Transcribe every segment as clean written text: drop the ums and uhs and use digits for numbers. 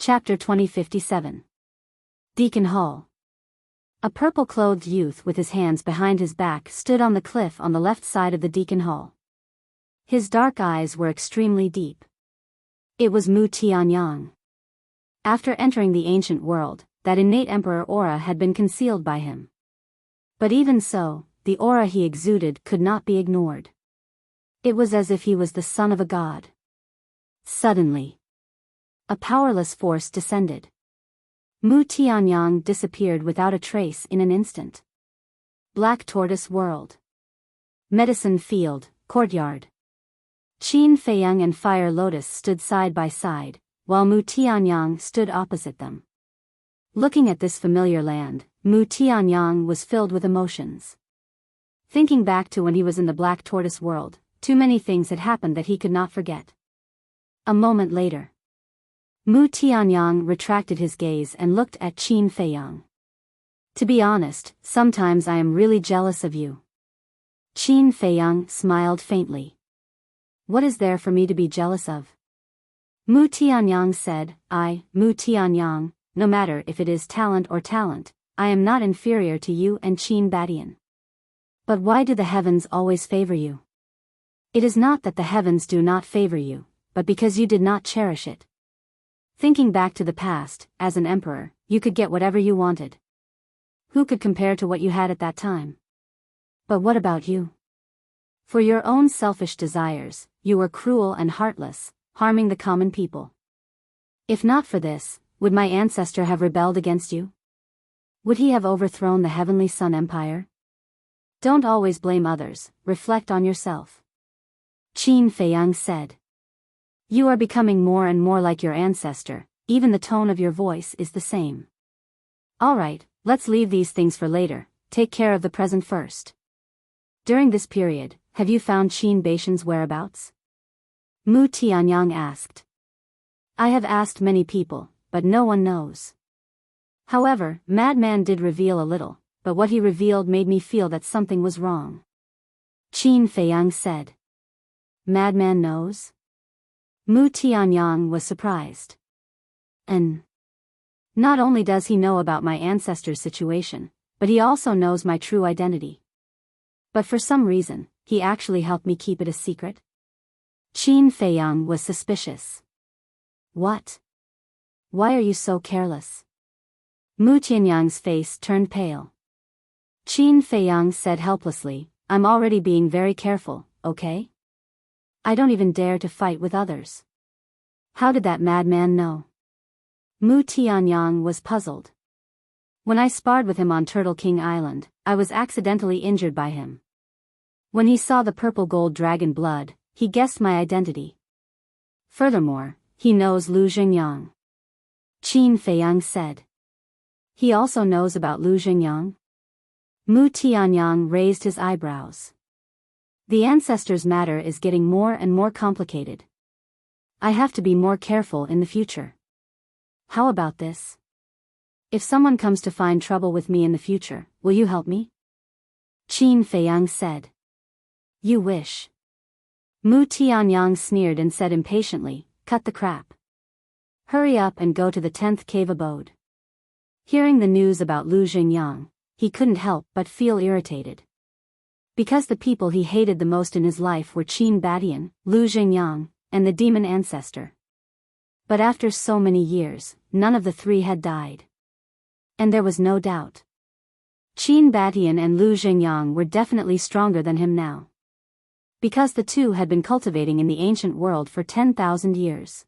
Chapter 2057. Deacon Hall. A purple-clothed youth with his hands behind his back stood on the cliff on the left side of the Deacon Hall. His dark eyes were extremely deep. It was Mu Tianyang. After entering the ancient world, that innate emperor aura had been concealed by him. But even so, the aura he exuded could not be ignored. It was as if he was the son of a god. Suddenly, a powerless force descended. Mu Tianyang disappeared without a trace in an instant. Black Tortoise World. Medicine Field, Courtyard. Qin Feiyang and Fire Lotus stood side by side, while Mu Tianyang stood opposite them. Looking at this familiar land, Mu Tianyang was filled with emotions. Thinking back to when he was in the Black Tortoise World, too many things had happened that he could not forget. A moment later, Mu Tianyang retracted his gaze and looked at Qin Feiyang. To be honest, sometimes I am really jealous of you. Qin Feiyang smiled faintly. What is there for me to be jealous of? Mu Tianyang said, Mu Tianyang, no matter if it is talent or talent, I am not inferior to you and Qin Badian. But why do the heavens always favor you? It is not that the heavens do not favor you, but because you did not cherish it. Thinking back to the past, as an emperor, you could get whatever you wanted. Who could compare to what you had at that time? But what about you? For your own selfish desires, you were cruel and heartless, harming the common people. If not for this, would my ancestor have rebelled against you? Would he have overthrown the Heavenly Sun Empire? Don't always blame others, reflect on yourself. Qin Feiyang said. You are becoming more and more like your ancestor, even the tone of your voice is the same. Alright, let's leave these things for later, take care of the present first. During this period, have you found Qin Baishan's whereabouts? Mu Tianyang asked. I have asked many people, but no one knows. However, Madman did reveal a little, but what he revealed made me feel that something was wrong. Qin Feiyang said. Madman knows? Mu Tianyang was surprised. And not only does he know about my ancestor's situation, but he also knows my true identity. But for some reason, he actually helped me keep it a secret. Qin Feiyang was suspicious. What? Why are you so careless? Mu Tianyang's face turned pale. Qin Feiyang said helplessly, I'm already being very careful, okay? I don't even dare to fight with others. How did that madman know? Mu Tianyang was puzzled. When I sparred with him on Turtle King Island, I was accidentally injured by him. When he saw the purple gold dragon blood, he guessed my identity. Furthermore, he knows Lu Xingyang. Qin Feiyang said. He also knows about Lu Xingyang? Mu Tianyang raised his eyebrows. The ancestors' matter is getting more and more complicated. I have to be more careful in the future. How about this? If someone comes to find trouble with me in the future, will you help me? Qin Feiyang said. You wish. Mu Tianyang sneered and said impatiently, cut the crap. Hurry up and go to the 10th cave abode. Hearing the news about Lu Xingyang, he couldn't help but feel irritated. Because the people he hated the most in his life were Qin Badian, Lu Xingyang, and the demon ancestor. But after so many years, none of the three had died. And there was no doubt. Qin Badian and Lu Xingyang were definitely stronger than him now. Because the two had been cultivating in the ancient world for 10,000 years.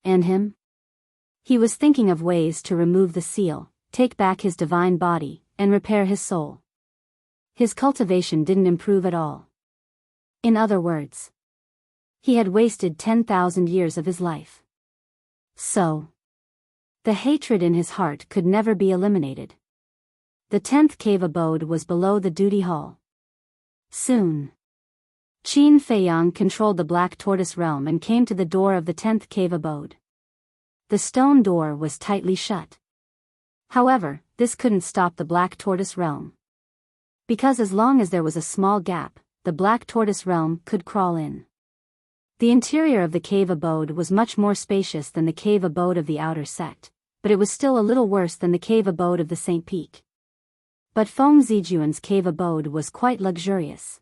And him? He was thinking of ways to remove the seal, take back his divine body, and repair his soul. His cultivation didn't improve at all. In other words, he had wasted 10,000 years of his life. So, the hatred in his heart could never be eliminated. The 10th cave abode was below the duty hall. Soon, Qin Feiyang controlled the Black Tortoise realm and came to the door of the 10th cave abode. The stone door was tightly shut. However, this couldn't stop the Black Tortoise realm. Because as long as there was a small gap, the Black Tortoise realm could crawl in. The interior of the cave abode was much more spacious than the cave abode of the outer sect, but it was still a little worse than the cave abode of the Saint Peak. But Feng Zijuan's cave abode was quite luxurious.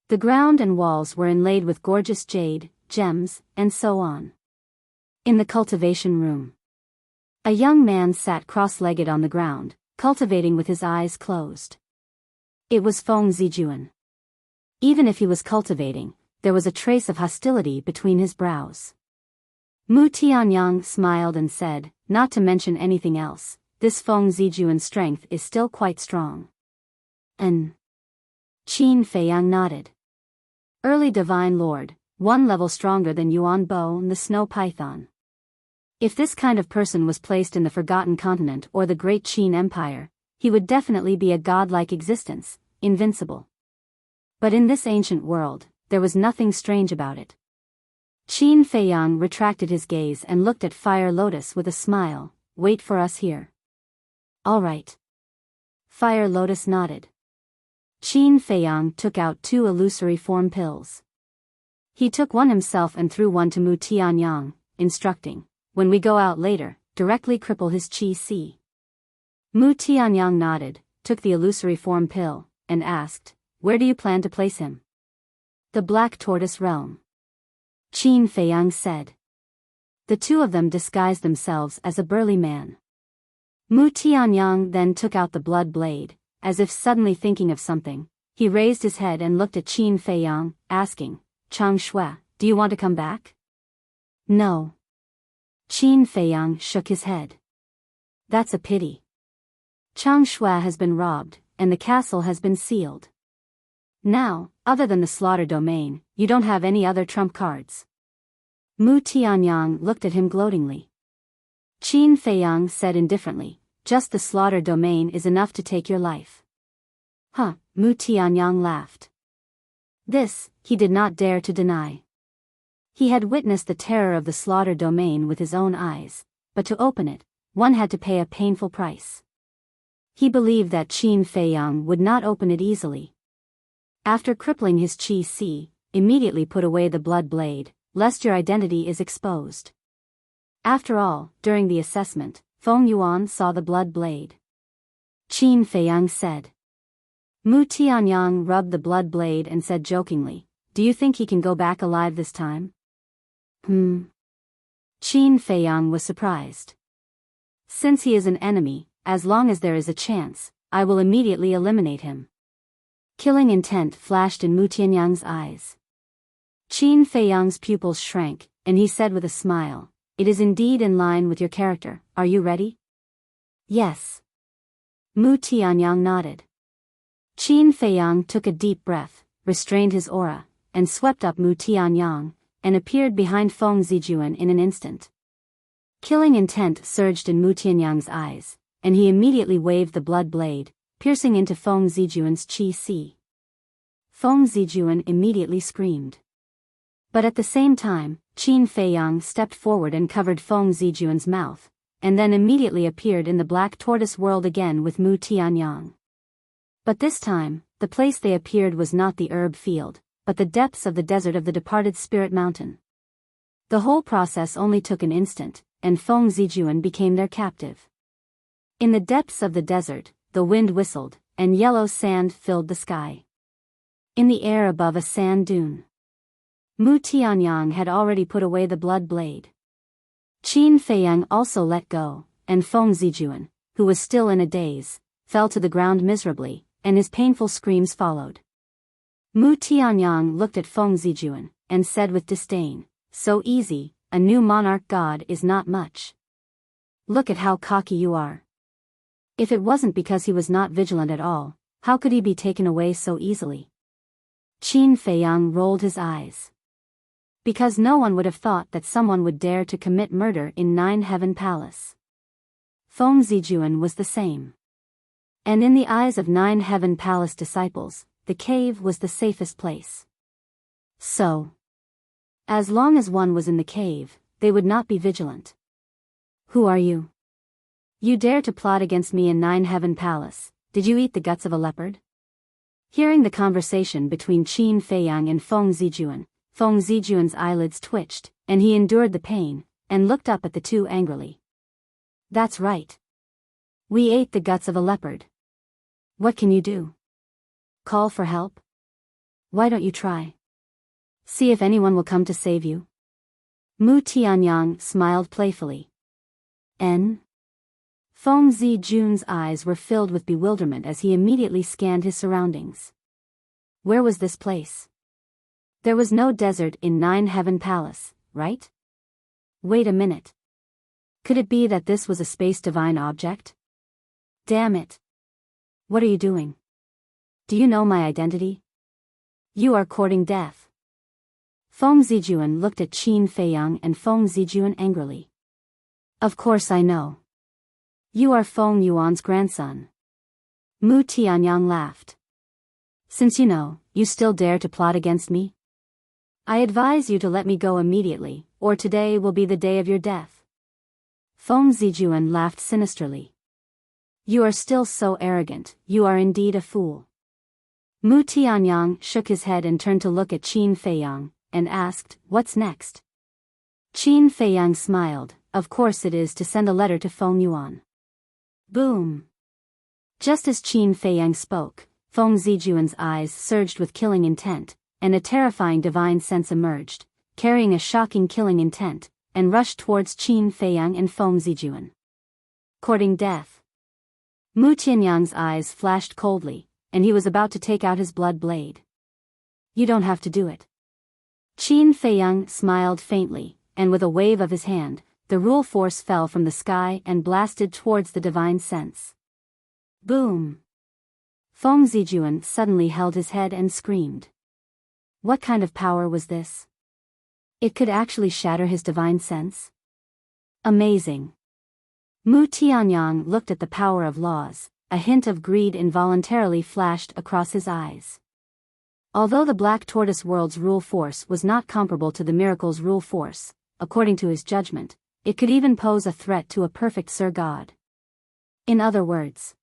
The ground and walls were inlaid with gorgeous jade, gems, and so on. In the cultivation room, a young man sat cross-legged on the ground, cultivating with his eyes closed. It was Feng Zijuan. Even if he was cultivating, there was a trace of hostility between his brows. Mu Tianyang smiled and said, "Not to mention anything else, this Feng Zijuan's strength is still quite strong." And Qin Feiyang nodded. "Early Divine Lord, one level stronger than Yuan Bo and the Snow Python. If this kind of person was placed in the Forgotten Continent or the Great Qin Empire, he would definitely be a godlike existence, invincible. But in this ancient world, there was nothing strange about it." Qin Feiyang retracted his gaze and looked at Fire Lotus with a smile. "Wait for us here." "All right." Fire Lotus nodded. Qin Feiyang took out 2 illusory form pills. He took one himself and threw one to Mu Tianyang, instructing, "When we go out later, directly cripple his qi. Mu Tianyang nodded, took the illusory form pill, and asked, "Where do you plan to place him?" "The Black Tortoise Realm," Qin Feiyang said. The two of them disguised themselves as a burly man. Mu Tianyang then took out the blood blade, as if suddenly thinking of something. He raised his head and looked at Qin Feiyang, asking, "Chang Shui, do you want to come back?" "No." Qin Feiyang shook his head. "That's a pity. Chang Shui has been robbed, and the castle has been sealed. Now, other than the slaughter domain, you don't have any other trump cards." Mu Tianyang looked at him gloatingly. Qin Feiyang said indifferently, "Just the slaughter domain is enough to take your life." "Huh," Mu Tianyang laughed. This, he did not dare to deny. He had witnessed the terror of the slaughter domain with his own eyes, but to open it, one had to pay a painful price. He believed that Qin Feiyang would not open it easily. After crippling his qi, immediately put away the blood blade, lest your identity is exposed. After all, during the assessment, Feng Yuan saw the blood blade. Qin Feiyang said. Mu Tianyang rubbed the blood blade and said jokingly, "Do you think he can go back alive this time?" Qin Feiyang was surprised. "Since he is an enemy, as long as there is a chance, I will immediately eliminate him." Killing intent flashed in Mu Tianyang's eyes. Qin Feiyang's pupils shrank, and he said with a smile, "It is indeed in line with your character. Are you ready?" "Yes." Mu Tianyang nodded. Qin Feiyang took a deep breath, restrained his aura, and swept up Mu Tianyang, and appeared behind Feng Zijuan in an instant. Killing intent surged in Mu Tianyang's eyes, and he immediately waved the blood blade, piercing into Feng Zijuan's qi. Feng Zijuan immediately screamed. But at the same time, Qin Feiyang stepped forward and covered Feng Zijuan's mouth, and then immediately appeared in the Black Tortoise world again with Mu Tianyang. But this time, the place they appeared was not the herb field, but the depths of the desert of the departed Spirit Mountain. The whole process only took an instant, and Feng Zijuan became their captive. In the depths of the desert, the wind whistled, and yellow sand filled the sky. In the air above a sand dune, Mu Tianyang had already put away the blood blade. Qin Feiyang also let go, and Feng Zijuan, who was still in a daze, fell to the ground miserably, and his painful screams followed. Mu Tianyang looked at Feng Zijuan, and said with disdain, "So easy, a new monarch god is not much. Look at how cocky you are. If it wasn't because he was not vigilant at all, how could he be taken away so easily?" Qin Feiyang rolled his eyes. Because no one would have thought that someone would dare to commit murder in Nine Heaven Palace. Feng Zijuan was the same. And in the eyes of Nine Heaven Palace disciples, the cave was the safest place. So, as long as one was in the cave, they would not be vigilant. "Who are you? You dare to plot against me in Nine Heaven Palace? Did you eat the guts of a leopard?" Hearing the conversation between Qin Feiyang and Feng Zijuan, Feng Zijuan's eyelids twitched, and he endured the pain, and looked up at the two angrily. That's right. We ate the guts of a leopard. What can you do? Call for help? Why don't you try? See if anyone will come to save you. Mu Tianyang smiled playfully. Feng Zijun's eyes were filled with bewilderment as he immediately scanned his surroundings. Where was this place? There was no desert in Nine Heaven Palace, right? Wait a minute. Could it be that this was a space divine object? Damn it. What are you doing? Do you know my identity? You are courting death. Feng Zijuan looked at Qin Feiyang and Feng Zijuan angrily. Of course I know. You are Feng Yuan's grandson. Mu Tianyang laughed. Since you know, you still dare to plot against me? I advise you to let me go immediately, or today will be the day of your death. Feng Zijuan laughed sinisterly. You are still so arrogant, you are indeed a fool. Mu Tianyang shook his head and turned to look at Qin Feiyang, and asked, what's next? Qin Feiyang smiled, of course it is to send a letter to Feng Yuan. Boom! Just as Qin Feiyang spoke, Feng Zijuan's eyes surged with killing intent, and a terrifying divine sense emerged, carrying a shocking killing intent, and rushed towards Qin Feiyang and Feng Zijuan. Courting death. Mu Tianyang's eyes flashed coldly, and he was about to take out his blood blade. You don't have to do it. Qin Feiyang smiled faintly, and with a wave of his hand, the rule force fell from the sky and blasted towards the divine sense. Boom! Feng Zijuan suddenly held his head and screamed. What kind of power was this? It could actually shatter his divine sense? Amazing. Mu Tianyang looked at the power of laws, a hint of greed involuntarily flashed across his eyes. Although the Black Tortoise World's rule force was not comparable to the Miracle's rule force, according to his judgment, it could even pose a threat to a perfect Sir God. In other words,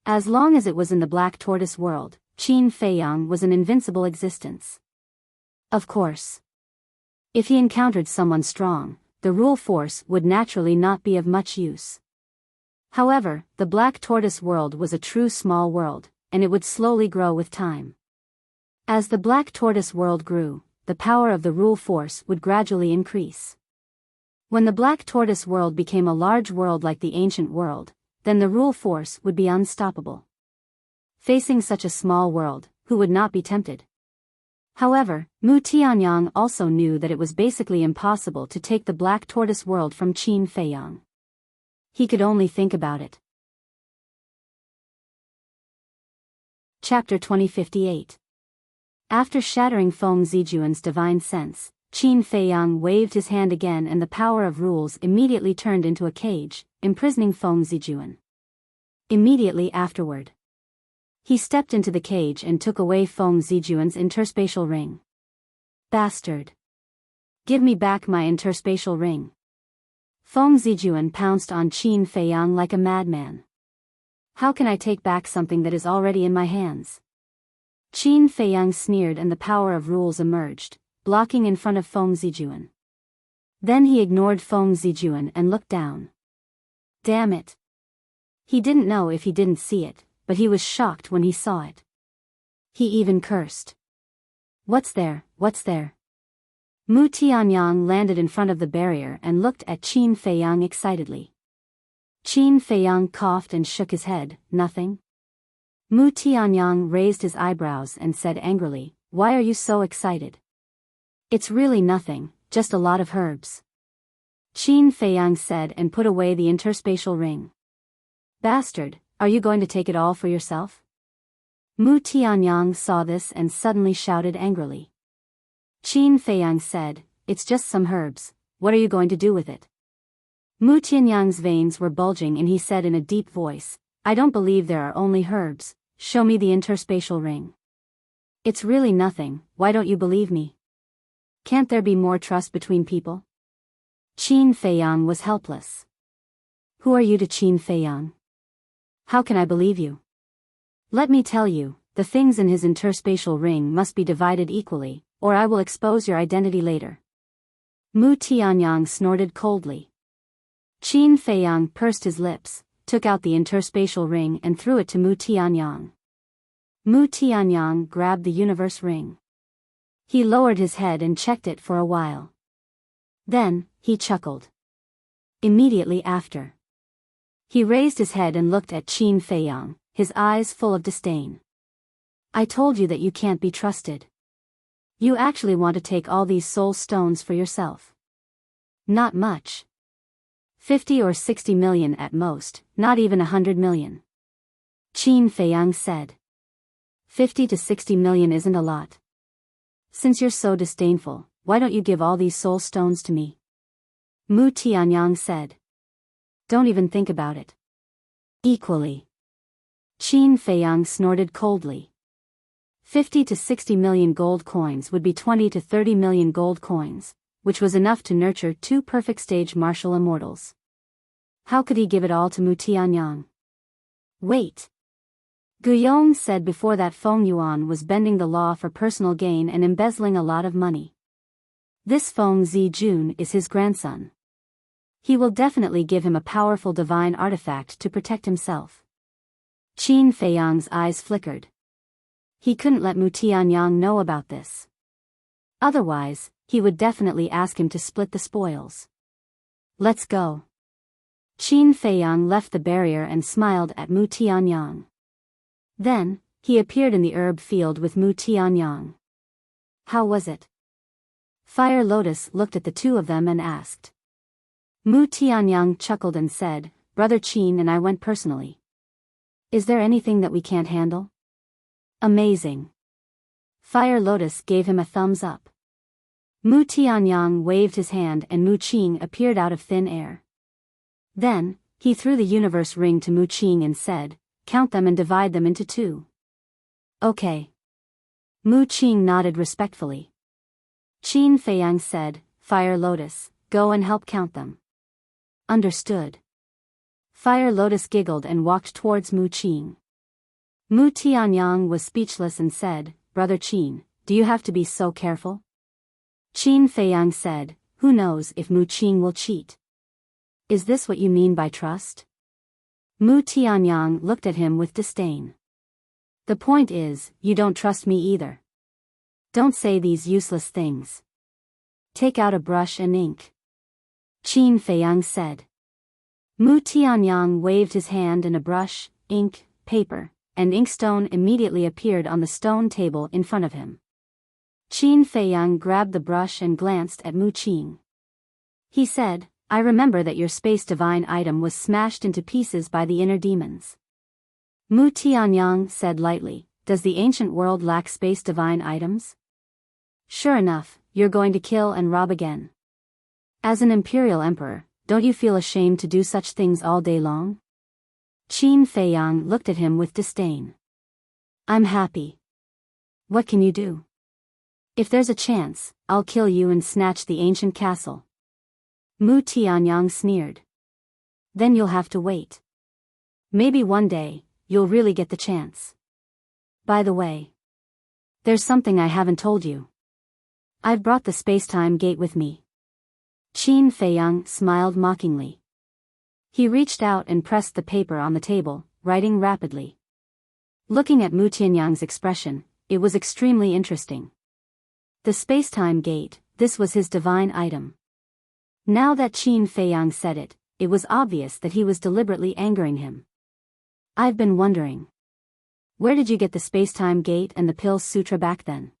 as long as it was in the Black Tortoise World, Qin Feiyang was an invincible existence. Of course, if he encountered someone strong, the rule force would naturally not be of much use. However, the Black Tortoise World was a true small world, and it would slowly grow with time. As the Black Tortoise World grew, the power of the rule force would gradually increase. When the Black Tortoise World became a large world like the ancient world, then the rule force would be unstoppable. Facing such a small world, who would not be tempted? However, Mu Tianyang also knew that it was basically impossible to take the Black Tortoise World from Qin Feiyang. He could only think about it. Chapter 2058. After shattering Feng Zijuan's divine sense, Qin Feiyang waved his hand again and the power of rules immediately turned into a cage, imprisoning Feng Zijuan. Immediately afterward, he stepped into the cage and took away Feng Zijuan's interspatial ring. Bastard! Give me back my interspatial ring. Feng Zijuan pounced on Qin Feiyang like a madman. How can I take back something that is already in my hands? Qin Feiyang sneered and the power of rules emerged, blocking in front of Feng Zijuan. Then he ignored Feng Zijuan and looked down. Damn it! He didn't know if he didn't see it, but he was shocked when he saw it. He even cursed. What's there, what's there? Mu Tianyang landed in front of the barrier and looked at Qin Feiyang excitedly. Qin Feiyang coughed and shook his head, nothing. Mu Tianyang raised his eyebrows and said angrily, why are you so excited? It's really nothing, just a lot of herbs. Qin Feiyang said and put away the interspatial ring. Bastard, are you going to take it all for yourself? Mu Tianyang saw this and suddenly shouted angrily. Qin Feiyang said, it's just some herbs, what are you going to do with it? Mu Tianyang's veins were bulging and he said in a deep voice, I don't believe there are only herbs, show me the interspatial ring. It's really nothing, why don't you believe me? Can't there be more trust between people? Qin Feiyang was helpless. Who are you to Qin Feiyang? How can I believe you? Let me tell you, the things in his interspatial ring must be divided equally, or I will expose your identity later. Mu Tianyang snorted coldly. Qin Feiyang pursed his lips, took out the interspatial ring and threw it to Mu Tianyang. Mu Tianyang grabbed the universe ring. He lowered his head and checked it for a while. Then, he chuckled. Immediately after, he raised his head and looked at Qin Feiyang, his eyes full of disdain. I told you that you can't be trusted. You actually want to take all these soul stones for yourself. Not much. 50 or 60 million at most, not even 100 million. Qin Feiyang said. 50 to 60 million isn't a lot. Since you're so disdainful, why don't you give all these soul stones to me? Mu Tianyang said. Don't even think about it. Equally. Qin Feiyang snorted coldly. 50 to 60 million gold coins would be 20 to 30 million gold coins, which was enough to nurture 2 perfect stage martial immortals. How could he give it all to Mu Tianyang? Wait. Guiyong said before that Feng Yuan was bending the law for personal gain and embezzling a lot of money. This Feng Zijun is his grandson. He will definitely give him a powerful divine artifact to protect himself. Qin Feiyang's eyes flickered. He couldn't let Mu Tianyang know about this. Otherwise, he would definitely ask him to split the spoils. Let's go. Qin Feiyang left the barrier and smiled at Mu Tianyang. Then, he appeared in the herb field with Mu Tianyang. How was it? Fire Lotus looked at the two of them and asked. Mu Tianyang chuckled and said, Brother Qin and I went personally. Is there anything that we can't handle? Amazing. Fire Lotus gave him a thumbs up. Mu Tianyang waved his hand and Mu Qing appeared out of thin air. Then, he threw the universe ring to Mu Qing and said, count them and divide them into 2. Okay. Mu Qing nodded respectfully. Qin Feiyang said, Fire Lotus, go and help count them. Understood. Fire Lotus giggled and walked towards Mu Qing. Mu Tianyang was speechless and said, Brother Qin, do you have to be so careful? Qin Feiyang said, who knows if Mu Qing will cheat? Is this what you mean by trust? Mu Tianyang looked at him with disdain. The point is, you don't trust me either. Don't say these useless things. Take out a brush and ink. Qin Feiyang said. Mu Tianyang waved his hand and a brush, ink, paper, and inkstone immediately appeared on the stone table in front of him. Qin Feiyang grabbed the brush and glanced at Mu Qing. He said, I remember that your space divine item was smashed into pieces by the inner demons. Mu Tianyang said lightly, does the ancient world lack space divine items? Sure enough, you're going to kill and rob again. As an imperial emperor, don't you feel ashamed to do such things all day long? Qin Feiyang looked at him with disdain. I'm happy. What can you do? If there's a chance, I'll kill you and snatch the ancient castle. Mu Tianyang sneered. Then you'll have to wait. Maybe one day, you'll really get the chance. By the way, there's something I haven't told you. I've brought the space-time gate with me. Qin Feiyang smiled mockingly. He reached out and pressed the paper on the table, writing rapidly. Looking at Mu Tianyang's expression, it was extremely interesting. The space-time gate, this was his divine item. Now that Qin Feiyang said it, it was obvious that he was deliberately angering him. I've been wondering. Where did you get the space-time gate and the Pill Sutra back then?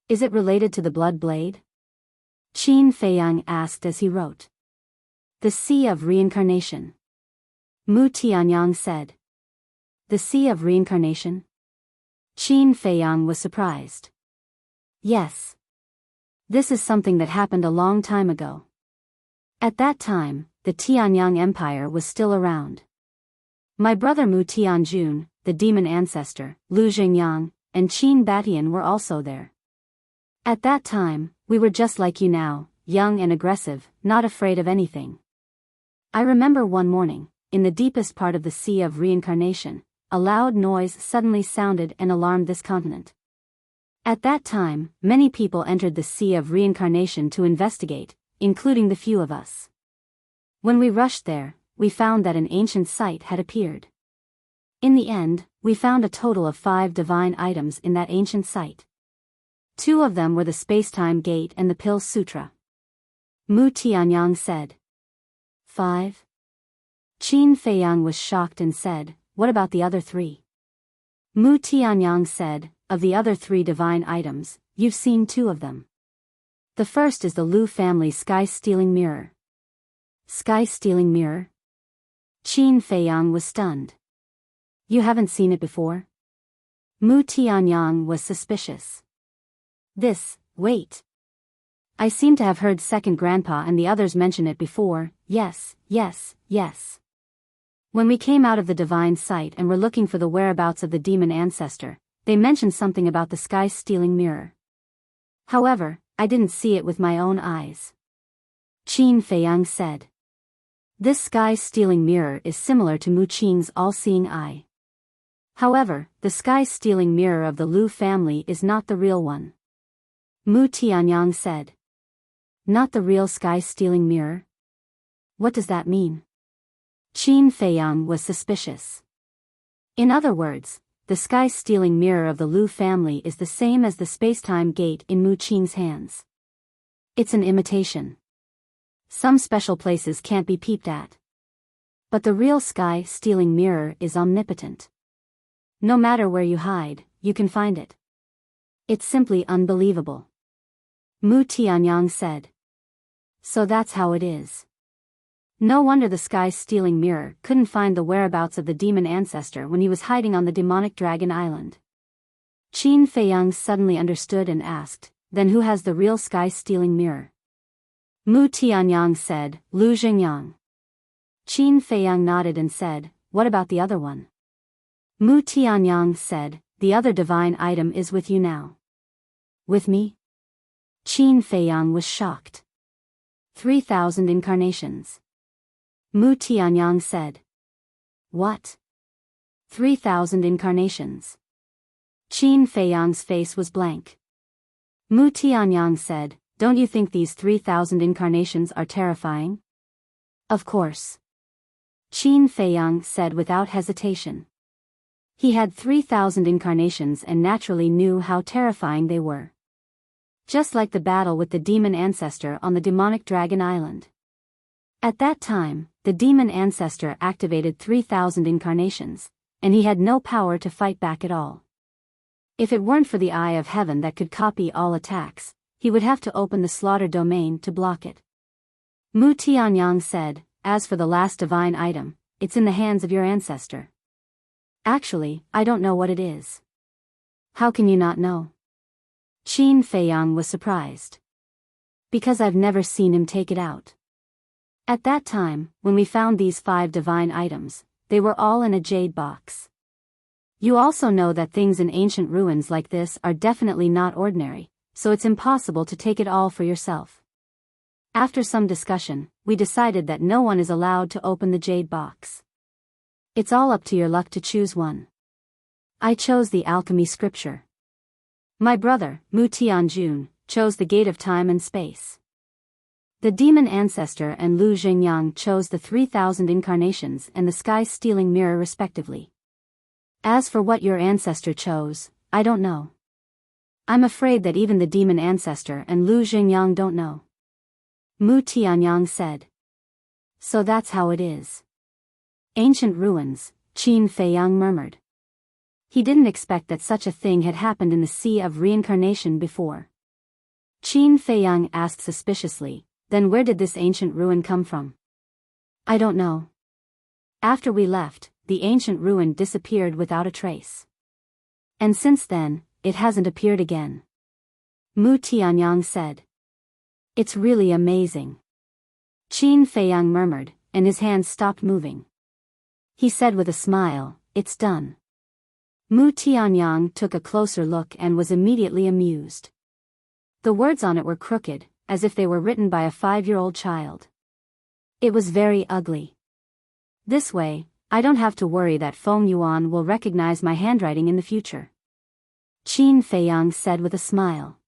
Is it related to the Blood Blade? Qin Feiyang asked as he wrote. The Sea of Reincarnation. Mu Tianyang said. The Sea of Reincarnation? Qin Feiyang was surprised. Yes. This is something that happened a long time ago. At that time, the Tianyang Empire was still around. My brother Mu Tianjun, the demon ancestor, Lu Jingyang, and Qin Batian were also there. At that time, we were just like you now, young and aggressive, not afraid of anything. I remember one morning, in the deepest part of the Sea of Reincarnation, a loud noise suddenly sounded and alarmed this continent. At that time, many people entered the Sea of Reincarnation to investigate, including the few of us. When we rushed there, we found that an ancient site had appeared. In the end, we found a total of 5 divine items in that ancient site. 2 of them were the Spacetime Gate and the Pill Sutra. Mu Tianyang said. 5? Qin Feiyang was shocked and said, what about the other 3? Mu Tianyang said, of the other 3 divine items, you've seen 2 of them. The first is the Lu family sky-stealing mirror. Sky-stealing mirror? Qin Feiyang was stunned. You haven't seen it before? Mu Tianyang was suspicious. Wait. I seem to have heard second grandpa and the others mention it before, yes. When we came out of the divine site and were looking for the whereabouts of the demon ancestor, they mentioned something about the sky-stealing mirror. However, I didn't see it with my own eyes. Qin Feiyang said. This sky-stealing mirror is similar to Mu Qing's all-seeing eye. However, the sky-stealing mirror of the Lu family is not the real one. Mu Tianyang said. Not the real sky-stealing mirror? What does that mean? Qin Feiyang was suspicious. In other words, the sky-stealing mirror of the Lu family is the same as the Spacetime Gate in Mu Qing's hands. It's an imitation. Some special places can't be peeped at. But the real sky-stealing mirror is omnipotent. No matter where you hide, you can find it. It's simply unbelievable. Mu Tianyang said. So that's how it is. No wonder the sky-stealing mirror couldn't find the whereabouts of the demon ancestor when he was hiding on the demonic dragon island. Qin Feiyang suddenly understood and asked, then who has the real sky-stealing mirror? Mu Tianyang said, Lu Xingyang. Qin Feiyang nodded and said, what about the other one? Mu Tianyang said, the other divine item is with you now. With me? Qin Feiyang was shocked. 3,000 incarnations. Mu Tianyang said. What? 3,000 incarnations. Qin Feiyang's face was blank. Mu Tianyang said, don't you think these 3,000 incarnations are terrifying? Of course. Qin Feiyang said without hesitation. He had 3,000 incarnations and naturally knew how terrifying they were. Just like the battle with the demon ancestor on the demonic dragon island. At that time, the demon ancestor activated 3,000 incarnations, and he had no power to fight back at all. If it weren't for the Eye of Heaven that could copy all attacks, he would have to open the slaughter domain to block it. Mu Tianyang said, as for the last divine item, it's in the hands of your ancestor. Actually, I don't know what it is. How can you not know? Qin Feiyang was surprised. Because I've never seen him take it out. At that time, when we found these 5 divine items, they were all in a jade box. You also know that things in ancient ruins like this are definitely not ordinary, so it's impossible to take it all for yourself. After some discussion, we decided that no one is allowed to open the jade box. It's all up to your luck to choose one. I chose the alchemy scripture. My brother, Mu Tianjun, chose the gate of time and space. The demon ancestor and Lu Xingyang chose the 3,000 incarnations and the sky-stealing mirror respectively. As for what your ancestor chose, I don't know. I'm afraid that even the demon ancestor and Lu Xingyang don't know. Mu Tianyang said. So that's how it is. Ancient ruins, Qin Feiyang murmured. He didn't expect that such a thing had happened in the Sea of Reincarnation before. Qin Feiyang asked suspiciously, then where did this ancient ruin come from? I don't know. After we left, the ancient ruin disappeared without a trace. And since then, it hasn't appeared again. Mu Tianyang said. It's really amazing. Qin Feiyang murmured, and his hands stopped moving. He said with a smile, it's done. Mu Tianyang took a closer look and was immediately amused. The words on it were crooked, as if they were written by a 5-year-old child. It was very ugly. This way, I don't have to worry that Feng Yuan will recognize my handwriting in the future. Qin Feiyang said with a smile.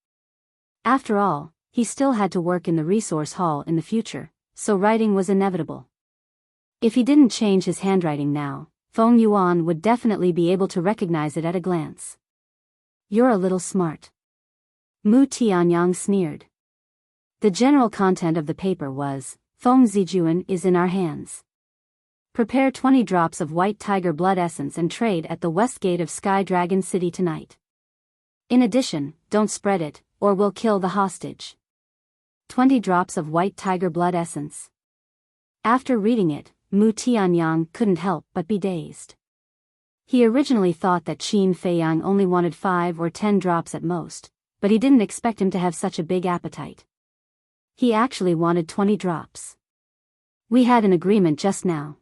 After all, he still had to work in the resource hall in the future, so writing was inevitable. If he didn't change his handwriting now, Feng Yuan would definitely be able to recognize it at a glance. You're a little smart. Mu Tianyang sneered. The general content of the paper was, Feng Zijuan is in our hands. Prepare 20 drops of white tiger blood essence and trade at the west gate of Sky Dragon City tonight. In addition, don't spread it, or we'll kill the hostage. 20 drops of white tiger blood essence. After reading it, Mu Tianyang couldn't help but be dazed. He originally thought that Qin Feiyang only wanted 5 or 10 drops at most, but he didn't expect him to have such a big appetite. He actually wanted 20 drops. We had an agreement just now.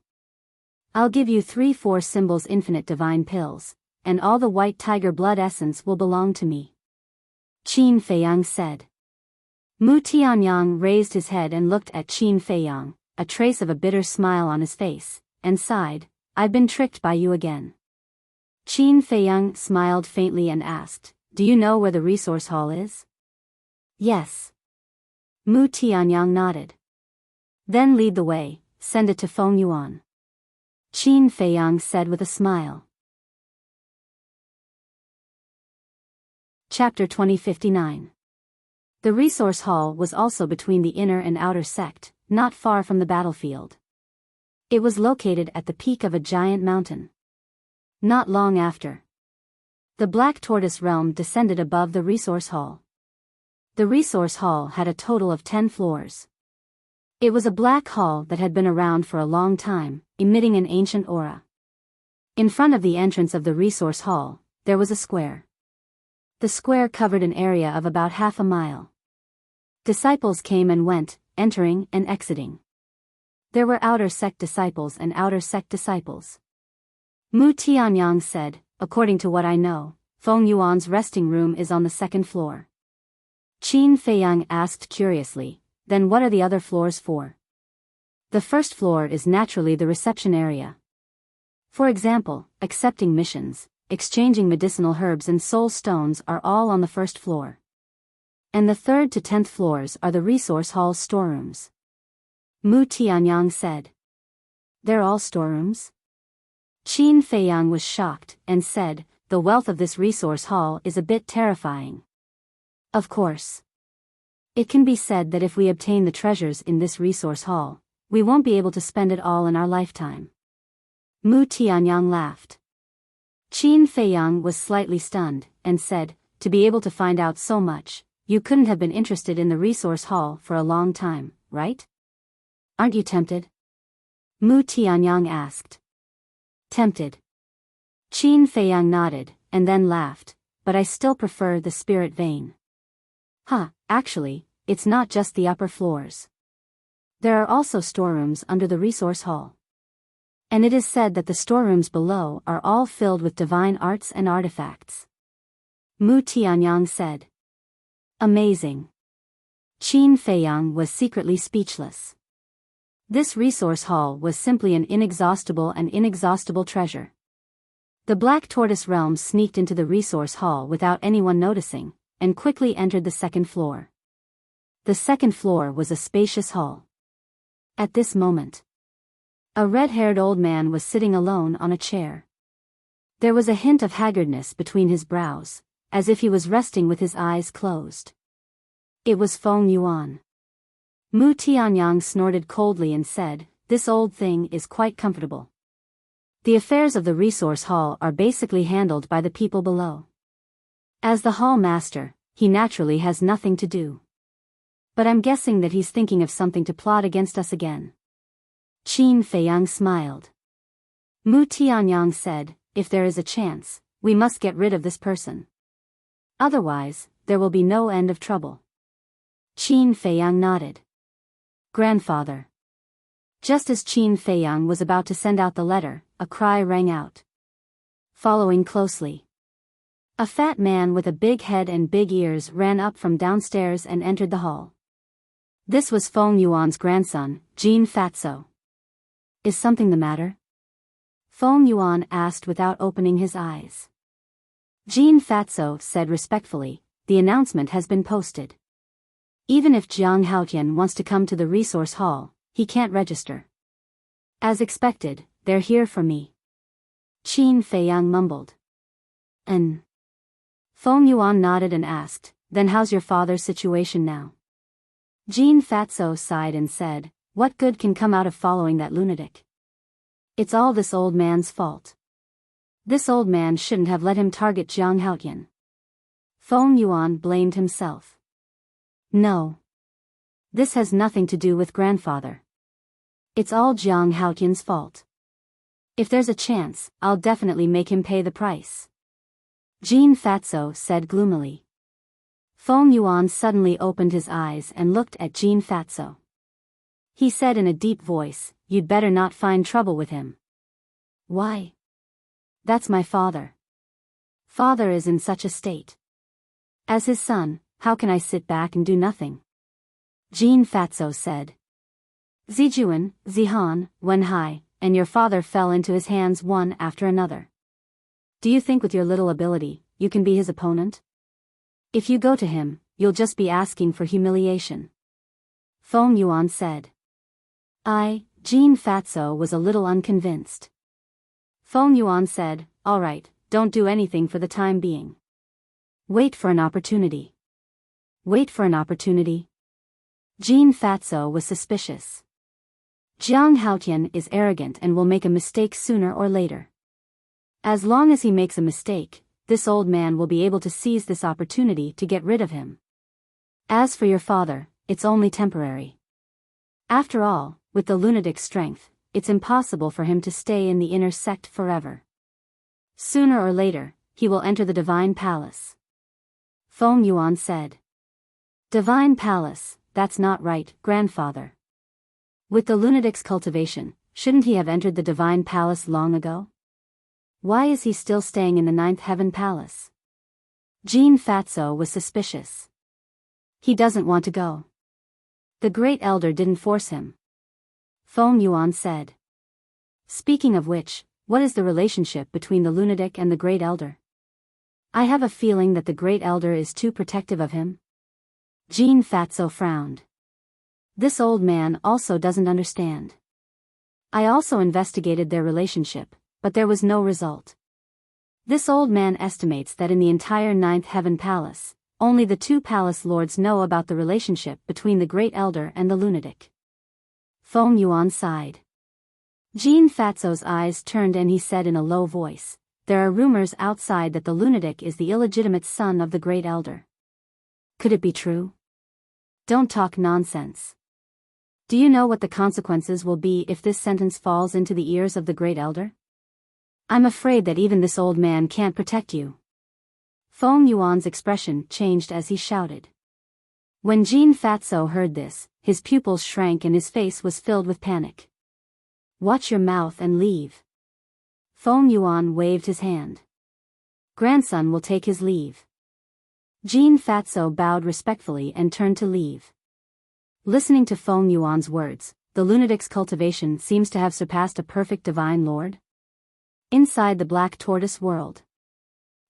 I'll give you 3-4 symbols infinite divine pills, and all the white tiger blood essence will belong to me. Qin Feiyang said. Mu Tianyang raised his head and looked at Qin Feiyang, a trace of a bitter smile on his face, and sighed, I've been tricked by you again. Qin Feiyang smiled faintly and asked, do you know where the resource hall is? Yes. Mu Tianyang nodded. Then lead the way, send it to Feng Yuan. Qin Feiyang said with a smile. Chapter 2059. The resource hall was also between the inner and outer sect, not far from the battlefield. It was located at the peak of a giant mountain. Not long after, the Black Tortoise Realm descended above the resource hall. The resource hall had a total of 10 floors. It was a black hall that had been around for a long time, emitting an ancient aura. In front of the entrance of the resource hall, there was a square. The square covered an area of about half a mile. Disciples came and went, entering and exiting. There were outer sect disciples and outer sect disciples. Mu Tianyang said, according to what I know, Feng Yuan's resting room is on the second floor. Qin Feiyang asked curiously, then what are the other floors for? The first floor is naturally the reception area. For example, accepting missions, exchanging medicinal herbs and soul stones are all on the first floor. And the 3rd to 10th floors are the resource hall's storerooms. Mu Tianyang said. They're all storerooms? Qin Feiyang was shocked and said, the wealth of this resource hall is a bit terrifying. Of course. It can be said that if we obtain the treasures in this resource hall, we won't be able to spend it all in our lifetime. Mu Tianyang laughed. Qin Feiyang was slightly stunned, and said, to be able to find out so much, you couldn't have been interested in the resource hall for a long time, right? Aren't you tempted? Mu Tianyang asked. Tempted. Qin Feiyang nodded, and then laughed, but I still prefer the spirit vein. Actually, it's not just the upper floors. There are also storerooms under the resource hall. And it is said that the storerooms below are all filled with divine arts and artifacts. Mu Tianyang said. Amazing. Qin Feiyang was secretly speechless. This resource hall was simply an inexhaustible treasure. The Black Tortoise Realm sneaked into the resource hall without anyone noticing, and quickly entered the second floor. The second floor was a spacious hall. At this moment, a red-haired old man was sitting alone on a chair. There was a hint of haggardness between his brows, as if he was resting with his eyes closed. It was Feng Yuan. Mu Tianyang snorted coldly and said, this old thing is quite comfortable. The affairs of the resource hall are basically handled by the people below. As the hall master, he naturally has nothing to do. But I'm guessing that he's thinking of something to plot against us again. Qin Feiyang smiled. Mu Tianyang said, if there is a chance, we must get rid of this person. Otherwise, there will be no end of trouble. Qin Feiyang nodded. Grandfather. Just as Qin Feiyang was about to send out the letter, a cry rang out. Following closely, a fat man with a big head and big ears ran up from downstairs and entered the hall. This was Feng Yuan's grandson, Jin Fatso. Is something the matter? Feng Yuan asked without opening his eyes. Jean Fatso said respectfully, the announcement has been posted. Even if Jiang Haotian wants to come to the resource hall, he can't register. As expected, they're here for me. Qin Feiyang mumbled. Feng Yuan nodded and asked, then how's your father's situation now? Jean Fatso sighed and said, what good can come out of following that lunatic? It's all this old man's fault. This old man shouldn't have let him target Jiang Haotian. Feng Yuan blamed himself. No. This has nothing to do with grandfather. It's all Jiang Haotian's fault. If there's a chance, I'll definitely make him pay the price. Jean Fatso said gloomily. Feng Yuan suddenly opened his eyes and looked at Jean Fatso. He said in a deep voice, you'd better not find trouble with him. Why? That's my father. Father is in such a state. As his son, how can I sit back and do nothing? Jean Fatso said. Zijuan, Zihan, Wenhai, and your father fell into his hands one after another. Do you think with your little ability, you can be his opponent? If you go to him, you'll just be asking for humiliation. Feng Yuan said. Jean Fatso was a little unconvinced. Feng Yuan said, all right, don't do anything for the time being. Wait for an opportunity. Wait for an opportunity? Jean Fatso was suspicious. Jiang Haotian is arrogant and will make a mistake sooner or later. As long as he makes a mistake, this old man will be able to seize this opportunity to get rid of him. As for your father, it's only temporary. After all, with the lunatic's strength, it's impossible for him to stay in the inner sect forever. Sooner or later, he will enter the Divine Palace. Feng Yuan said. Divine Palace, that's not right, grandfather. With the lunatic's cultivation, shouldn't he have entered the Divine Palace long ago? Why is he still staying in the Ninth Heaven Palace? Jean Fatso was suspicious. He doesn't want to go. The Great Elder didn't force him. Feng Yuan said. Speaking of which, what is the relationship between the lunatic and the Great Elder? I have a feeling that the Great Elder is too protective of him. Jean Fatso frowned. This old man also doesn't understand. I also investigated their relationship, but there was no result. This old man estimates that in the entire Ninth Heaven Palace, only the two palace lords know about the relationship between the Great Elder and the lunatic. Feng Yuan sighed. Jean Fatso's eyes turned and he said in a low voice, there are rumors outside that the lunatic is the illegitimate son of the Great Elder. Could it be true? Don't talk nonsense. Do you know what the consequences will be if this sentence falls into the ears of the Great Elder? I'm afraid that even this old man can't protect you. Feng Yuan's expression changed as he shouted. When Jean Fatso heard this, his pupils shrank and his face was filled with panic. Watch your mouth and leave. Feng Yuan waved his hand. Grandson will take his leave. Jean Fatso bowed respectfully and turned to leave. Listening to Feng Yuan's words, the lunatic's cultivation seems to have surpassed a perfect divine lord. Inside the black tortoise world,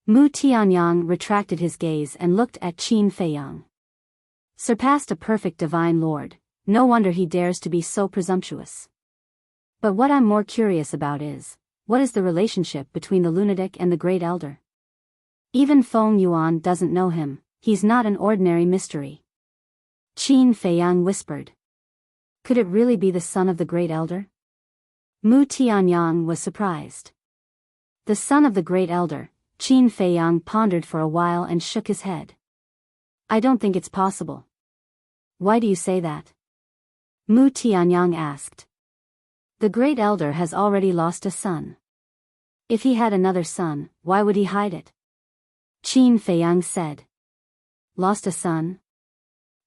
Mu Tianyang retracted his gaze and looked at Qin Feiyang. Surpassed a perfect divine lord, no wonder he dares to be so presumptuous. But what I'm more curious about is, what is the relationship between the lunatic and the Great Elder? Even Feng Yuan doesn't know him, he's not an ordinary mystery. Qin Feiyang whispered. Could it really be the son of the Great Elder? Mu Tianyang was surprised. The son of the Great Elder, Qin Feiyang pondered for a while and shook his head. I don't think it's possible. Why do you say that? Mu Tianyang asked. The Great Elder has already lost a son. If he had another son, why would he hide it? Qin Feiyang said. Lost a son?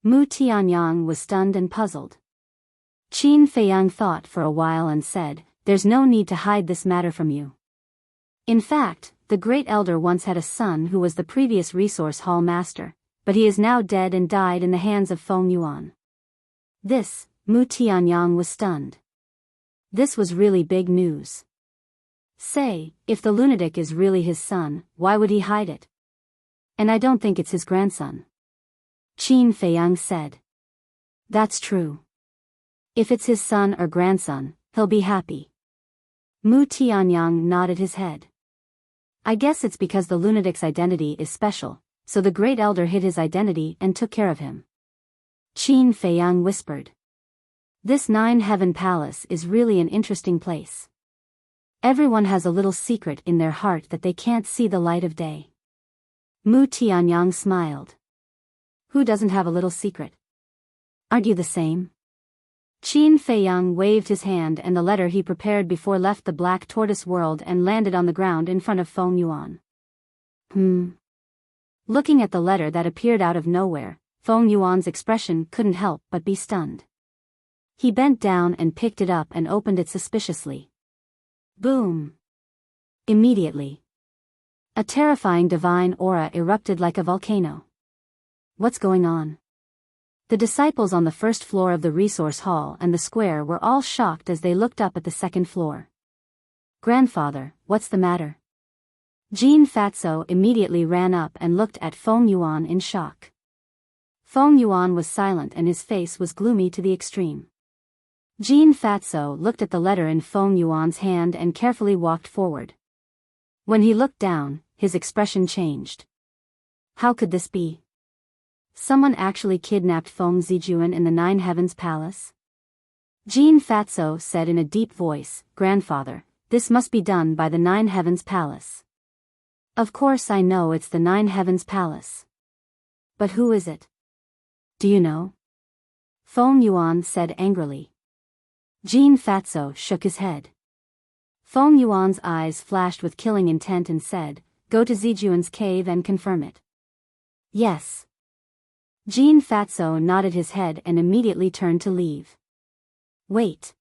Mu Tianyang was stunned and puzzled. Qin Feiyang thought for a while and said, there's no need to hide this matter from you. In fact, the Great Elder once had a son who was the previous resource hall master, but he is now dead and died in the hands of Feng Yuan. Mu Tianyang was stunned. This was really big news. Say, if the lunatic is really his son, why would he hide it? And I don't think it's his grandson. Qin Feiyang said. That's true. If it's his son or grandson, he'll be happy. Mu Tianyang nodded his head. I guess it's because the lunatic's identity is special, so the great elder hid his identity and took care of him. Qin Feiyang whispered. This Nine-Heaven Palace is really an interesting place. Everyone has a little secret in their heart that they can't see the light of day. Mu Tianyang smiled. Who doesn't have a little secret? Aren't you the same? Qin Feiyang waved his hand and the letter he prepared before left the black tortoise world and landed on the ground in front of Feng Yuan. Looking at the letter that appeared out of nowhere, Feng Yuan's expression couldn't help but be stunned. He bent down and picked it up and opened it suspiciously. Boom! Immediately, a terrifying divine aura erupted like a volcano. What's going on? The disciples on the first floor of the resource hall and the square were all shocked as they looked up at the second floor. Grandfather, what's the matter? Jin Fatso immediately ran up and looked at Feng Yuan in shock. Feng Yuan was silent and his face was gloomy to the extreme. Jin Fatso looked at the letter in Feng Yuan's hand and carefully walked forward. When he looked down, his expression changed. How could this be? Someone actually kidnapped Feng Zijuan in the Nine Heavens Palace? Jin Fatso said in a deep voice, Grandfather, this must be done by the Nine Heavens Palace. Of course I know it's the Nine Heavens Palace. But who is it? Do you know? Feng Yuan said angrily. Jin Fatso shook his head. Feng Yuan's eyes flashed with killing intent and said, Go to Zijuan's cave and confirm it. Yes. Jin Fatso nodded his head and immediately turned to leave. Wait.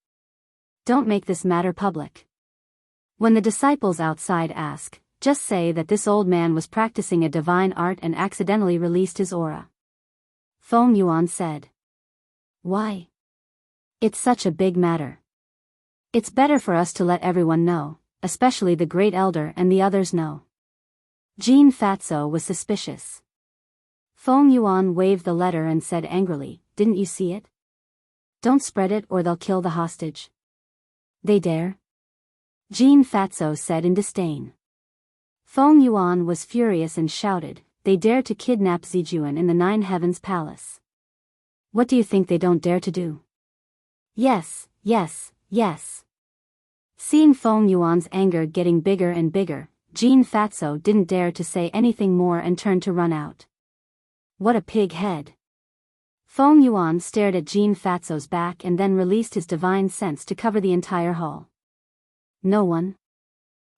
Don't make this matter public. When the disciples outside ask, just say that this old man was practicing a divine art and accidentally released his aura. Feng Yuan said. Why? It's such a big matter. It's better for us to let everyone know, especially the great elder and the others know. Jin Fatso was suspicious. Feng Yuan waved the letter and said angrily, Didn't you see it? Don't spread it or they'll kill the hostage. They dare? Jin Fatso said in disdain. Feng Yuan was furious and shouted, They dare to kidnap Zijuan in the Nine Heavens Palace. What do you think they don't dare to do? Yes, yes, yes. Seeing Feng Yuan's anger getting bigger and bigger, Jin Fatso didn't dare to say anything more and turned to run out. What a pig head. Feng Yuan stared at Jin Fatso's back and then released his divine sense to cover the entire hall. No one?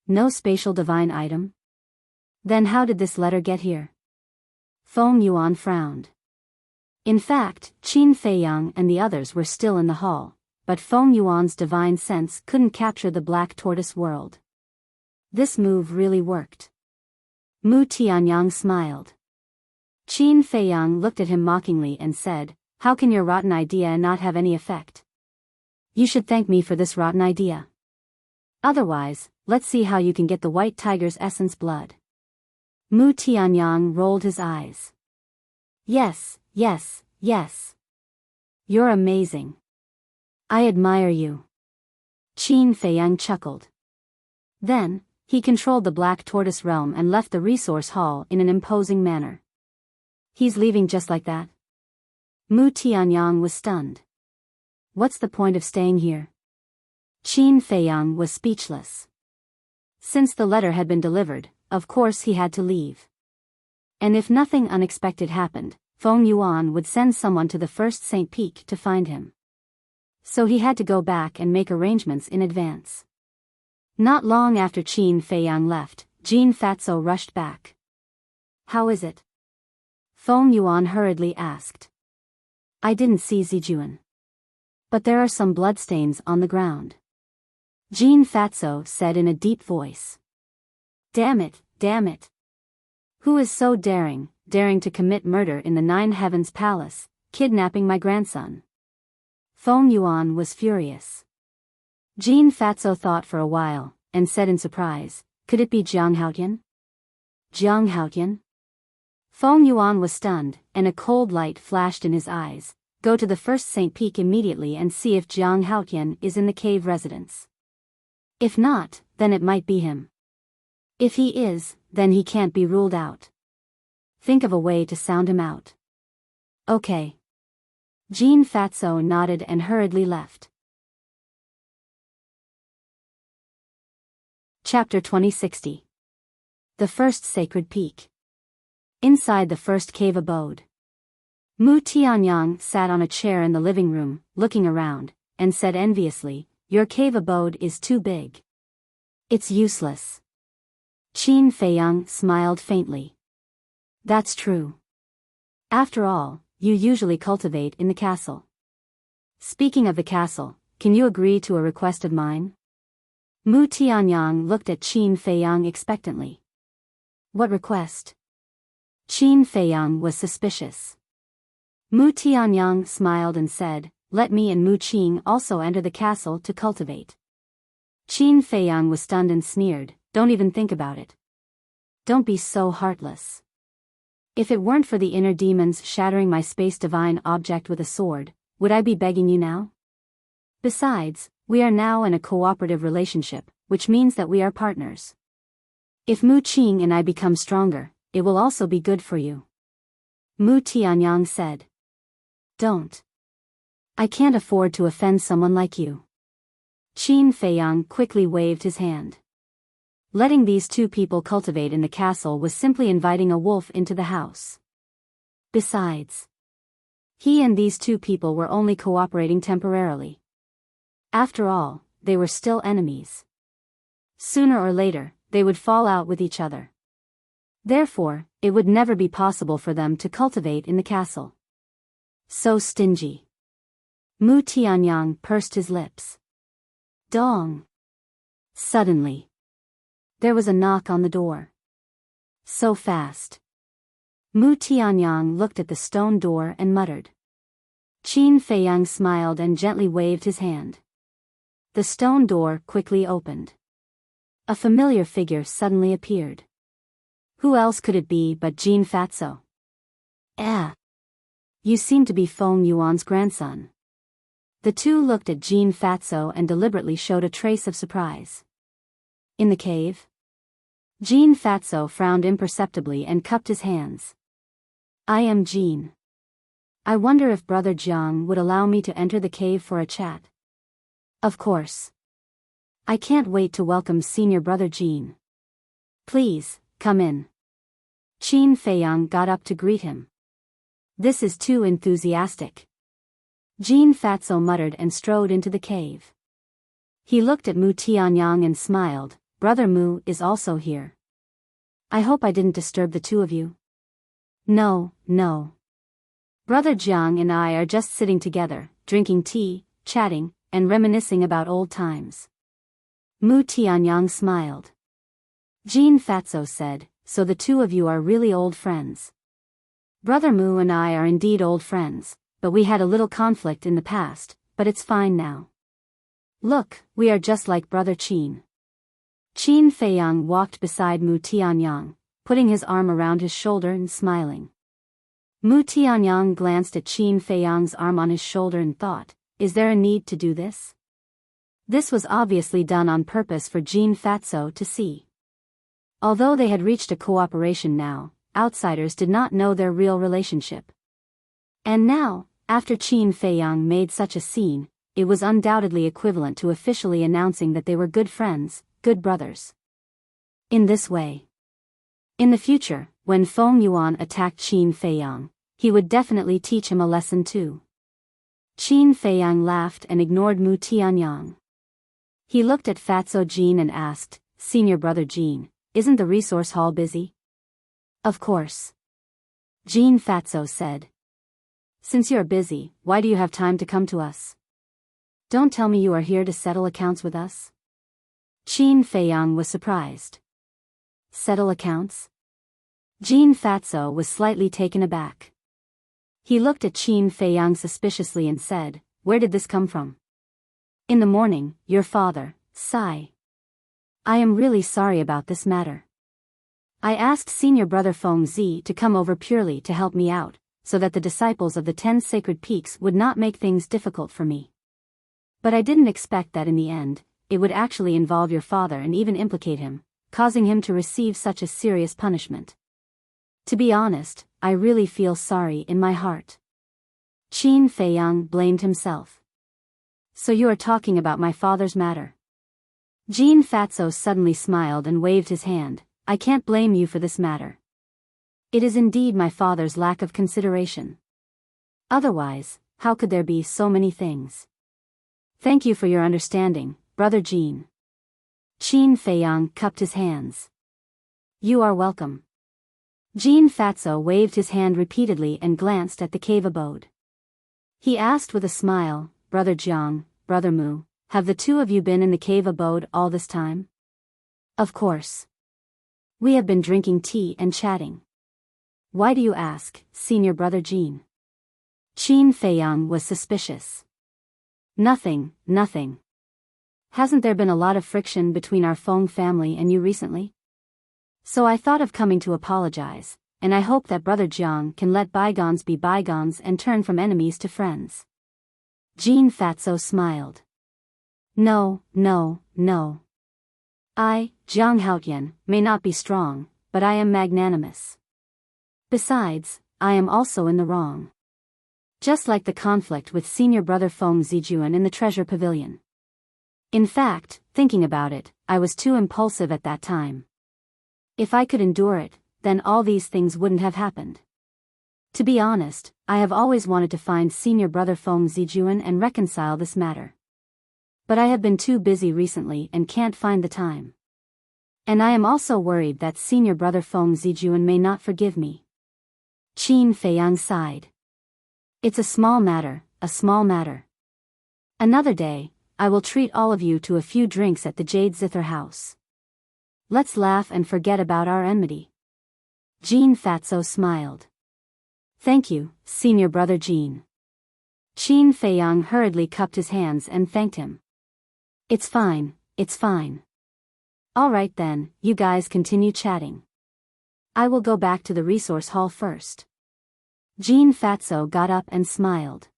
No spatial divine item? Then how did this letter get here? Feng Yuan frowned. In fact, Qin Feiyang and the others were still in the hall, but Feng Yuan's divine sense couldn't capture the black tortoise world. This move really worked. Mu Tianyang smiled. Qin Feiyang looked at him mockingly and said, How can your rotten idea not have any effect? You should thank me for this rotten idea. Otherwise, let's see how you can get the white tiger's essence blood. Mu Tianyang rolled his eyes. Yes, yes, yes. You're amazing. I admire you. Qin Feiyang chuckled. Then, he controlled the black tortoise realm and left the resource hall in an imposing manner. He's leaving just like that? Mu Tianyang was stunned. What's the point of staying here? Qin Feiyang was speechless. Since the letter had been delivered, of course he had to leave. And if nothing unexpected happened, Feng Yuan would send someone to the first St. Peak to find him. So he had to go back and make arrangements in advance. Not long after Qin Feiyang left, Jin Fatso rushed back. How is it? Feng Yuan hurriedly asked. I didn't see Zijuan. But there are some bloodstains on the ground. Jin Fatso said in a deep voice. Damn it, damn it. Who is so daring to commit murder in the Nine Heavens Palace, kidnapping my grandson? Feng Yuan was furious. Jin Fatso thought for a while, and said in surprise, "Could it be Jiang Haotian?" Jiang Haotian? Feng Yuan was stunned, and a cold light flashed in his eyes. Go to the first Saint Peak immediately and see if Jiang Haotian is in the cave residence. If not, then it might be him. If he is, then he can't be ruled out. Think of a way to sound him out. Okay. Jean Fatso nodded and hurriedly left. Chapter 2060. The First Sacred Peak. Inside the first cave abode, Mu Tianyang sat on a chair in the living room, looking around, and said enviously, "Your cave abode is too big. It's useless." Qin Feiyang smiled faintly. "That's true. After all, you usually cultivate in the castle. Speaking of the castle, can you agree to a request of mine?" Mu Tianyang looked at Qin Feiyang expectantly. "What request?" Qin Feiyang was suspicious. Mu Tianyang smiled and said, "Let me and Mu Qing also enter the castle to cultivate." Qin Feiyang was stunned and sneered, "Don't even think about it. Don't be so heartless. If it weren't for the inner demons shattering my space divine object with a sword, would I be begging you now? Besides, we are now in a cooperative relationship, which means that we are partners. If Mu Qing and I become stronger, it will also be good for you." Mu Tianyang said. "Don't. I can't afford to offend someone like you." Qin Feiyang quickly waved his hand. Letting these two people cultivate in the castle was simply inviting a wolf into the house. Besides, he and these two people were only cooperating temporarily. After all, they were still enemies. Sooner or later, they would fall out with each other. Therefore, it would never be possible for them to cultivate in the castle. So stingy. Mu Tianyang pursed his lips. Dong. Suddenly, there was a knock on the door. So fast. Mu Tianyang looked at the stone door and muttered. Qin Feiyang smiled and gently waved his hand. The stone door quickly opened. A familiar figure suddenly appeared. Who else could it be but Jean Fatso? "Ah. You seem to be Feng Yuan's grandson." The two looked at Jean Fatso and deliberately showed a trace of surprise. "In the cave?" Jean Fatso frowned imperceptibly and cupped his hands. "I am Jean. I wonder if Brother Jiang would allow me to enter the cave for a chat." "Of course. I can't wait to welcome Senior Brother Jean. Please, come in." Qin Feiyang got up to greet him. "This is too enthusiastic." Jean Fatso muttered and strode into the cave. He looked at Mu Tianyang and smiled. "Brother Mu is also here. I hope I didn't disturb the two of you." No. Brother Jiang and I are just sitting together, drinking tea, chatting, and reminiscing about old times." Mu Tianyang smiled. Jean Fatso said, "So the two of you are really old friends." "Brother Mu and I are indeed old friends, but we had a little conflict in the past, but it's fine now. Look, we are just like Brother Qin." Qin Feiyang walked beside Mu Tianyang, putting his arm around his shoulder and smiling. Mu Tianyang glanced at Qin Feiyang's arm on his shoulder and thought, "Is there a need to do this?" This was obviously done on purpose for Jean Fatso to see. Although they had reached a cooperation now, outsiders did not know their real relationship. And now, after Qin Feiyang made such a scene, it was undoubtedly equivalent to officially announcing that they were good friends, good brothers. In this way, in the future, when Feng Yuan attacked Qin Feiyang, he would definitely teach him a lesson too. Qin Feiyang laughed and ignored Mu Tianyang. He looked at Fatso Jean and asked, "Senior Brother Jean, isn't the resource hall busy?" "Of course." Jean Fatso said. "Since you're busy, why do you have time to come to us? Don't tell me you are here to settle accounts with us?" Qin Feiyang was surprised. Settle accounts? Jean Fatso was slightly taken aback. He looked at Qin Feiyang suspiciously and said, "Where did this come from?" "In the morning, your father, Sai." I am really sorry about this matter. I asked senior brother Feng Zi to come over purely to help me out, so that the disciples of the 10 sacred peaks would not make things difficult for me. But I didn't expect that in the end, it would actually involve your father and even implicate him, causing him to receive such a serious punishment. To be honest, I really feel sorry in my heart. Qin Feiyang blamed himself. So you are talking about my father's matter? Jean Fatso suddenly smiled and waved his hand. I can't blame you for this matter. It is indeed my father's lack of consideration. Otherwise, how could there be so many things? Thank you for your understanding, Brother Jean. Qin Feiyang cupped his hands. You are welcome. Jean Fatso waved his hand repeatedly and glanced at the cave abode. He asked with a smile, Brother Jiang, Brother Mu, have the two of you been in the cave abode all this time? Of course. We have been drinking tea and chatting. Why do you ask, Senior Brother Jean? Qin Feiyang was suspicious. Nothing. Hasn't there been a lot of friction between our Feng family and you recently? So I thought of coming to apologize, and I hope that Brother Jiang can let bygones be bygones and turn from enemies to friends. Jean Fatso smiled. No. I, Jiang Haotian, may not be strong, but I am magnanimous. Besides, I am also in the wrong. Just like the conflict with senior brother Feng Zijuan in the treasure pavilion. In fact, thinking about it, I was too impulsive at that time. If I could endure it, then all these things wouldn't have happened. To be honest, I have always wanted to find senior brother Feng Zijuan and reconcile this matter. But I have been too busy recently and can't find the time. And I am also worried that senior brother Feng Zijuan may not forgive me. Qin Feiyang sighed. It's a small matter. Another day, I will treat all of you to a few drinks at the Jade Zither house. Let's laugh and forget about our enmity. Jean Fatso smiled. Thank you, senior brother Jean. Qin Feiyang hurriedly cupped his hands and thanked him. It's fine. All right then, you guys continue chatting. I will go back to the resource hall first. Jean Fatso got up and smiled.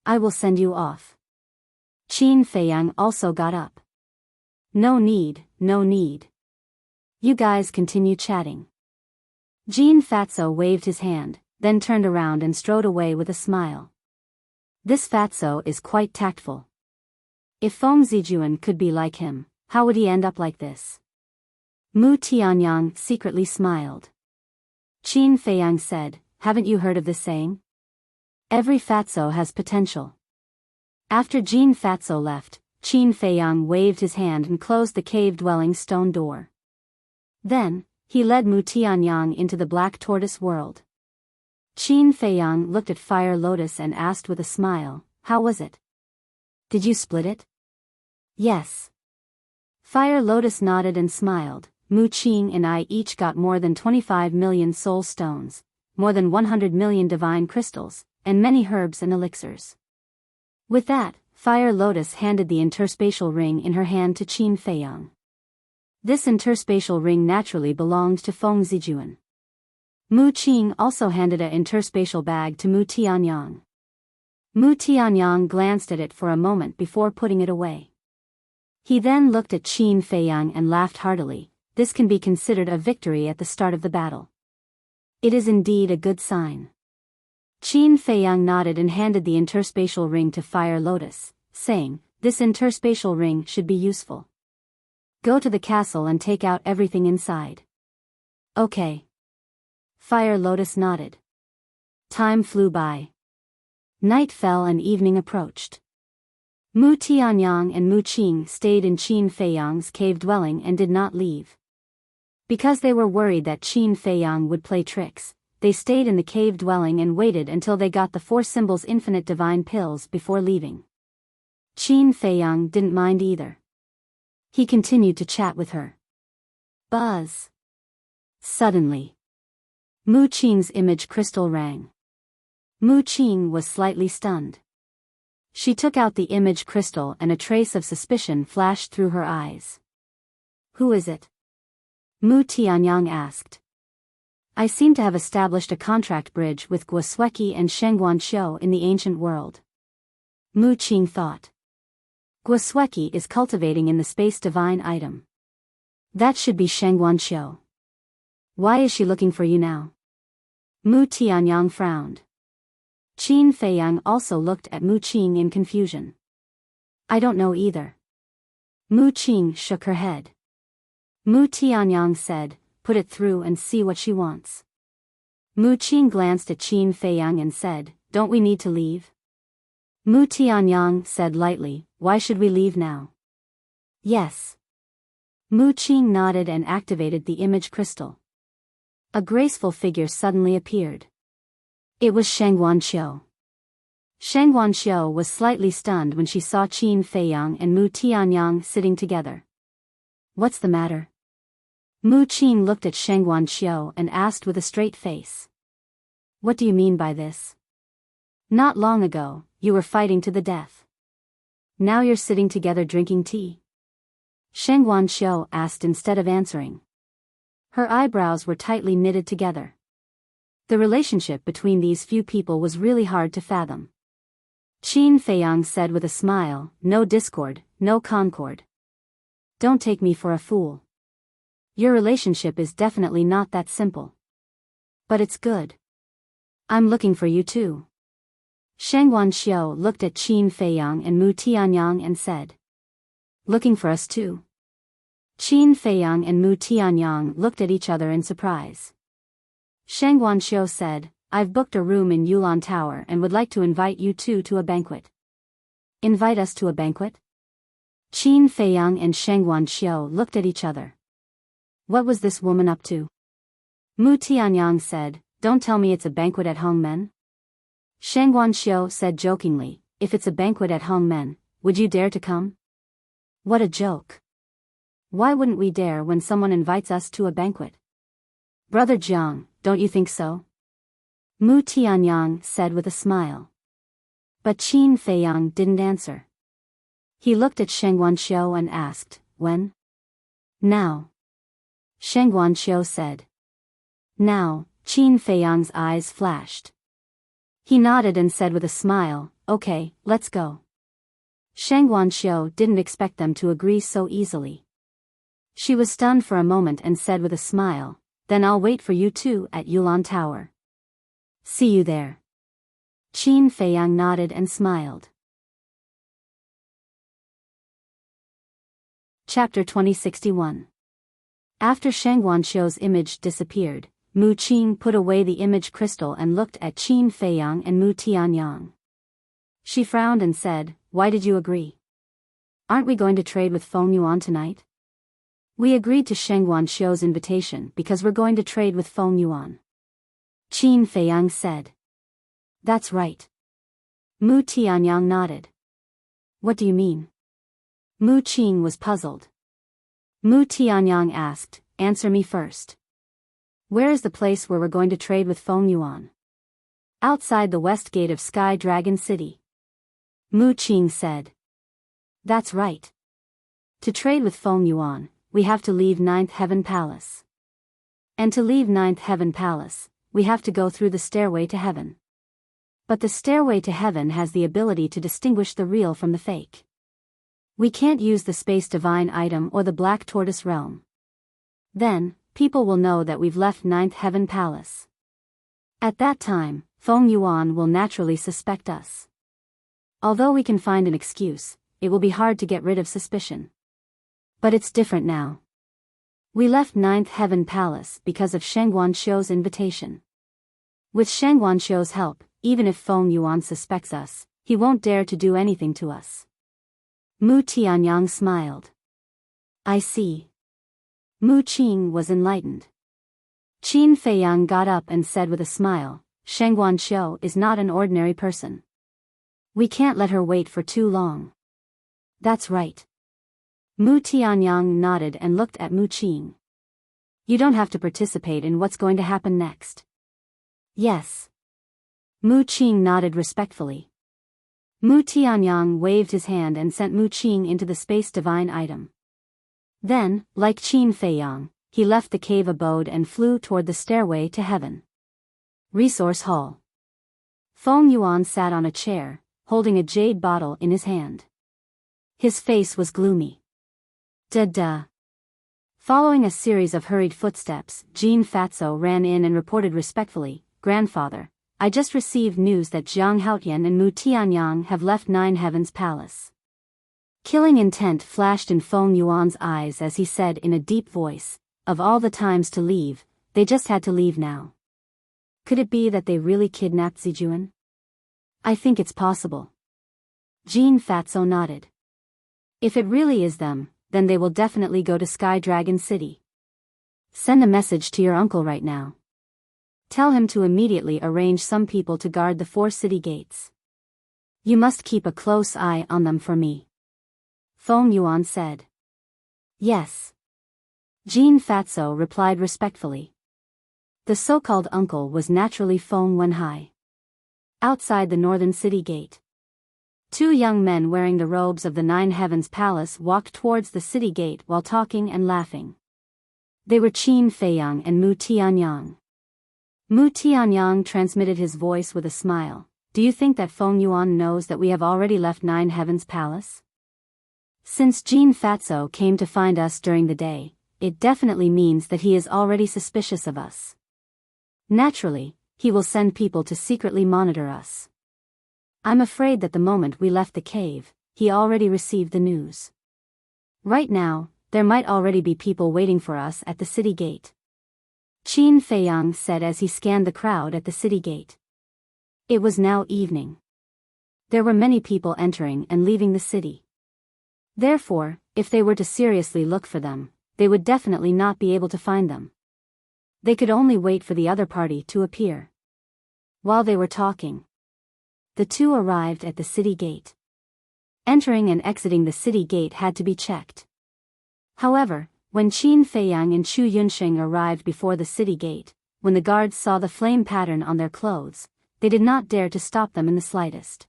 I will send you off. Qin Feiyang also got up. No need. You guys continue chatting. Jean Fatso waved his hand, then turned around and strode away with a smile. This Fatso is quite tactful. If Feng Zijuan could be like him, how would he end up like this? Mu Tianyang secretly smiled. Qin Feiyang said, haven't you heard of this saying? Every Fatso has potential. After Jean Fatso left, Qin Feiyang waved his hand and closed the cave-dwelling stone door. Then, he led Mu Tianyang into the Black Tortoise world. Qin Feiyang looked at Fire Lotus and asked with a smile, how was it? Did you split it? Yes. Fire Lotus nodded and smiled. Mu Qing and I each got more than 25 million soul stones, more than 100 million divine crystals, and many herbs and elixirs. With that, Fire Lotus handed the interspatial ring in her hand to Qin Feiyang. This interspatial ring naturally belonged to Feng Zijuan. Mu Qing also handed an interspatial bag to Mu Tianyang. Mu Tianyang glanced at it for a moment before putting it away. He then looked at Qin Feiyang and laughed heartily. This can be considered a victory at the start of the battle. It is indeed a good sign. Qin Feiyang nodded and handed the interspatial ring to Fire Lotus, saying, this interspatial ring should be useful. Go to the castle and take out everything inside. Okay. Fire Lotus nodded. Time flew by. Night fell and evening approached. Mu Tianyang and Mu Qing stayed in Qin Feiyang's cave dwelling and did not leave. Because they were worried that Qin Feiyang would play tricks, they stayed in the cave dwelling and waited until they got the 4 symbols infinite divine pills before leaving. Qin Feiyang didn't mind either. He continued to chat with her. Buzz. Suddenly, Mu Qing's image crystal rang. Mu Qing was slightly stunned. She took out the image crystal and a trace of suspicion flashed through her eyes. Who is it? Mu Tianyang asked. I seem to have established a contract bridge with Guosweki and Shengguanshuo in the ancient world. Mu Qing thought. Guosweki is cultivating in the space divine item. That should be Shengguanshuo. Why is she looking for you now? Mu Tianyang frowned. Qin Feiyang also looked at Mu Qing in confusion. I don't know either. Mu Qing shook her head. Mu Tianyang said, put it through and see what she wants. Mu Qing glanced at Qin Feiyang and said, don't we need to leave? Mu Tianyang said lightly, why should we leave now? Yes. Mu Qing nodded and activated the image crystal. A graceful figure suddenly appeared. It was Shengguanshuo. Shengguanshuo was slightly stunned when she saw Qin Feiyang and Mu Tianyang sitting together. What's the matter? Mu Qing looked at Shengguanshuo and asked with a straight face. What do you mean by this? Not long ago, you were fighting to the death. Now you're sitting together drinking tea? Shengguanshuo asked instead of answering. Her eyebrows were tightly knitted together. The relationship between these few people was really hard to fathom. Qin Feiyang said with a smile, no discord, no concord. Don't take me for a fool. Your relationship is definitely not that simple. But it's good. I'm looking for you too. Shengguanshuo looked at Qin Feiyang and Mu Tianyang and said. Looking for us too? Qin Feiyang and Mu Tianyang looked at each other in surprise. Shengguanshuo said, I've booked a room in Yulan Tower and would like to invite you two to a banquet. Invite us to a banquet? Qin Feiyang and Shengguanshuo looked at each other. What was this woman up to? Mu Tianyang said, don't tell me it's a banquet at Hongmen. Shengguanshuo said jokingly, if it's a banquet at Hongmen, would you dare to come? What a joke. Why wouldn't we dare when someone invites us to a banquet? Brother Jiang, don't you think so? Mu Tianyang said with a smile. But Qin Feiyang didn't answer. He looked at Shengguanshuo and asked, when? Now. Shengguanshuo said. Now. Qin Feiyang's eyes flashed. He nodded and said with a smile, okay, let's go. Shengguanshuo didn't expect them to agree so easily. She was stunned for a moment and said with a smile, then I'll wait for you two at Yulan Tower. See you there. Qin Feiyang nodded and smiled. Chapter 2061. After Shengguanshuo's image disappeared, Mu Qing put away the image crystal and looked at Qin Feiyang and Mu Tianyang. She frowned and said, why did you agree? Aren't we going to trade with Feng Yuan tonight? We agreed to Shengguanshuo's invitation because we're going to trade with Feng Yuan. Qin Feiyang said. That's right. Mu Tianyang nodded. What do you mean? Mu Qing was puzzled. Mu Tianyang asked, answer me first. Where is the place where we're going to trade with Feng Yuan? Outside the west gate of Sky Dragon City. Mu Qing said. That's right. To trade with Feng Yuan, we have to leave Ninth Heaven Palace. And to leave Ninth Heaven Palace, we have to go through the stairway to heaven. But the stairway to heaven has the ability to distinguish the real from the fake. We can't use the space divine item or the black tortoise realm. Then, people will know that we've left Ninth Heaven Palace. At that time, Feng Yuan will naturally suspect us. Although we can find an excuse, it will be hard to get rid of suspicion. But it's different now. We left Ninth Heaven Palace because of Shengguanshuo's invitation. With Shengguanshuo's help, even if Feng Yuan suspects us, he won't dare to do anything to us. Mu Tianyang smiled. I see. Mu Qing was enlightened. Qin Feiyang got up and said with a smile, Shengguanshuo is not an ordinary person. We can't let her wait for too long. That's right. Mu Tianyang nodded and looked at Mu Qing. You don't have to participate in what's going to happen next. Yes. Mu Qing nodded respectfully. Mu Tianyang waved his hand and sent Mu Qing into the space divine item. Then, like Qin Feiyang, he left the cave abode and flew toward the stairway to heaven. Resource Hall. Feng Yuan sat on a chair, holding a jade bottle in his hand. His face was gloomy. Duh. Following a series of hurried footsteps, Jean Fatso ran in and reported respectfully, "Grandfather, I just received news that Jiang Haotian and Mu Tianyang have left Nine Heavens Palace." Killing intent flashed in Feng Yuan's eyes as he said in a deep voice, "Of all the times to leave, they just had to leave now. Could it be that they really kidnapped Zijuan?" "I think it's possible." Jean Fatso nodded. "If it really is them, then they will definitely go to Sky Dragon City. Send a message to your uncle right now. Tell him to immediately arrange some people to guard the 4 city gates. You must keep a close eye on them for me." Feng Yuan said. "Yes." Jean Fatso replied respectfully. The so-called uncle was naturally Feng Wenhai. Outside the northern city gate, 2 young men wearing the robes of the Nine Heavens Palace walked towards the city gate while talking and laughing. They were Qin Feiyang and Mu Tianyang. Mu Tianyang transmitted his voice with a smile. "Do you think that Feng Yuan knows that we have already left Nine Heavens Palace? Since Jean Fatso came to find us during the day, it definitely means that he is already suspicious of us. Naturally, he will send people to secretly monitor us. I'm afraid that the moment we left the cave, he already received the news. Right now, there might already be people waiting for us at the city gate." Qin Feiyang said as he scanned the crowd at the city gate. It was now evening. There were many people entering and leaving the city. Therefore, if they were to seriously look for them, they would definitely not be able to find them. They could only wait for the other party to appear. While they were talking, the 2 arrived at the city gate. Entering and exiting the city gate had to be checked. However, when Qin Feiyang and Chu Yunsheng arrived before the city gate, when the guards saw the flame pattern on their clothes, they did not dare to stop them in the slightest.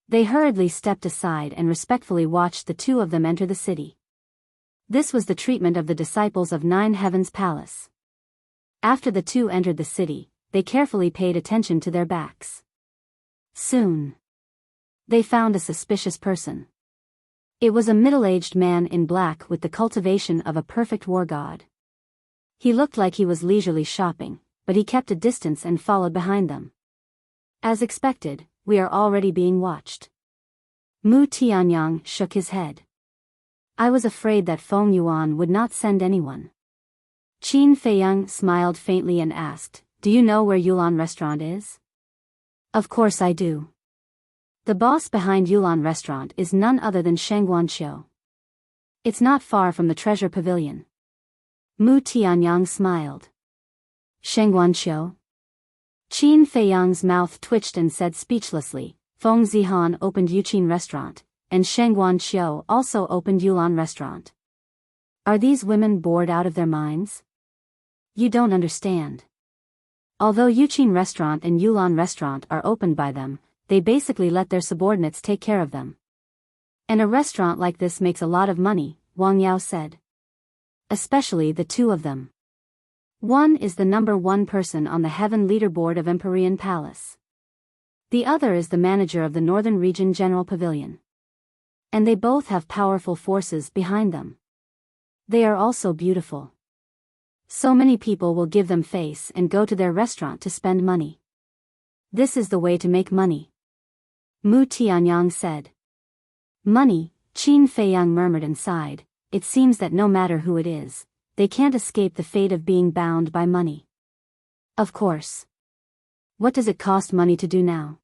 They hurriedly stepped aside and respectfully watched the 2 of them enter the city. This was the treatment of the disciples of Nine Heavens Palace. After the 2 entered the city, they carefully paid attention to their backs. Soon, they found a suspicious person. It was a middle-aged man in black with the cultivation of a perfect war god. He looked like he was leisurely shopping, but he kept a distance and followed behind them. As expected, "We are already being watched." Mu Tianyang shook his head. "I was afraid that Feng Yuan would not send anyone." Qin Feiyang smiled faintly and asked, "Do you know where Yulan Restaurant is?" "Of course I do. The boss behind Yulan Restaurant is none other than Shengguan Qiu. It's not far from the Treasure Pavilion." Mu Tianyang smiled. "Shengguan Qiu?" Qin Feiyang's mouth twitched and said speechlessly, "Feng Zihan opened Yuqin Restaurant, and Shengguan Qiu also opened Yulan Restaurant. Are these women bored out of their minds? You don't understand. Although Yuqin Restaurant and Yulan Restaurant are opened by them, they basically let their subordinates take care of them. And a restaurant like this makes a lot of money," Wang Yao said. "Especially the 2 of them. One is the number 1 person on the Heaven Leaderboard of Empyrean Palace. The other is the manager of the Northern Region General Pavilion. And they both have powerful forces behind them. They are also beautiful. So many people will give them face and go to their restaurant to spend money. This is the way to make money." Mu Tianyang said. "Money," Qin Feiyang murmured and sighed. "It seems that no matter who it is, they can't escape the fate of being bound by money." "Of course. What does it cost money to do now?"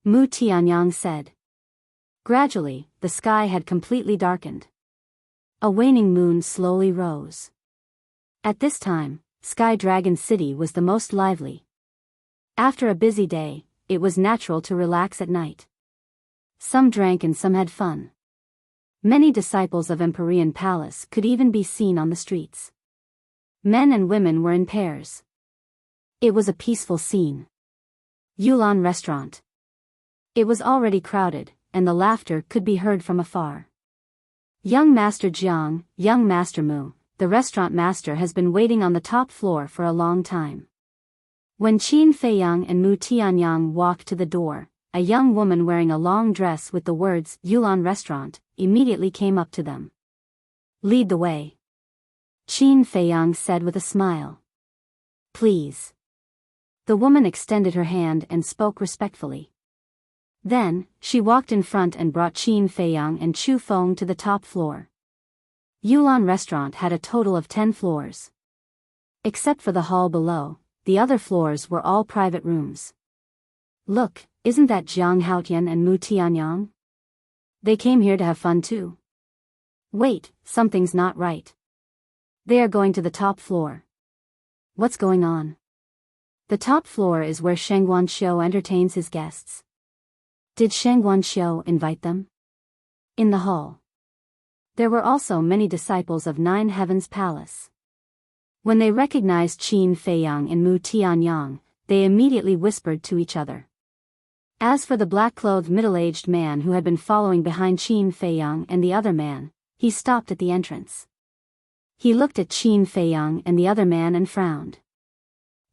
Mu Tianyang said. Gradually, the sky had completely darkened. A waning moon slowly rose. At this time, Sky Dragon City was the most lively. After a busy day, it was natural to relax at night. Some drank and some had fun. Many disciples of Empyrean Palace could even be seen on the streets. Men and women were in pairs. It was a peaceful scene. Yulan Restaurant. It was already crowded, and the laughter could be heard from afar. Young Master Jiang, young Master Mu, the restaurant master has been waiting on the top floor for a long time. When Qin Feiyang and Mu Tianyang walked to the door, a young woman wearing a long dress with the words Yulan Restaurant immediately came up to them. Lead the way. Qin Feiyang said with a smile. Please. The woman extended her hand and spoke respectfully. Then, she walked in front and brought Qin Feiyang and Chu Feng to the top floor. Yulan Restaurant had a total of 10 floors. Except for the hall below, the other floors were all private rooms. Look, isn't that Jiang Haotian and Mu Tianyang? They came here to have fun too. Wait, something's not right. They are going to the top floor. What's going on? The top floor is where Sheng Guanxiu entertains his guests. Did Sheng Guanxiu invite them? In the hall. There were also many disciples of Nine Heavens Palace. When they recognized Qin Feiyang and Mu Tianyang, they immediately whispered to each other. As for the black-clothed middle-aged man who had been following behind Qin Feiyang and the other man, he stopped at the entrance. He looked at Qin Feiyang and the other man and frowned.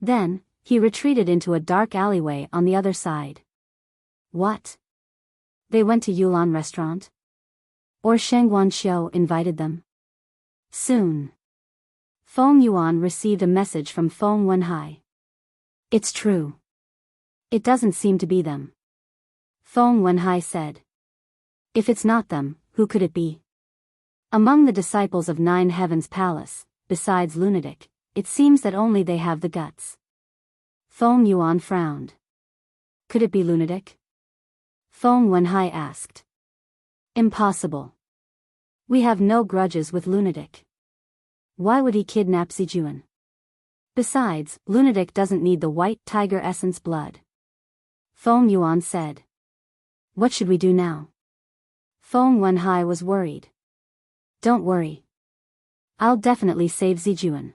Then, he retreated into a dark alleyway on the other side. What? They went to Yulan Restaurant? Or Sheng Guanxiu invited them? Soon. Feng Yuan received a message from Feng Wenhai. It's true. It doesn't seem to be them. Feng Wenhai said. If it's not them, who could it be? Among the disciples of Nine Heavens Palace, besides lunatic, it seems that only they have the guts. Feng Yuan frowned. Could it be lunatic? Feng Wenhai asked. Impossible. We have no grudges with lunatic. Why would he kidnap Zijuan? Besides, lunatic doesn't need the white tiger essence blood. Feng Yuan said. What should we do now? Feng Wenhai was worried. Don't worry. I'll definitely save Zijuan.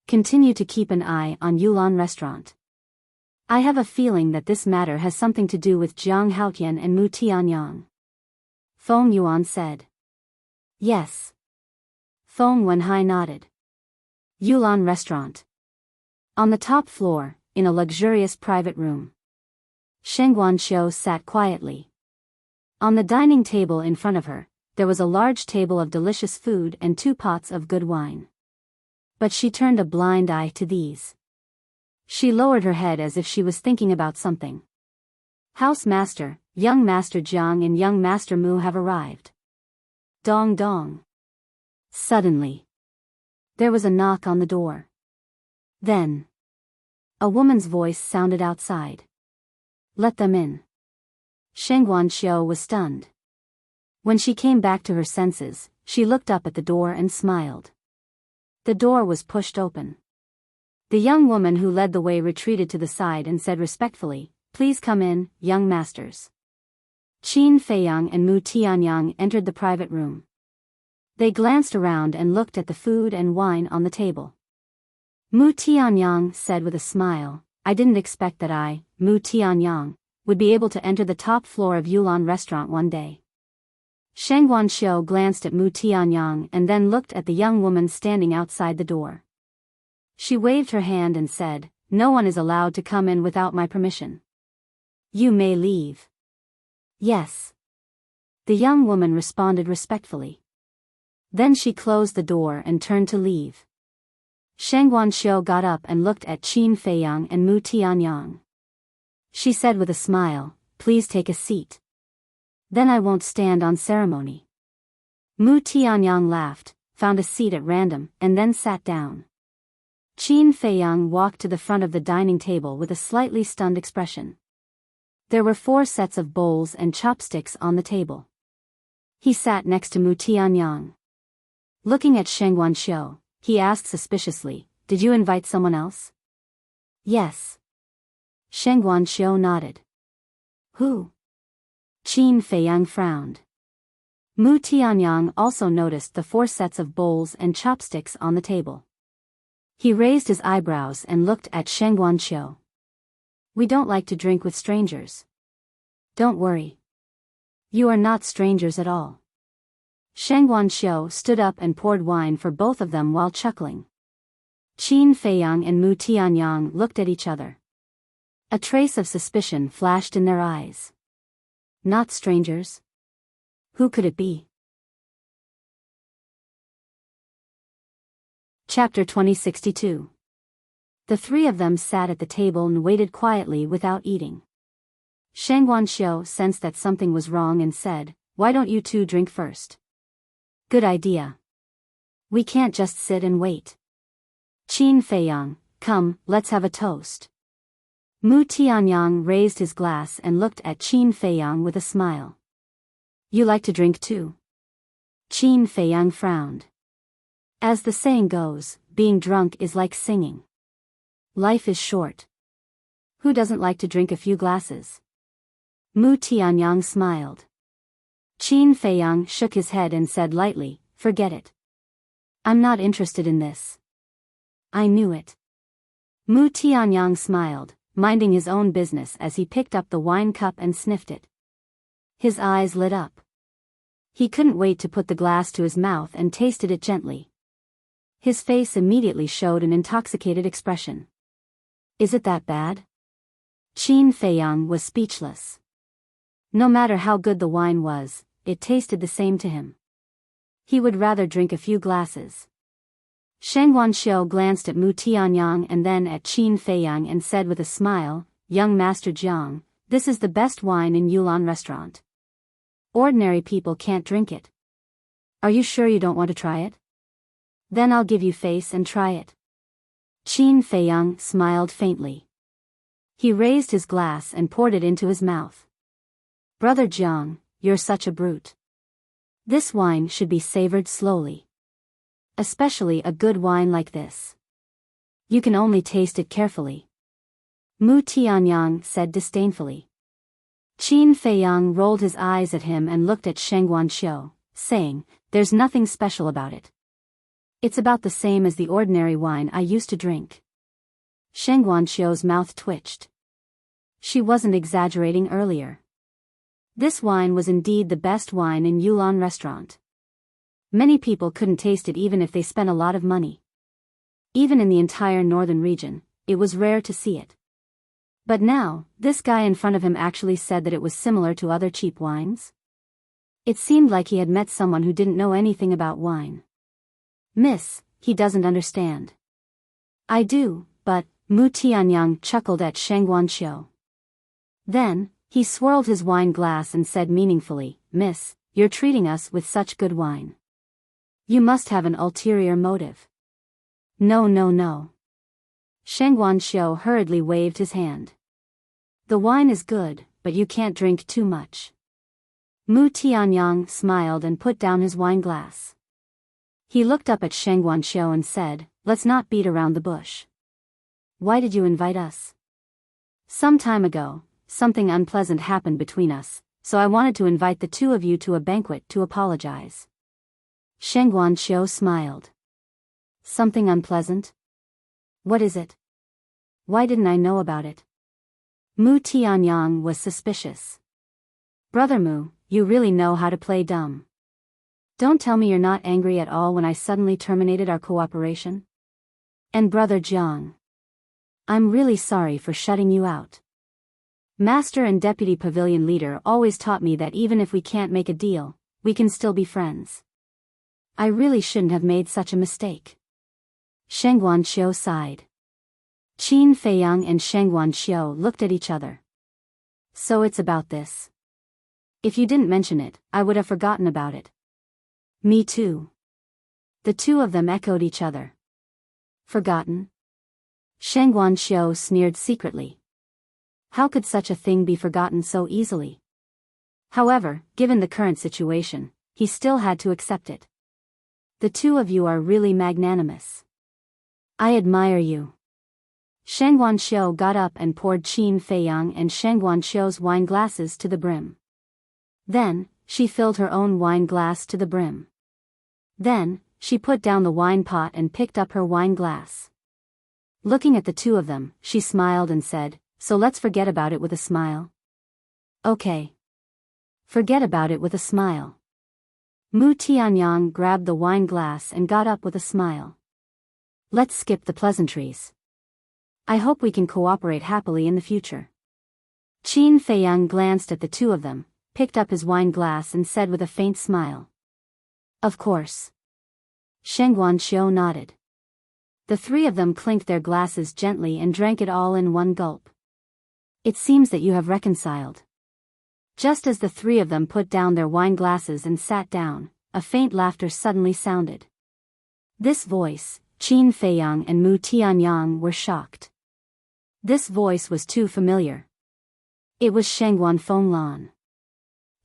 Continue to keep an eye on Yulan Restaurant. I have a feeling that this matter has something to do with Jiang Haotian and Mu Tianyang. Feng Yuan said. Yes. Feng Wenhai nodded. Yulan Restaurant. On the top floor, in a luxurious private room. Sheng Guanxiu sat quietly. On the dining table in front of her, there was a large table of delicious food and 2 pots of good wine. But she turned a blind eye to these. She lowered her head as if she was thinking about something. House Master, young Master Jiang and young Master Mu have arrived. Dong dong. Suddenly, there was a knock on the door. Then, a woman's voice sounded outside. Let them in. Sheng Guanxiu was stunned. When she came back to her senses, she looked up at the door and smiled. The door was pushed open. The young woman who led the way retreated to the side and said respectfully, Please come in, young masters. Qin Feiyang and Mu Tianyang entered the private room. They glanced around and looked at the food and wine on the table. Mu Tianyang said with a smile, I didn't expect that I, Mu Tianyang, would be able to enter the top floor of Yulan Restaurant one day. Sheng Guanxiu glanced at Mu Tianyang and then looked at the young woman standing outside the door. She waved her hand and said, No one is allowed to come in without my permission. You may leave. Yes. The young woman responded respectfully. Then she closed the door and turned to leave. Sheng Guanxiu got up and looked at Qin Feiyang and Mu Tianyang. She said with a smile, Please take a seat. Then I won't stand on ceremony. Mu Tianyang laughed, found a seat at random, and then sat down. Qin Feiyang walked to the front of the dining table with a slightly stunned expression. There were 4 sets of bowls and chopsticks on the table. He sat next to Mu Tianyang. Looking at Sheng Guanxiu, he asked suspiciously, Did you invite someone else? Yes. Sheng Guanxiu nodded. Who? Qin Feiyang frowned. Mu Tianyang also noticed the 4 sets of bowls and chopsticks on the table. He raised his eyebrows and looked at Sheng Guanxiu. We don't like to drink with strangers. Don't worry. You are not strangers at all. Shang Guanxiu stood up and poured wine for both of them while chuckling. Qin Feiyang and Mu Tianyang looked at each other. A trace of suspicion flashed in their eyes. Not strangers? Who could it be? Chapter 2062. The three of them sat at the table and waited quietly without eating. Shang Guanxiu sensed that something was wrong and said, "Why don't you two drink first?" "Good idea. We can't just sit and wait." Qin Feiyang, "Come, let's have a toast." Mu Tianyang raised his glass and looked at Qin Feiyang with a smile. "You like to drink too?" Qin Feiyang frowned. As the saying goes, being drunk is like singing. Life is short. Who doesn't like to drink a few glasses? Mu Tianyang smiled. Qin Feiyang shook his head and said lightly, "Forget it. I'm not interested in this." "I knew it." Mu Tianyang smiled, minding his own business as he picked up the wine cup and sniffed it. His eyes lit up. He couldn't wait to put the glass to his mouth and tasted it gently. His face immediately showed an intoxicated expression. "Is it that bad?" Qin Feiyang was speechless. No matter how good the wine was, it tasted the same to him. He would rather drink a few glasses. Shang Guanxiu glanced at Mu Tianyang and then at Qin Feiyang and said with a smile, "Young Master Jiang, this is the best wine in Yulan restaurant. Ordinary people can't drink it. Are you sure you don't want to try it? Then I'll give you face and try it." Qin Feiyang smiled faintly. He raised his glass and poured it into his mouth. "Brother Jiang, you're such a brute. This wine should be savored slowly. Especially a good wine like this. You can only taste it carefully." Mu Tianyang said disdainfully. Qin Feiyang rolled his eyes at him and looked at Shang Guanxiu, saying, "There's nothing special about it. It's about the same as the ordinary wine I used to drink." Shang Guanxiu's mouth twitched. She wasn't exaggerating earlier. This wine was indeed the best wine in Yulan restaurant. Many people couldn't taste it even if they spent a lot of money. Even in the entire northern region, it was rare to see it. But now, this guy in front of him actually said that it was similar to other cheap wines? It seemed like he had met someone who didn't know anything about wine. "Miss, he doesn't understand." "I do, but," Mu Tianyang chuckled at Shang Guanxiu. Then, he swirled his wine glass and said meaningfully, "Miss, you're treating us with such good wine. You must have an ulterior motive." "No, no, no." Shang Guanxiu hurriedly waved his hand. "The wine is good, but you can't drink too much." Mu Tianyang smiled and put down his wine glass. He looked up at Shang Guanxiu and said, "Let's not beat around the bush. Why did you invite us?" "Some time ago, something unpleasant happened between us, so I wanted to invite the two of you to a banquet to apologize." Shang Guanxiu smiled. "Something unpleasant? What is it? Why didn't I know about it?" Mu Tianyang was suspicious. "Brother Mu, you really know how to play dumb. Don't tell me you're not angry at all when I suddenly terminated our cooperation? And Brother Jiang, I'm really sorry for shutting you out. Master and Deputy Pavilion Leader always taught me that even if we can't make a deal, we can still be friends. I really shouldn't have made such a mistake." Shang Guanxiu sighed. Qin Feiyang and Shang Guanxiu looked at each other. "So it's about this. If you didn't mention it, I would have forgotten about it." "Me too." The two of them echoed each other. "Forgotten?" Shang Guanxiu sneered secretly. How could such a thing be forgotten so easily? However, given the current situation, he still had to accept it. "The two of you are really magnanimous. I admire you." Shang Guanxiu got up and poured Qin Feiyang and Shang Guanxiu's wine glasses to the brim. Then, she filled her own wine glass to the brim. Then, she put down the wine pot and picked up her wine glass. Looking at the two of them, she smiled and said, "So let's forget about it with a smile." "Okay. Forget about it with a smile." Mu Tianyang grabbed the wine glass and got up with a smile. Let's skip the pleasantries. I hope we can cooperate happily in the future. Qin Feiyang glanced at the two of them, picked up his wine glass and said with a faint smile. Of course. Sheng Guanqiu nodded. The three of them clinked their glasses gently and drank it all in one gulp. It seems that you have reconciled. Just as the three of them put down their wine glasses and sat down, a faint laughter suddenly sounded. This voice, Qin Feiyang and Mu Tianyang were shocked. This voice was too familiar. It was Shengguan Fenglan.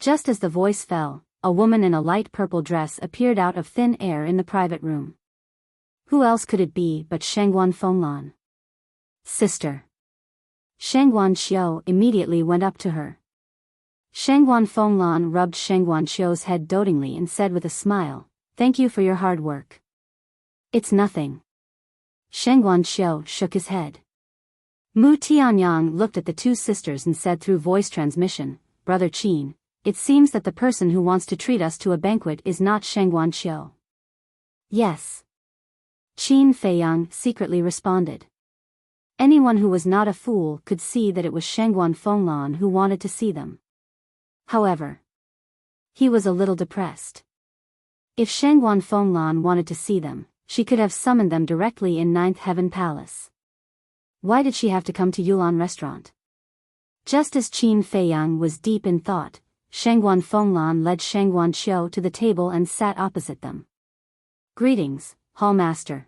Just as the voice fell, a woman in a light purple dress appeared out of thin air in the private room. Who else could it be but Shengguan Fenglan? Sister. Sheng Guanqiu immediately went up to her. Shengguan Fenglan rubbed Sheng Guanqiu's head dotingly and said with a smile, "Thank you for your hard work." "It's nothing." Sheng Guanqiu shook his head. Mu Tianyang looked at the two sisters and said through voice transmission, "Brother Qin, it seems that the person who wants to treat us to a banquet is not Sheng Guanqiu." "Yes." Qin Feiyang secretly responded. Anyone who was not a fool could see that it was Shengguan Fenglan who wanted to see them. However, he was a little depressed. If Shengguan Fenglan wanted to see them, she could have summoned them directly in Ninth Heaven Palace. Why did she have to come to Yulan Restaurant? Just as Qin Feiyang was deep in thought, Shengguan Fenglan led Sheng Guanqiu to the table and sat opposite them. "Greetings, Hallmaster."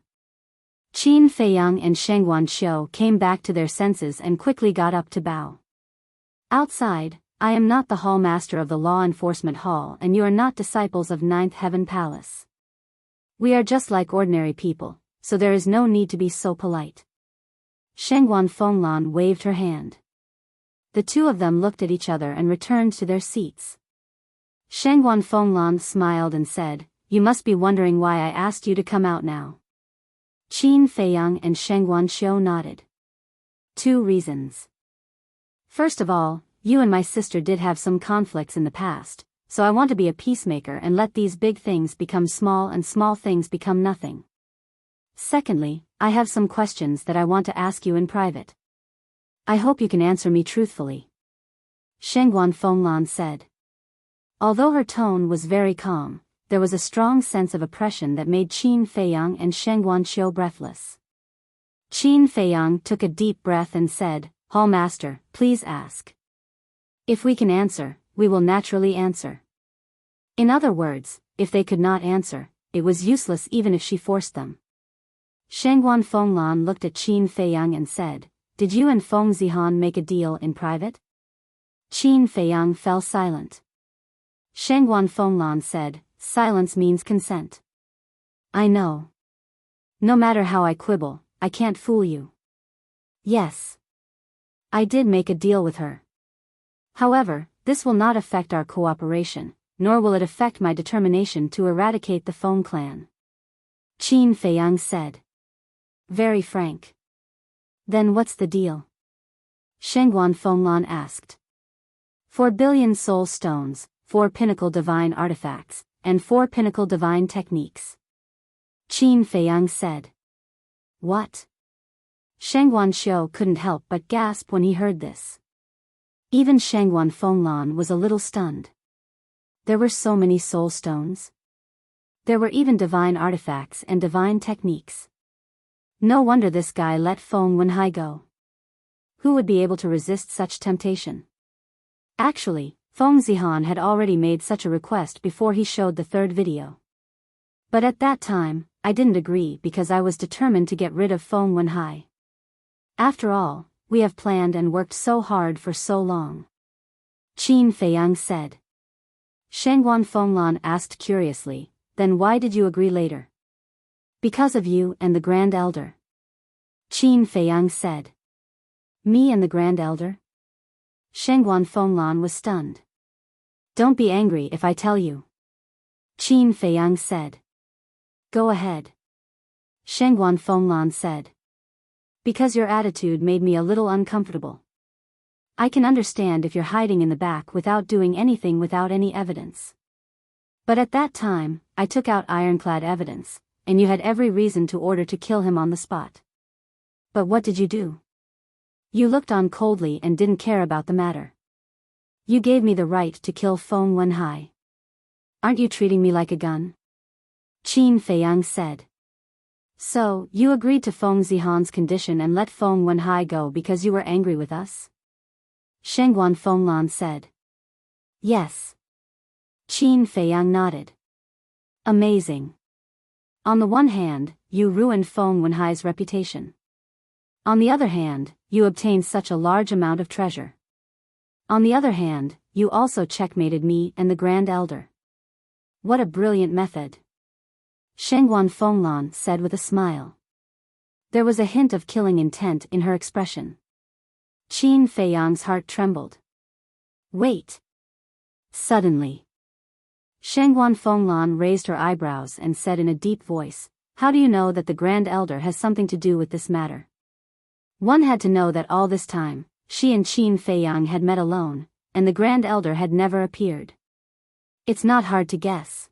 Qin Feiyang and Sheng Guanqiu came back to their senses and quickly got up to bow. "Outside, I am not the Hallmaster of the Law Enforcement Hall and you are not disciples of Ninth Heaven Palace. We are just like ordinary people, so there is no need to be so polite." Shengguan Fenglan waved her hand. The two of them looked at each other and returned to their seats. Shengguan Fenglan smiled and said, "You must be wondering why I asked you to come out now." Qin Feiyang and Sheng Guanqiu nodded. "Two reasons. First of all, you and my sister did have some conflicts in the past, so I want to be a peacemaker and let these big things become small and small things become nothing. Secondly, I have some questions that I want to ask you in private. I hope you can answer me truthfully," Shengguan Fenglan said. Although her tone was very calm, there was a strong sense of oppression that made Qin Feiyang and Sheng Guanqiu breathless. Qin Feiyang took a deep breath and said, "Hallmaster, please ask. If we can answer, we will naturally answer." In other words, if they could not answer, it was useless even if she forced them. Shengguan Fenglan looked at Qin Feiyang and said, "Did you and Feng Zihan make a deal in private?" Qin Feiyang fell silent. Shengguan Fenglan said, "Silence means consent. I know. No matter how I quibble, I can't fool you. Yes. I did make a deal with her. However, this will not affect our cooperation, nor will it affect my determination to eradicate the Feng clan," Qin Feiyang said. "Very frank. Then what's the deal?" Shengguan Fenglan asked. 4 billion soul stones, 4 pinnacle divine artifacts, and 4 pinnacle divine techniques, Qin Feiyang said. "What?" Sheng Guanqiu couldn't help but gasp when he heard this. Even Shengguan Fenglan was a little stunned. There were so many soul stones. There were even divine artifacts and divine techniques. No wonder this guy let Feng Wenhai go. Who would be able to resist such temptation? Actually, Feng Zihan had already made such a request before he showed the third video. But at that time, I didn't agree because I was determined to get rid of Feng Wenhai. After all, we have planned and worked so hard for so long, Qin Feiyang said. Shengguan Fenglan asked curiously, "Then why did you agree later?" "Because of you and the Grand Elder," Qin Feiyang said. "Me and the Grand Elder?" Shengguan Fenglan was stunned. "Don't be angry if I tell you," Qin Feiyang said. "Go ahead," Shengguan Fenglan said. "Because your attitude made me a little uncomfortable. I can understand if you're hiding in the back without doing anything without any evidence. But at that time, I took out ironclad evidence, and you had every reason to order to kill him on the spot. But what did you do? You looked on coldly and didn't care about the matter. You gave me the right to kill Feng Wenhai. Aren't you treating me like a gun? Qin Feiyang said. So, you agreed to Feng Zihan's condition and let Feng Wenhai go because you were angry with us? Shengguan Fenglan said. Yes. Qin Feiyang nodded. Amazing. On the one hand, you ruined Feng Wenhai's reputation. On the other hand, you obtained such a large amount of treasure. On the other hand, you also checkmated me and the Grand Elder. What a brilliant method. Shengguan Fenglan said with a smile. There was a hint of killing intent in her expression. Qin Feiyang's heart trembled. Wait. Suddenly, Shengguan Fenglan raised her eyebrows and said in a deep voice, how do you know that the Grand Elder has something to do with this matter? One had to know that all this time, she and Qin Feiyang had met alone, and the Grand Elder had never appeared. It's not hard to guess.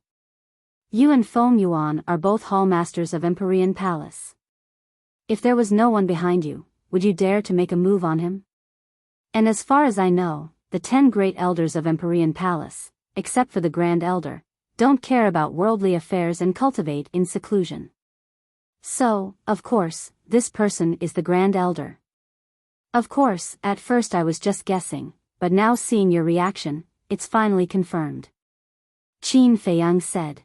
You and Feng Yuan are both hallmasters of Empyrean Palace. If there was no one behind you, would you dare to make a move on him? And as far as I know, the 10 great elders of Empyrean Palace, except for the Grand Elder, don't care about worldly affairs and cultivate in seclusion. So, of course, this person is the Grand Elder. Of course, at first I was just guessing, but now seeing your reaction, it's finally confirmed. Qin Feiyang said.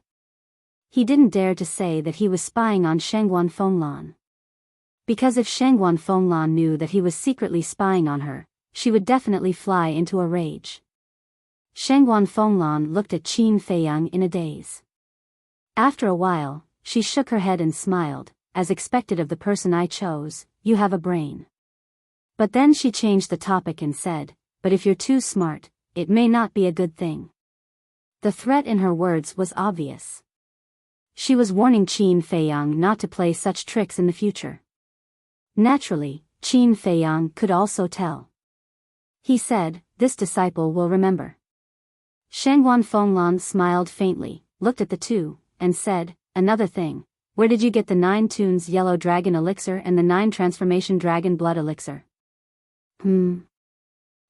He didn't dare to say that he was spying on Shengguan Fenglan. Because if Shengguan Fenglan knew that he was secretly spying on her, she would definitely fly into a rage. Shengguan Fenglan looked at Qin Feiyang in a daze. After a while, she shook her head and smiled, as expected of the person I chose, you have a brain. But then she changed the topic and said, but if you're too smart, it may not be a good thing. The threat in her words was obvious. She was warning Qin Feiyang not to play such tricks in the future. Naturally, Qin Feiyang could also tell. He said, this disciple will remember. Shengguan Fenglan smiled faintly, looked at the two, and said, another thing, where did you get the 9 tunes yellow dragon elixir and the 9 transformation dragon blood elixir? Qin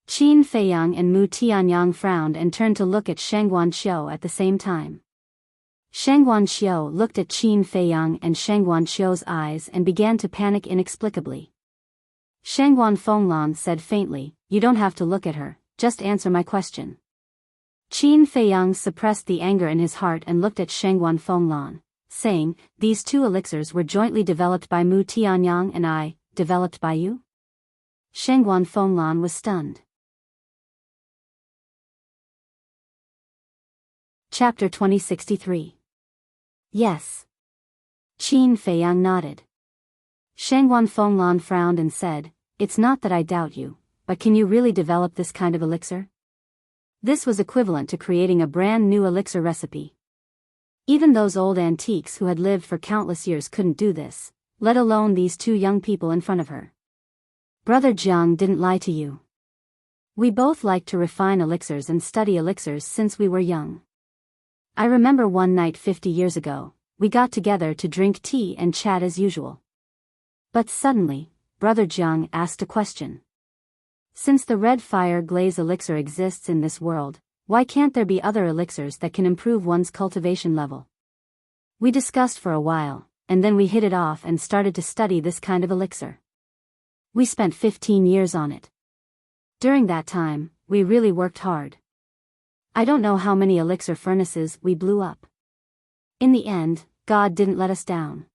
Feiyang and Mu Tianyang frowned and turned to look at Shengguan Xiu at the same time. Shengguan Xiu looked at Qin Feiyang and Shengguan Xiu's eyes and began to panic inexplicably. Shengguan Fenglan said faintly, you don't have to look at her, just answer my question. Qin Feiyang suppressed the anger in his heart and looked at Shengguan Fenglan, saying, these 2 elixirs were jointly developed by Mu Tianyang and I, developed by you? Shengguan Fenglan was stunned. Chapter 2063. Yes. Qin Feiyang nodded. Shengguan Fenglan frowned and said, it's not that I doubt you, but can you really develop this kind of elixir? This was equivalent to creating a brand new elixir recipe. Even those old antiques who had lived for countless years couldn't do this, let alone these 2 young people in front of her. Brother Jiang didn't lie to you. We both liked to refine elixirs and study elixirs since we were young. I remember one night 50 years ago, we got together to drink tea and chat as usual. But suddenly, Brother Jiang asked a question. Since the red fire glaze elixir exists in this world, why can't there be other elixirs that can improve one's cultivation level? We discussed for a while, and then we hit it off and started to study this kind of elixir. We spent 15 years on it. During that time, we really worked hard. I don't know how many elixir furnaces we blew up. In the end, God didn't let us down.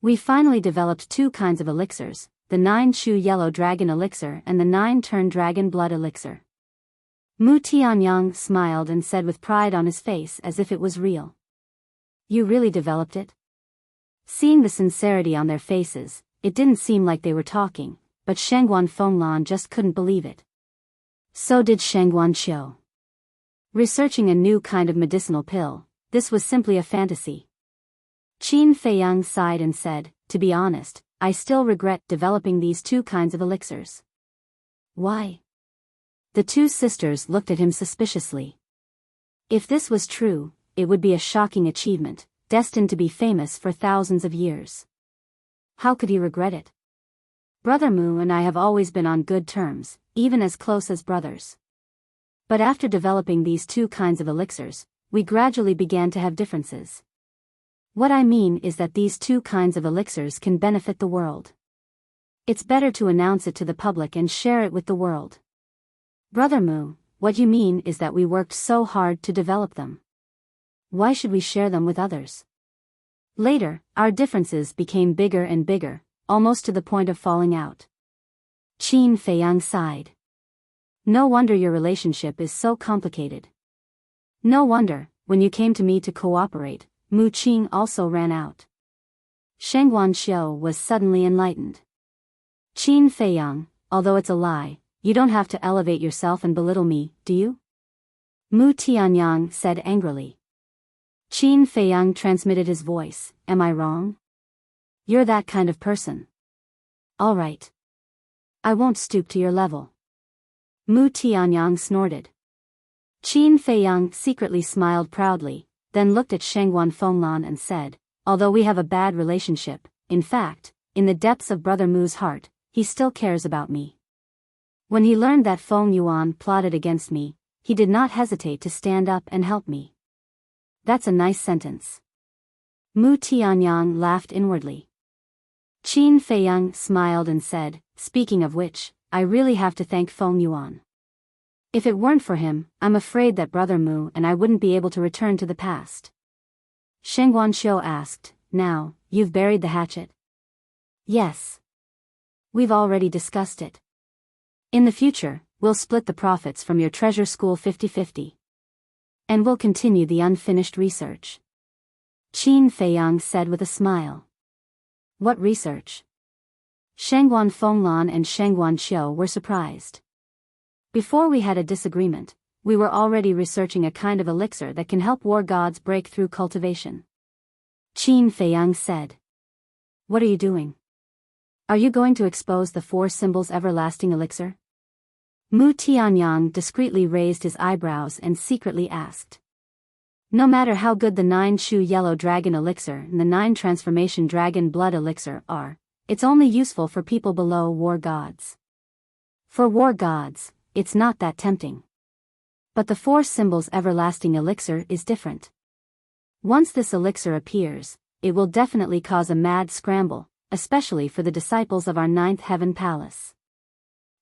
We finally developed 2 kinds of elixirs, the 9 Chu Yellow Dragon Elixir and the 9 Turn Dragon Blood Elixir. Mu Tianyang smiled and said with pride on his face as if it was real. You really developed it? Seeing the sincerity on their faces, it didn't seem like they were talking, but Shengguan Fenglan just couldn't believe it. So did Shengguan Xiu. Researching a new kind of medicinal pill, this was simply a fantasy. Qin Feiyang sighed and said, to be honest, I still regret developing these 2 kinds of elixirs. Why? The 2 sisters looked at him suspiciously. If this was true, it would be a shocking achievement, destined to be famous for thousands of years. How could he regret it? Brother Mu and I have always been on good terms, even as close as brothers. But after developing these two kinds of elixirs, we gradually began to have differences. What I mean is that these two kinds of elixirs can benefit the world. It's better to announce it to the public and share it with the world. Brother Mu, what you mean is that we worked so hard to develop them. Why should we share them with others? Later, our differences became bigger and bigger, almost to the point of falling out. Qin Feiyang sighed. No wonder your relationship is so complicated. No wonder, when you came to me to cooperate, Mu Qing also ran out. Sheng Guanxiu was suddenly enlightened. Qin Feiyang, although it's a lie, you don't have to elevate yourself and belittle me, do you? Mu Tianyang said angrily. Qin Feiyang transmitted his voice, am I wrong? You're that kind of person. All right. I won't stoop to your level. Mu Tianyang snorted. Qin Feiyang secretly smiled proudly, then looked at Shengguan Fenglan and said, although we have a bad relationship, in fact, in the depths of Brother Mu's heart, he still cares about me. When he learned that Feng Yuan plotted against me, he did not hesitate to stand up and help me. That's a nice sentence. Mu Tianyang laughed inwardly. Qin Feiyang smiled and said, speaking of which, I really have to thank Feng Yuan. If it weren't for him, I'm afraid that Brother Mu and I wouldn't be able to return to the past. Sheng Guanxiu asked, now, you've buried the hatchet? Yes. We've already discussed it. In the future, we'll split the profits from your treasure school 50-50. And we'll continue the unfinished research. Qin Feiyang said with a smile. What research? Shengguan Fenglan and Sheng Guanxiu were surprised. Before we had a disagreement, we were already researching a kind of elixir that can help war gods break through cultivation. Qin Feiyang said. What are you doing? Are you going to expose the four symbols everlasting elixir? Mu Tianyang discreetly raised his eyebrows and secretly asked. No matter how good the 9-Shu Yellow Dragon Elixir and the 9 Transformation Dragon Blood Elixir are, it's only useful for people below war gods. For war gods, it's not that tempting. But the 4 symbols everlasting elixir is different. Once this elixir appears, it will definitely cause a mad scramble, especially for the disciples of our 9th Heaven Palace.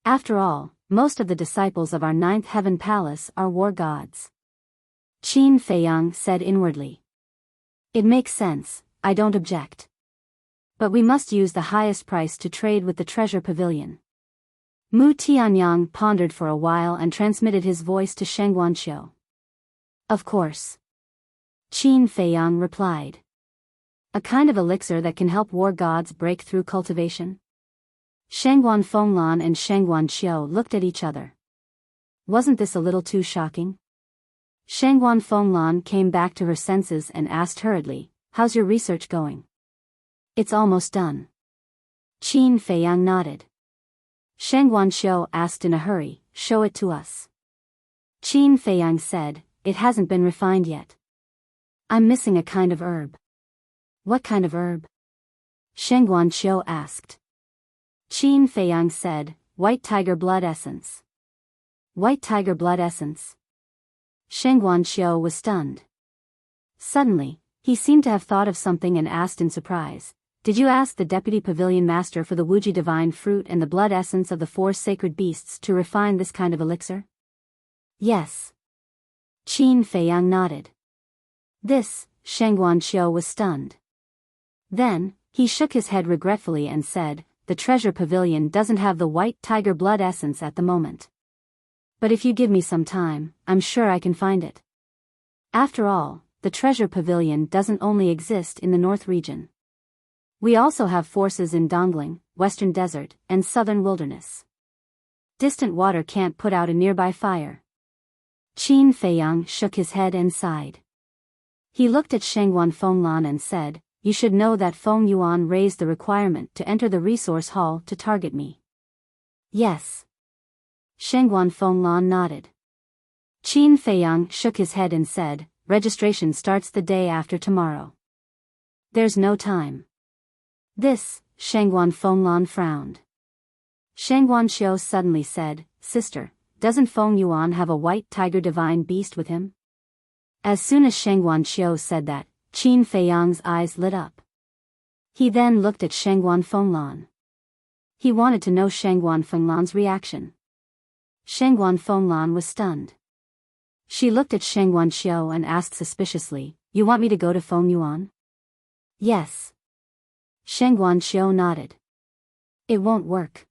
After all, most of the disciples of our 9th Heaven Palace are war gods. Qin Feiyang said inwardly. It makes sense, I don't object. But we must use the highest price to trade with the treasure pavilion. Mu Tianyang pondered for a while and transmitted his voice to Sheng Guanxiu. Of course. Qin Feiyang replied. A kind of elixir that can help war gods break through cultivation? Shengguan Fenglan and Sheng Guanxiu looked at each other. Wasn't this a little too shocking? Shengguan Fenglan came back to her senses and asked hurriedly, how's your research going? It's almost done. Qin Feiyang nodded. Sheng Guanxiu asked in a hurry, show it to us. Qin Feiyang said, it hasn't been refined yet. I'm missing a kind of herb. What kind of herb? Sheng Guanxiu asked. Qin Feiyang said, white tiger blood essence. White tiger blood essence? Sheng Guanxiu was stunned. Suddenly, he seemed to have thought of something and asked in surprise, did you ask the deputy pavilion master for the Wuji divine fruit and the blood essence of the 4 sacred beasts to refine this kind of elixir? Yes. Qin Feiyang nodded. This, Sheng Guanxiu was stunned. Then, he shook his head regretfully and said, the treasure pavilion doesn't have the white tiger blood essence at the moment. But if you give me some time, I'm sure I can find it. After all, the treasure pavilion doesn't only exist in the North region. We also have forces in Dongling, Western Desert, and Southern Wilderness. Distant water can't put out a nearby fire. Qin Feiyang shook his head and sighed. He looked at Shengguan Fenglan and said, you should know that Feng Yuan raised the requirement to enter the resource hall to target me. Yes. Shengguan Fenglan nodded. Qin Feiyang shook his head and said, registration starts the day after tomorrow. There's no time. This, Shangguan Fenglan frowned. Shangguan Xiu suddenly said, Sister, doesn't Feng Yuan have a white tiger divine beast with him? As soon as Shangguan Xiu said that, Qin Feiyang's eyes lit up. He then looked at Shangguan Fenglan. He wanted to know Shangguan Fenglan's reaction. Shangguan Fenglan was stunned. She looked at Shangguan Xiu and asked suspiciously, You want me to go to Feng Yuan? Yes. Shangguan Xiu nodded. It won't work.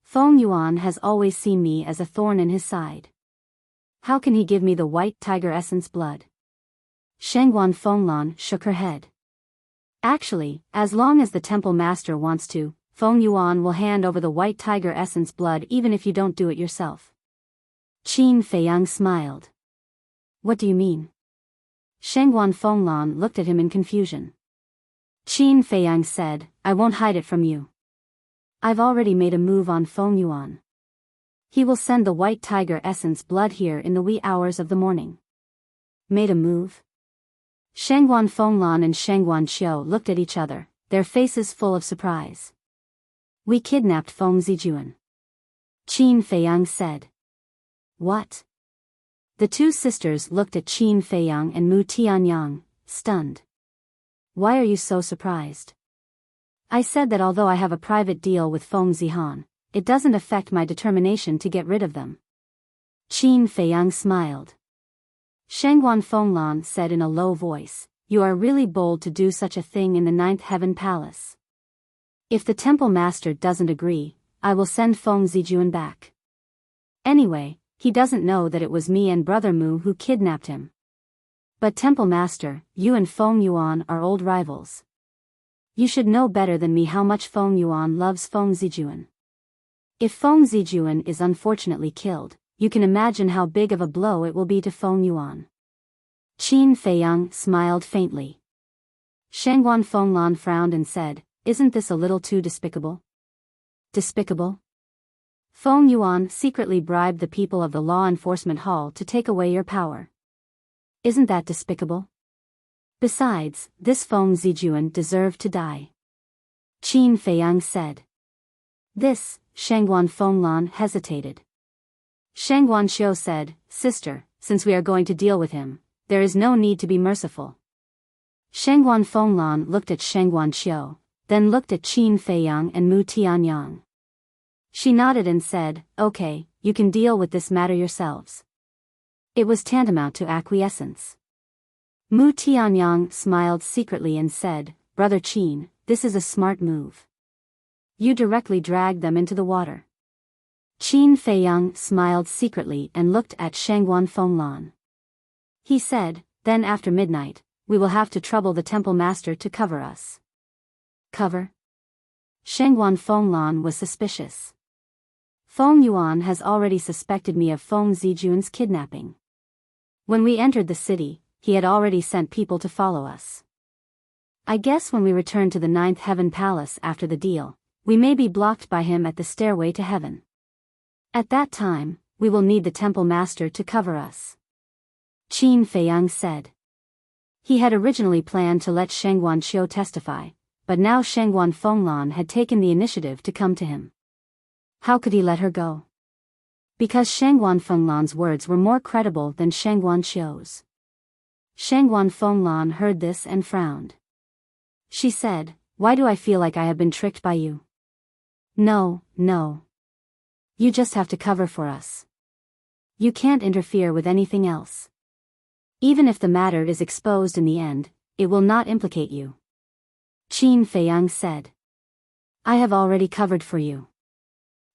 Feng Yuan has always seen me as a thorn in his side. How can he give me the white tiger essence blood? Shangguan Fenglan shook her head. Actually, as long as the temple master wants to, Feng Yuan will hand over the white tiger essence blood even if you don't do it yourself. Qin Feiyang smiled. What do you mean? Shangguan Fenglan looked at him in confusion. Qin Feiyang said, I won't hide it from you. I've already made a move on Feng Yuan. He will send the white tiger essence blood here in the wee hours of the morning. Made a move? Shangguan Fenglan and Shangguan Xiu looked at each other, their faces full of surprise. We kidnapped Feng Zijuan. Qin Feiyang said. What? The two sisters looked at Qin Feiyang and Mu Tianyang, stunned. Why are you so surprised? I said that although I have a private deal with Feng Zihan, it doesn't affect my determination to get rid of them. Qin Feiyang smiled. Shangguan Fenglan said in a low voice, You are really bold to do such a thing in the Ninth Heaven Palace. If the temple master doesn't agree, I will send Feng Zijuan back. Anyway, he doesn't know that it was me and Brother Mu who kidnapped him. But temple master, you and Feng Yuan are old rivals. You should know better than me how much Feng Yuan loves Feng Zijuan. If Feng Zijuan is unfortunately killed, you can imagine how big of a blow it will be to Feng Yuan. Qin Feiyang smiled faintly. Shangguan Fenglan frowned and said, Isn't this a little too despicable? Despicable? Feng Yuan secretly bribed the people of the law enforcement hall to take away your power. Isn't that despicable? Besides, this Feng Zijuan deserved to die. Qin Feiyang said. This, Shangguan Fenglan hesitated. Shangguan Xiu said, Sister, since we are going to deal with him, there is no need to be merciful. Shangguan Fenglan looked at Shangguan Xiu, then looked at Qin Feiyang and Mu Tianyang. She nodded and said, Okay, you can deal with this matter yourselves. It was tantamount to acquiescence. Mu Tianyang smiled secretly and said, Brother Qin, this is a smart move. You directly dragged them into the water. Qin Feiyang smiled secretly and looked at Shangguan Fenglan. He said, Then after midnight, we will have to trouble the temple master to cover us. Cover? Shangguan Fenglan was suspicious. Feng Yuan has already suspected me of Feng Zijuan's kidnapping. When we entered the city, he had already sent people to follow us. I guess when we return to the Ninth Heaven Palace after the deal, we may be blocked by him at the stairway to heaven. At that time, we will need the temple master to cover us. Qin Feiyang said. He had originally planned to let Shangguan Xiu testify, but now Shangguan Fenglan had taken the initiative to come to him. How could he let her go? Because Shangguan Fenglan's words were more credible than Shangguan Xiu's. Shangguan Fenglan heard this and frowned. She said, Why do I feel like I have been tricked by you? No. You just have to cover for us. You can't interfere with anything else. Even if the matter is exposed in the end, it will not implicate you. Qin Feiyang said. I have already covered for you.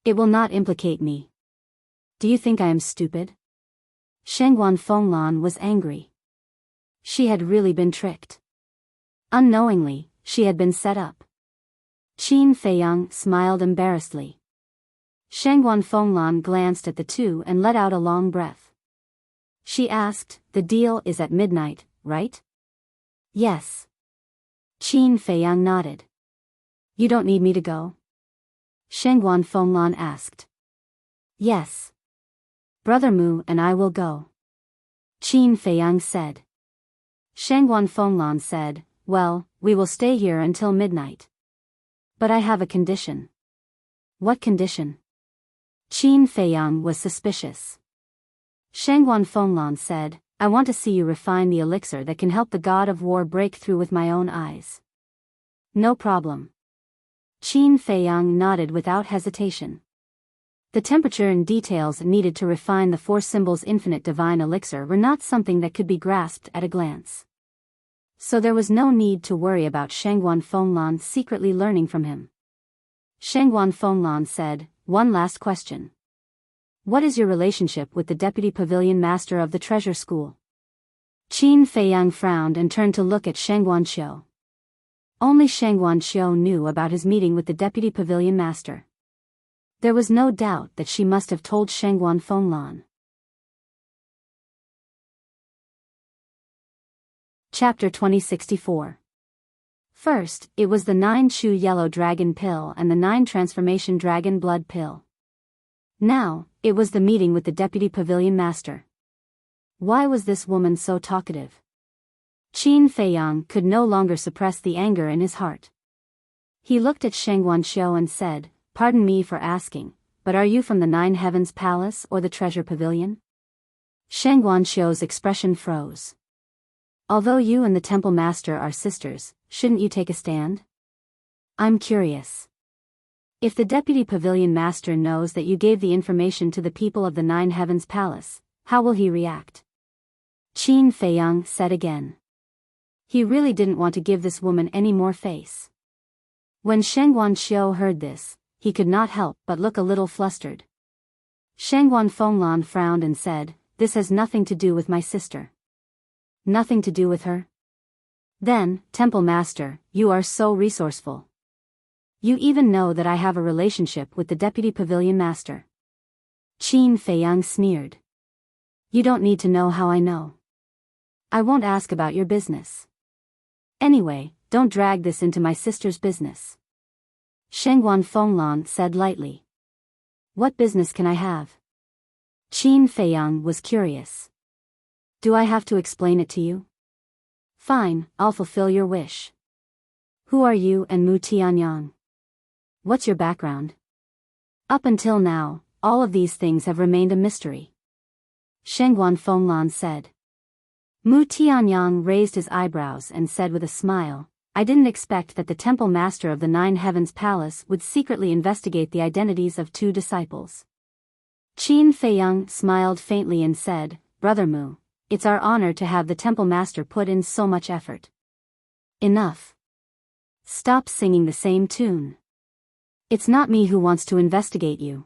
It will not implicate me. Do you think I am stupid? Shangguan Fenglan was angry. She had really been tricked. Unknowingly, she had been set up. Qin Feiyang smiled embarrassedly. Shangguan Fenglan glanced at the two and let out a long breath. She asked, The deal is at midnight, right? Yes. Qin Feiyang nodded. You don't need me to go? Shangguan Fenglan asked. Yes. Brother Mu and I will go. Qin Feiyang said. Shangguan Fenglan said, well, we will stay here until midnight. But I have a condition. What condition? Qin Feiyang was suspicious. Shangguan Fenglan said, I want to see you refine the elixir that can help the god of war break through with my own eyes. No problem. Qin Feiyang nodded without hesitation. The temperature and details needed to refine the four symbols infinite divine elixir were not something that could be grasped at a glance. So there was no need to worry about Shangguan Fenglan secretly learning from him. Shangguan Fenglan said, one last question. What is your relationship with the deputy pavilion master of the treasure school? Qin Feiyang frowned and turned to look at Shangguan Qiu. Only Shangguan Qiu knew about his meeting with the deputy pavilion master. There was no doubt that she must have told Shangguan Fenglan. Chapter 2064. First, it was the 9 Chu Yellow Dragon Pill and the 9 Transformation Dragon Blood Pill. Now, it was the meeting with the Deputy Pavilion Master. Why was this woman so talkative? Qin Feiyang could no longer suppress the anger in his heart. He looked at Shangguan Qiu and said, pardon me for asking, but are you from the 9 Heavens Palace or the Treasure Pavilion? Shangguan Qiu's expression froze. Although you and the Temple Master are sisters, shouldn't you take a stand? I'm curious. If the Deputy Pavilion Master knows that you gave the information to the people of the 9 Heavens Palace, how will he react? Qin Feiyang said again. He really didn't want to give this woman any more face. When Shangguan Qiu heard this, he could not help but look a little flustered. Shangguan Fenglan frowned and said, this has nothing to do with my sister. Nothing to do with her? Then, Temple Master, you are so resourceful. You even know that I have a relationship with the Deputy Pavilion Master. Qin Feiyang sneered. You don't need to know how I know. I won't ask about your business. Anyway, don't drag this into my sister's business. Shangguan Fenglan said lightly. What business can I have? Qin Feiyang was curious. Do I have to explain it to you? Fine, I'll fulfill your wish. Who are you and Mu Tianyang? What's your background? Up until now, all of these things have remained a mystery. Shangguan Fenglan said. Mu Tianyang raised his eyebrows and said with a smile, I didn't expect that the Temple Master of the 9 Heavens Palace would secretly investigate the identities of 2 disciples. Qin Feiyang smiled faintly and said, Brother Mu, it's our honor to have the Temple Master put in so much effort. Enough. Stop singing the same tune. It's not me who wants to investigate you.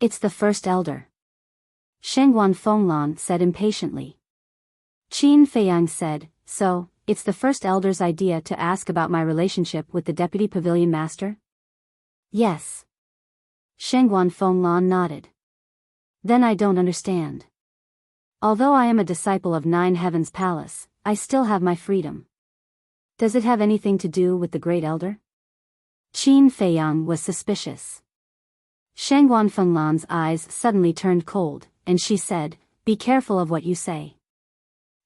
It's the First Elder. Shangguan Fenglan said impatiently. Qin Feiyang said, so, it's the First Elder's idea to ask about my relationship with the Deputy Pavilion Master? Yes. Shangguan Fenglan nodded. Then I don't understand. Although I am a disciple of 9 Heavens Palace, I still have my freedom. Does it have anything to do with the Great Elder? Qin Feiyang was suspicious. Shangguan Fenglan's eyes suddenly turned cold, and she said, be careful of what you say.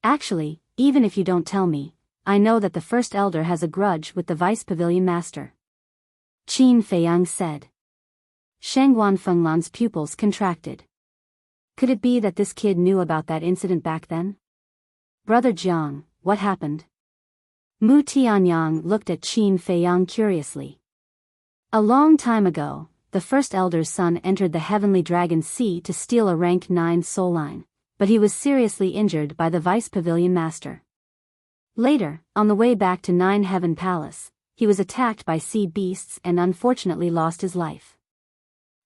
Actually, even if you don't tell me, I know that the First Elder has a grudge with the Vice Pavilion Master. Qin Feiyang said. Shangguan Fenglan's pupils contracted. Could it be that this kid knew about that incident back then? Brother Jiang, what happened? Mu Tianyang looked at Qin Feiyang curiously. A long time ago, the First Elder's son entered the Heavenly Dragon Sea to steal a rank 9 soul line, but he was seriously injured by the Vice Pavilion Master. Later, on the way back to 9 Heaven Palace, he was attacked by sea beasts and unfortunately lost his life.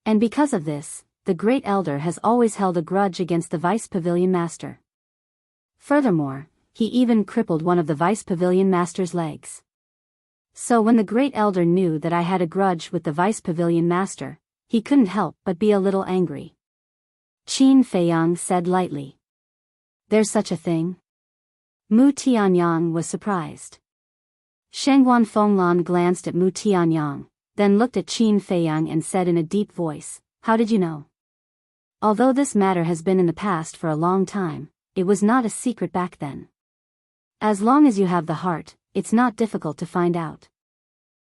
And because of this, the Great Elder has always held a grudge against the Vice Pavilion Master. Furthermore, he even crippled one of the Vice Pavilion Master's legs. So when the Great Elder knew that I had a grudge with the Vice Pavilion Master, he couldn't help but be a little angry. Qin Feiyang said lightly. There's such a thing? Mu Tianyang was surprised. Shangguan Fenglan glanced at Mu Tianyang, then looked at Qin Feiyang and said in a deep voice, how did you know? Although this matter has been in the past for a long time, it was not a secret back then. As long as you have the heart, it's not difficult to find out.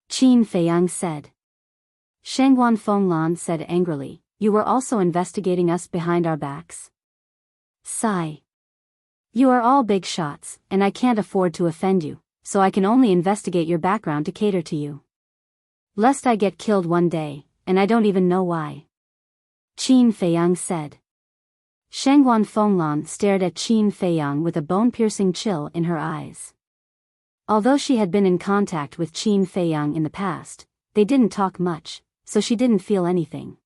Qin Feiyang said. Shangguan Fenglan said angrily, you were also investigating us behind our backs? Sigh. You are all big shots, and I can't afford to offend you, so I can only investigate your background to cater to you. Lest I get killed one day, and I don't even know why. Qin Feiyang said. Shangguan Fenglan stared at Qin Feiyang with a bone-piercing chill in her eyes. Although she had been in contact with Qin Feiyang in the past, they didn't talk much, so she didn't feel anything.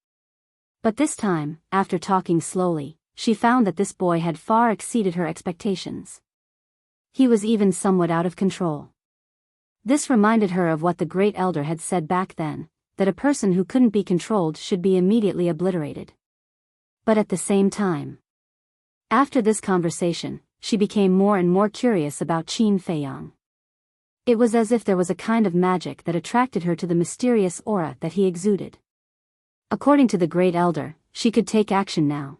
But this time, after talking slowly, she found that this boy had far exceeded her expectations. He was even somewhat out of control. This reminded her of what the great elder had said back then, that a person who couldn't be controlled should be immediately obliterated. But at the same time, after this conversation, she became more and more curious about Qin Feiyang. It was as if there was a kind of magic that attracted her to the mysterious aura that he exuded. According to the great elder, she could take action now.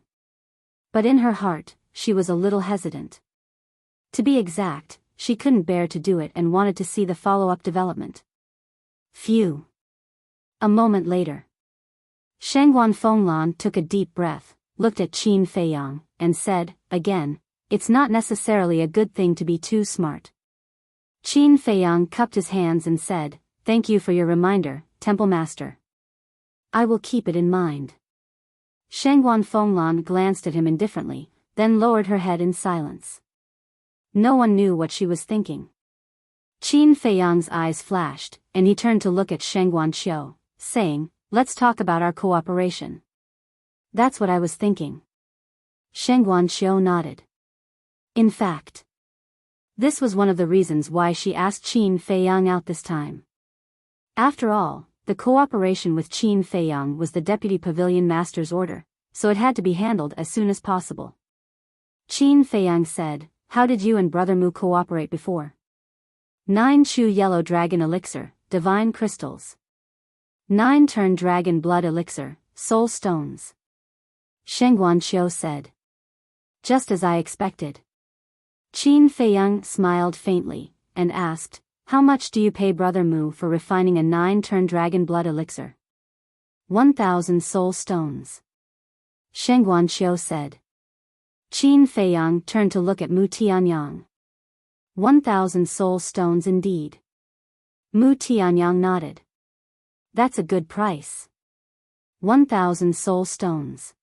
But in her heart, she was a little hesitant. To be exact, she couldn't bear to do it and wanted to see the follow-up development. Phew. A moment later, Shangguan Fenglan took a deep breath, looked at Qin Feiyang, and said, again, it's not necessarily a good thing to be too smart. Qin Feiyang cupped his hands and said, thank you for your reminder, Temple Master. I will keep it in mind. Shangguan Fenglan glanced at him indifferently, then lowered her head in silence. No one knew what she was thinking. Qin Feiyang's eyes flashed, and he turned to look at Shangguan Xiu, saying, let's talk about our cooperation. That's what I was thinking. Shangguan Xiu nodded. In fact, this was one of the reasons why she asked Qin Feiyang out this time. After all, the cooperation with Qin Feiyang was the Deputy Pavilion Master's order, so it had to be handled as soon as possible. Qin Feiyang said, how did you and Brother Mu cooperate before? 9 Chu Yellow Dragon Elixir, Divine Crystals. 9 Turn Dragon Blood Elixir, Soul Stones. Shangguan Xiu said. Just as I expected. Qin Feiyang smiled faintly, and asked, how much do you pay Brother Mu for refining a 9-turn dragon blood elixir? 1,000 soul stones. Shangguan Xiu said. Qin Feiyang turned to look at Mu Tianyang. 1,000 soul stones indeed. Mu Tianyang nodded. That's a good price. 1,000 soul stones.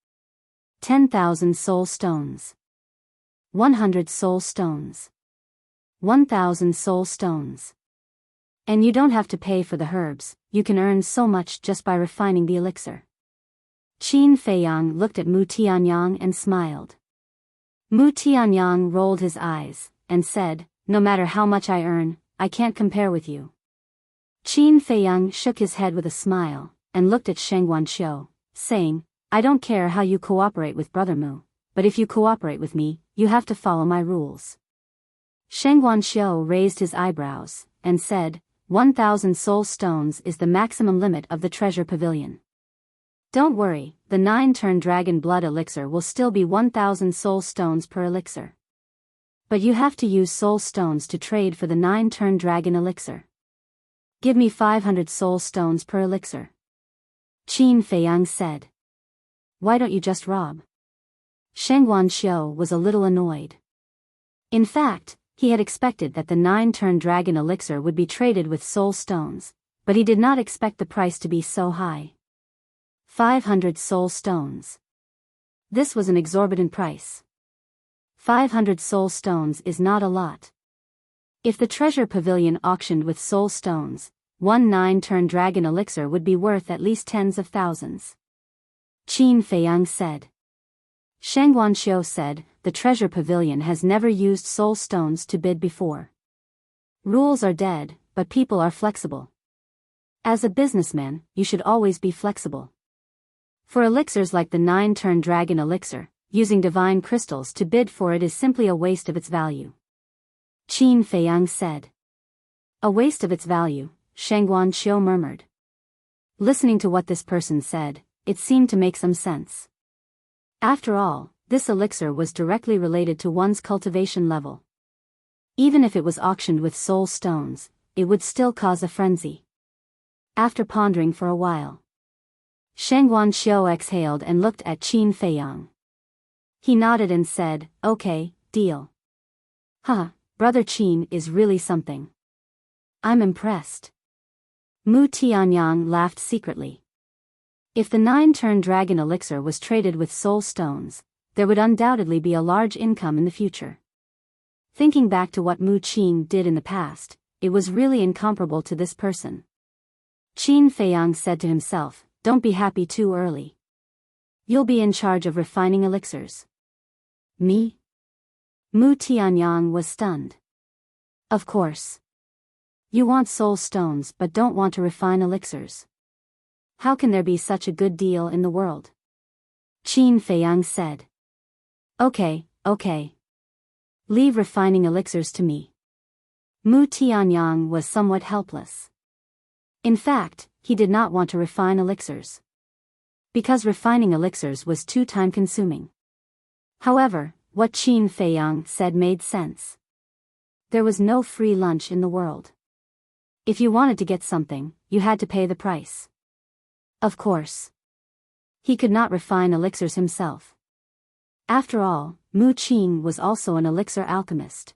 10,000 soul stones. 100 soul stones. 1,000 soul stones. And you don't have to pay for the herbs, you can earn so much just by refining the elixir. Qin Feiyang looked at Mu Tianyang and smiled. Mu Tianyang rolled his eyes, and said, no matter how much I earn, I can't compare with you. Qin Feiyang shook his head with a smile, and looked at Shangguan Xiu, saying, I don't care how you cooperate with Brother Mu, but if you cooperate with me, you have to follow my rules. Shangguan Xiu raised his eyebrows, and said, 1,000 soul stones is the maximum limit of the treasure pavilion. Don't worry, the 9-turn dragon blood elixir will still be 1,000 soul stones per elixir. But you have to use soul stones to trade for the 9-turn dragon elixir. Give me 500 soul stones per elixir. Qin Feiyang said. Why don't you just rob? Shangguan Xiu was a little annoyed. In fact, he had expected that the 9-turn dragon elixir would be traded with soul stones, but he did not expect the price to be so high. 500 soul stones. This was an exorbitant price. 500 soul stones is not a lot. If the treasure pavilion auctioned with soul stones, one 9-turn dragon elixir would be worth at least tens of thousands. Qin Feiyang said. Shangguan Xiu said, the treasure pavilion has never used soul stones to bid before. Rules are dead, but people are flexible. As a businessman, you should always be flexible. For elixirs like the 9-turn dragon elixir, using divine crystals to bid for it is simply a waste of its value. Qin Feiyang said. A waste of its value, Shangguan Xiu murmured. Listening to what this person said, it seemed to make some sense. After all, this elixir was directly related to one's cultivation level. Even if it was auctioned with soul stones, it would still cause a frenzy. After pondering for a while, Sheng Guanxiu exhaled and looked at Qin Feiyang. He nodded and said, "Okay, deal." "Huh, Brother Qin is really something. I'm impressed." Mu Tianyang laughed secretly. If the 9-turn dragon elixir was traded with soul stones, there would undoubtedly be a large income in the future. Thinking back to what Mu Qin did in the past, it was really incomparable to this person. Qin Feiyang said to himself, "Don't be happy too early. You'll be in charge of refining elixirs." "Me?" Mu Tianyang was stunned. "Of course. You want soul stones but don't want to refine elixirs. How can there be such a good deal in the world?" Qin Feiyang said. Okay. Leave refining elixirs to me." Mu Tianyang was somewhat helpless. In fact, he did not want to refine elixirs, because refining elixirs was too time-consuming. However, what Qin Feiyang said made sense. There was no free lunch in the world. If you wanted to get something, you had to pay the price. Of course, he could not refine elixirs himself. After all, Mu Qin was also an elixir alchemist.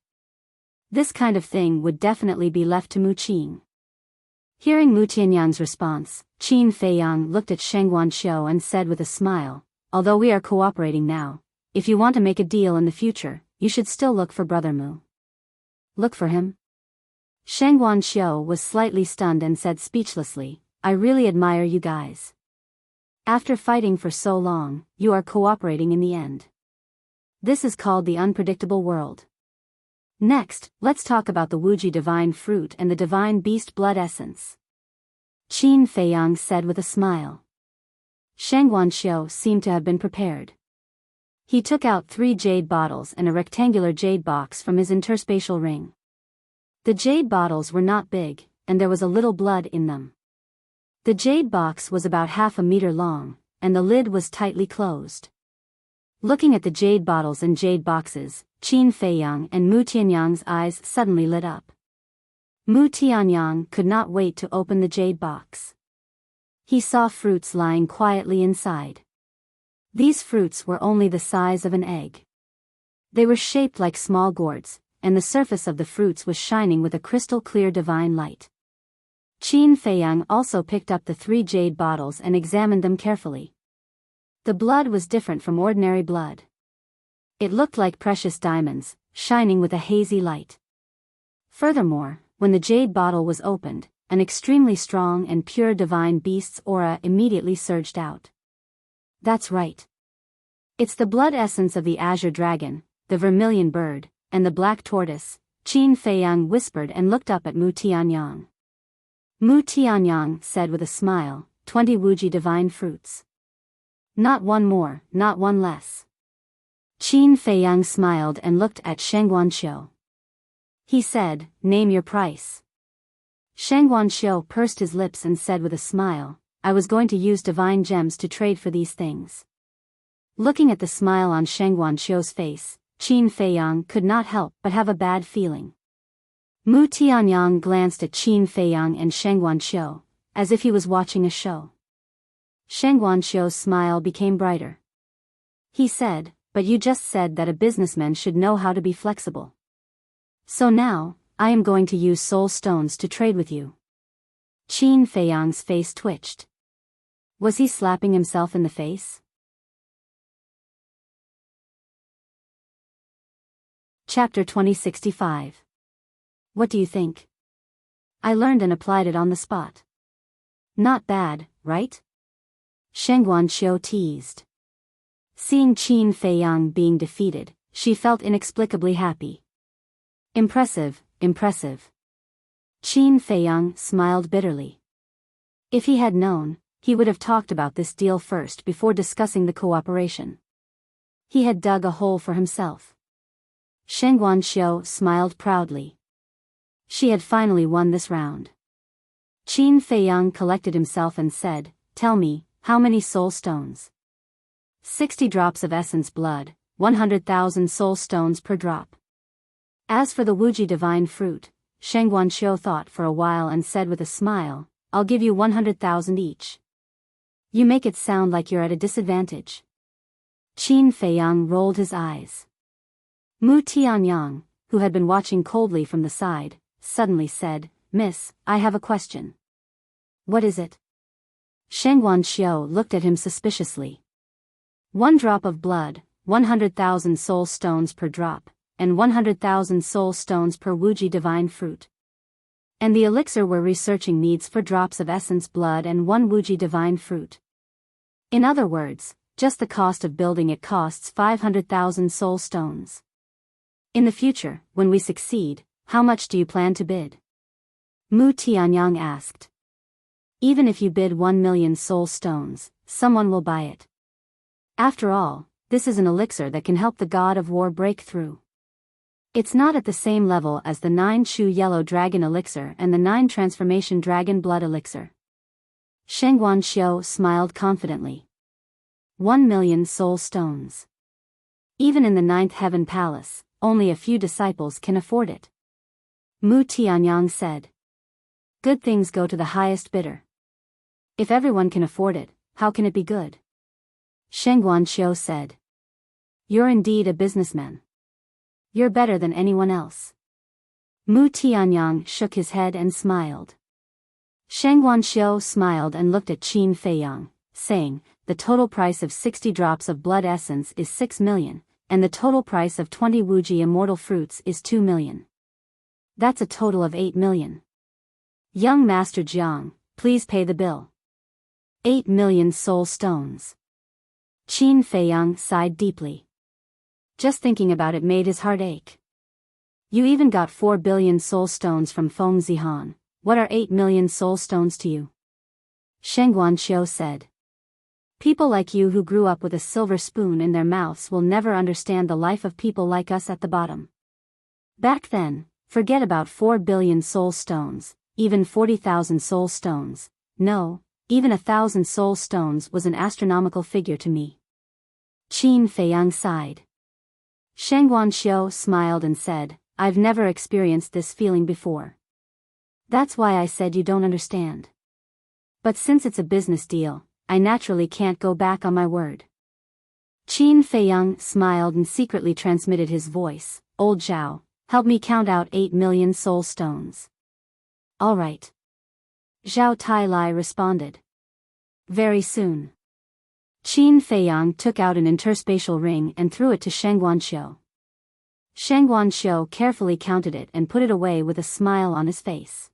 This kind of thing would definitely be left to Mu Qin. Hearing Mu Tianyang's response, Qin Feiyang looked at Sheng Guanxiu and said with a smile, "Although we are cooperating now, if you want to make a deal in the future, you should still look for Brother Mu." "Look for him?" Sheng Guanxiu was slightly stunned and said speechlessly, "I really admire you guys. After fighting for so long, you are cooperating in the end. This is called the unpredictable world." Next, let's talk about the Wuji divine fruit and the divine beast blood essence. Qin Feiyang said with a smile. Sheng Guanxiu seemed to have been prepared. He took out 3 jade bottles and a rectangular jade box from his interspatial ring. The jade bottles were not big, and there was a little blood in them. The jade box was about half a meter long, and the lid was tightly closed. Looking at the jade bottles and jade boxes, Qin Feiyang and Mu Tianyang's eyes suddenly lit up. Mu Tianyang could not wait to open the jade box. He saw fruits lying quietly inside. These fruits were only the size of an egg. They were shaped like small gourds, and the surface of the fruits was shining with a crystal-clear divine light. Qin Feiyang also picked up the 3 jade bottles and examined them carefully. The blood was different from ordinary blood. It looked like precious diamonds, shining with a hazy light. Furthermore, when the jade bottle was opened, an extremely strong and pure divine beast's aura immediately surged out. "That's right. It's the blood essence of the azure dragon, the vermilion bird, and the black tortoise," Qin Feiyang whispered and looked up at Mu Tianyang. Mu Tianyang said with a smile, 20 Wuji divine fruits. Not one more, not one less." Qin Feiyang smiled and looked at Sheng Guanxiu. He said, "Name your price." Sheng Guanxiu pursed his lips and said with a smile, "I was going to use divine gems to trade for these things." Looking at the smile on Sheng Guanxiu's face, Qin Feiyang could not help but have a bad feeling. Mu Tianyang glanced at Qin Feiyang and Sheng Guanxiu, as if he was watching a show. Sheng Guanxiu's smile became brighter. He said, "But you just said that a businessman should know how to be flexible. So now, I am going to use soul stones to trade with you." Qin Feiyang's face twitched. Was he slapping himself in the face? Chapter 2065. What do you think? I learned and applied it on the spot. Not bad, right? Sheng Guanxiu teased. Seeing Qin Feiyang being defeated, she felt inexplicably happy. Impressive. Qin Feiyang smiled bitterly. If he had known, he would have talked about this deal first before discussing the cooperation. He had dug a hole for himself. Sheng Guanxiu smiled proudly. She had finally won this round. Qin Feiyang collected himself and said, "Tell me, how many soul stones?" 60 drops of essence blood, 100,000 soul stones per drop. As for the Wuji divine fruit, Sheng Guanqiu thought for a while and said with a smile, I'll give you 100,000 each. You make it sound like you're at a disadvantage. Qin Feiyang rolled his eyes. Mu Tianyang, who had been watching coldly from the side, suddenly said, Miss, I have a question. What is it? Sheng Guanqiu looked at him suspiciously. 1 drop of blood, 100,000 soul stones per drop, and 100,000 soul stones per Wuji divine fruit. And the elixir we're researching needs 4 drops of essence blood and 1 Wuji divine fruit. In other words, just the cost of building it costs 500,000 soul stones. In the future, when we succeed, how much do you plan to bid? Mu Tianyang asked. Even if you bid 1 million soul stones, someone will buy it. After all, this is an elixir that can help the god of war break through. It's not at the same level as the 9 Chu Yellow Dragon elixir and the 9 Transformation Dragon Blood elixir. Sheng Guanqiu smiled confidently. 1 million soul stones. Even in the 9th Heaven Palace, only a few disciples can afford it. Mu Tianyang said. Good things go to the highest bidder. If everyone can afford it, how can it be good? Sheng Guanqiu said. You're indeed a businessman. You're better than anyone else. Mu Tianyang shook his head and smiled. Sheng Guanqiu smiled and looked at Qin Feiyang, saying, the total price of 60 drops of blood essence is 6 million, and the total price of 20 Wuji immortal fruits is 2 million. That's a total of 8 million. Young Master Jiang, please pay the bill. 8 million soul stones. Qin Feiyang sighed deeply. Just thinking about it made his heart ache. You even got 4 billion soul stones from Feng Zihan. What are 8 million soul stones to you? Sheng Guanqiu said. People like you who grew up with a silver spoon in their mouths will never understand the life of people like us at the bottom. Back then, forget about 4 billion soul stones, even 40,000 soul stones. No, even 1,000 soul stones was an astronomical figure to me. Qin Feiyang sighed. Sheng Guanqiu smiled and said, I've never experienced this feeling before. That's why I said you don't understand. But since it's a business deal, I naturally can't go back on my word. Qin Feiyang smiled and secretly transmitted his voice, Old Zhao, help me count out 8 million soul stones. All right. Zhao Tailai responded. Very soon. Qin Feiyang took out an interspatial ring and threw it to Sheng Guanqiu. Sheng Guanqiu carefully counted it and put it away with a smile on his face.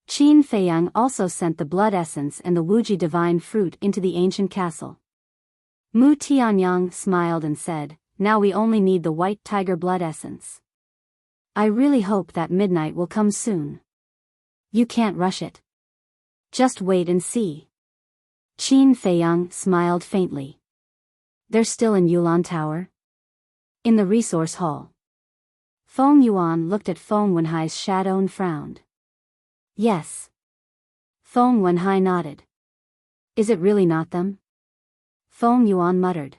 Qin Feiyang also sent the blood essence and the Wuji divine fruit into the ancient castle. Mu Tianyang smiled and said, now we only need the white tiger blood essence. I really hope that midnight will come soon. You can't rush it. Just wait and see. Qin Feiyang smiled faintly. They're still in Yulan Tower? In the resource hall. Feng Yuan looked at Feng Wenhai's shadow and frowned. Yes. Feng Wenhai nodded. Is it really not them? Feng Yuan muttered.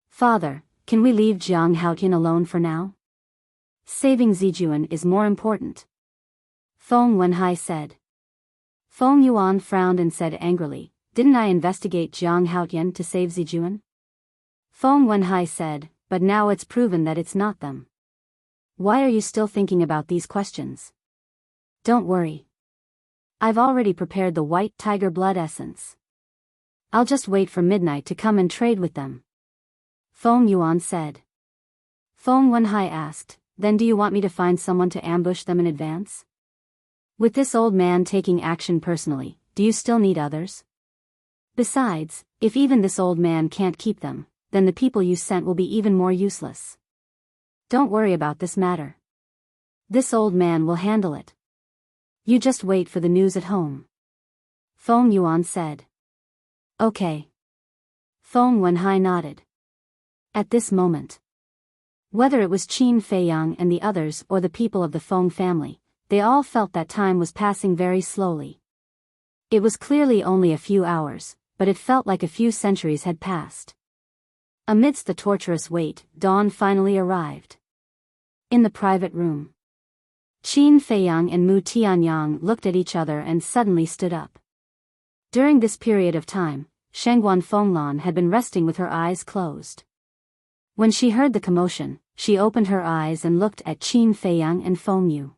Father, can we leave Jiang Haotian alone for now? Saving Zijuan is more important. Feng Wenhai said. Feng Yuan frowned and said angrily, didn't I investigate Jiang Haotian to save Zijuan? Feng Wenhai said, but now it's proven that it's not them. Why are you still thinking about these questions? Don't worry. I've already prepared the white tiger blood essence. I'll just wait for midnight to come and trade with them. Feng Yuan said. Feng Wenhai asked, then do you want me to find someone to ambush them in advance? With this old man taking action personally, do you still need others? Besides, if even this old man can't keep them, then the people you sent will be even more useless. Don't worry about this matter. This old man will handle it. You just wait for the news at home. Feng Yuan said. Okay. Feng Wenhai nodded. At this moment, whether it was Qin Feiyang and the others or the people of the Feng family, they all felt that time was passing very slowly. It was clearly only a few hours, but it felt like a few centuries had passed. Amidst the torturous wait, dawn finally arrived. In the private room, Qin Feiyang and Mu Tianyang looked at each other and suddenly stood up. During this period of time, Shengguan Fenglan had been resting with her eyes closed. When she heard the commotion, she opened her eyes and looked at Qin Feiyang and Feng Yu.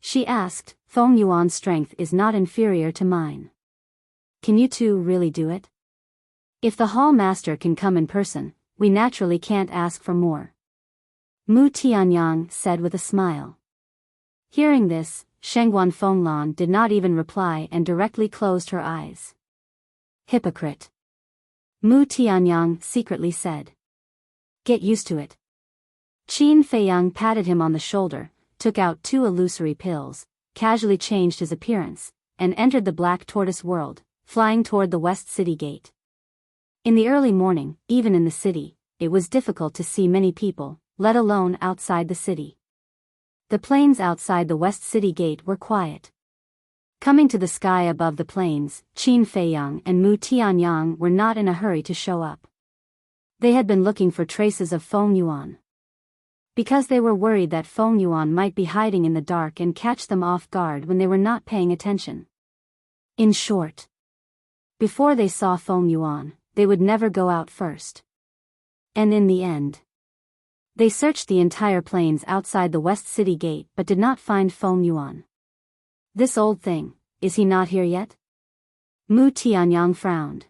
She asked, "Feng Yuan's strength is not inferior to mine. Can you two really do it? If the hall master can come in person, we naturally can't ask for more." Mu Tianyang said with a smile. Hearing this, Shengguan Fenglan did not even reply and directly closed her eyes. "Hypocrite," Mu Tianyang secretly said. "Get used to it." Qin Feiyang patted him on the shoulder, took out 2 illusory pills, casually changed his appearance, and entered the Black Tortoise world, flying toward the West City Gate. In the early morning, even in the city, it was difficult to see many people, let alone outside the city. The plains outside the West City Gate were quiet. Coming to the sky above the plains, Qin Feiyang and Mu Tianyang were not in a hurry to show up. They had been looking for traces of Feng Yuan. Because they were worried that Feng Yuan might be hiding in the dark and catch them off guard when they were not paying attention. In short, before they saw Feng Yuan, they would never go out first. And in the end, they searched the entire plains outside the West City Gate but did not find Feng Yuan. "This old thing, is he not here yet?" Mu Tianyang frowned.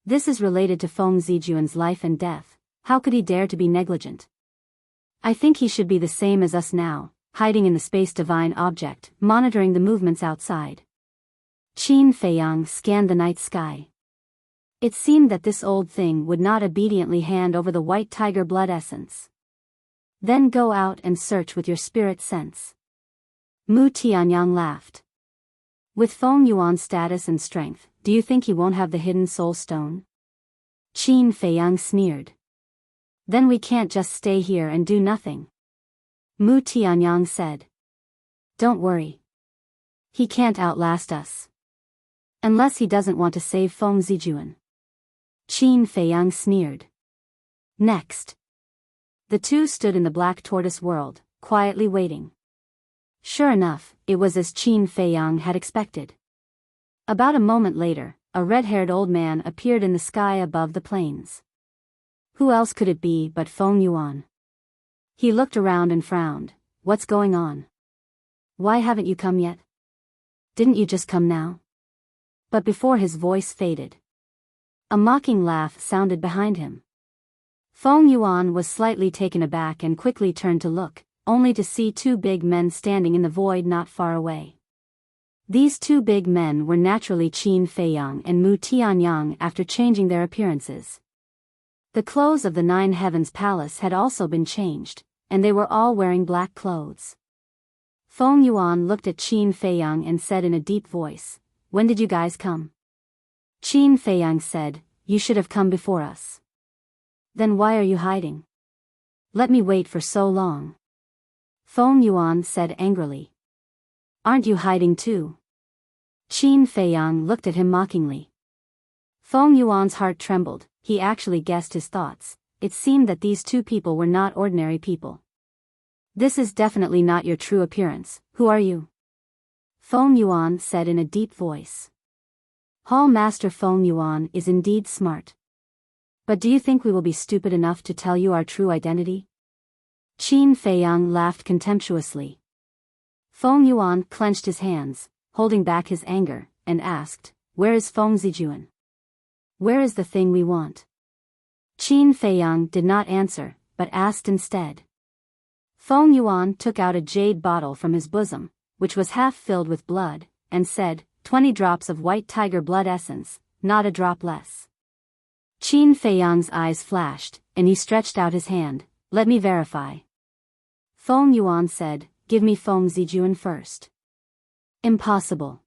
"This is related to Feng Zijuan's life and death, how could he dare to be negligent? I think he should be the same as us now, hiding in the space divine object, monitoring the movements outside." Qin Feiyang scanned the night sky. It seemed that this old thing would not obediently hand over the white tiger blood essence. "Then go out and search with your spirit sense." Mu Tianyang laughed. "With Feng Yuan's status and strength, do you think he won't have the hidden soul stone?" Qin Feiyang sneered. "Then we can't just stay here and do nothing." Mu Tianyang said. "Don't worry. He can't outlast us. Unless he doesn't want to save Feng Zijuan." Qin Feiyang sneered. Next, the two stood in the Black Tortoise world, quietly waiting. Sure enough, it was as Qin Feiyang had expected. About a moment later, a red-haired old man appeared in the sky above the plains. Who else could it be but Feng Yuan? He looked around and frowned. "What's going on? Why haven't you come yet? Didn't you just come now?" But before his voice faded, a mocking laugh sounded behind him. Feng Yuan was slightly taken aback and quickly turned to look, only to see 2 big men standing in the void not far away. These 2 big men were naturally Qin Feiyang and Mu Tianyang after changing their appearances. The clothes of the 9 Heavens Palace had also been changed, and they were all wearing black clothes. Feng Yuan looked at Qin Feiyang and said in a deep voice, "When did you guys come?" Qin Feiyang said, "You should have come before us." "Then why are you hiding? Let me wait for so long." Feng Yuan said angrily. "Aren't you hiding too?" Qin Feiyang looked at him mockingly. Feng Yuan's heart trembled. He actually guessed his thoughts. It seemed that these 2 people were not ordinary people. "This is definitely not your true appearance. Who are you?" Feng Yuan said in a deep voice. "Hall Master Feng Yuan is indeed smart. But do you think we will be stupid enough to tell you our true identity?" Qin Feiyang laughed contemptuously. Feng Yuan clenched his hands, holding back his anger, and asked, "Where is Feng Zijuan? Where is the thing we want?" Qin Feiyang did not answer, but asked instead. Feng Yuan took out a jade bottle from his bosom, which was half filled with blood, and said, 20 drops of white tiger blood essence, not a drop less." Qin Feiyang's eyes flashed, and he stretched out his hand. "Let me verify." Feng Yuan said, "Give me Feng Zijuan first." "Impossible.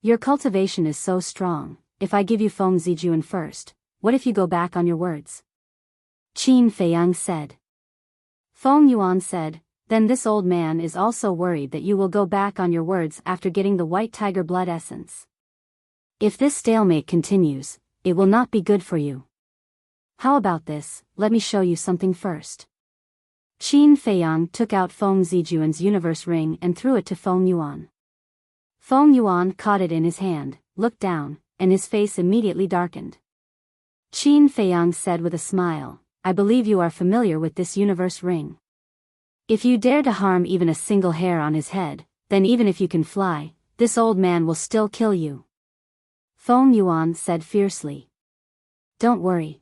Your cultivation is so strong. If I give you Feng Zijuan first, what if you go back on your words?" Qin Feiyang said. Feng Yuan said, "Then this old man is also worried that you will go back on your words after getting the white tiger blood essence. If this stalemate continues, it will not be good for you. How about this? Let me show you something first." Qin Feiyang took out Feng Zijuan's universe ring and threw it to Feng Yuan. Feng Yuan caught it in his hand, looked down, and his face immediately darkened. Qin Feiyang said with a smile, "I believe you are familiar with this universe ring. If you dare to harm even a single hair on his head, then even if you can fly, this old man will still kill you." Feng Yuan said fiercely. "Don't worry.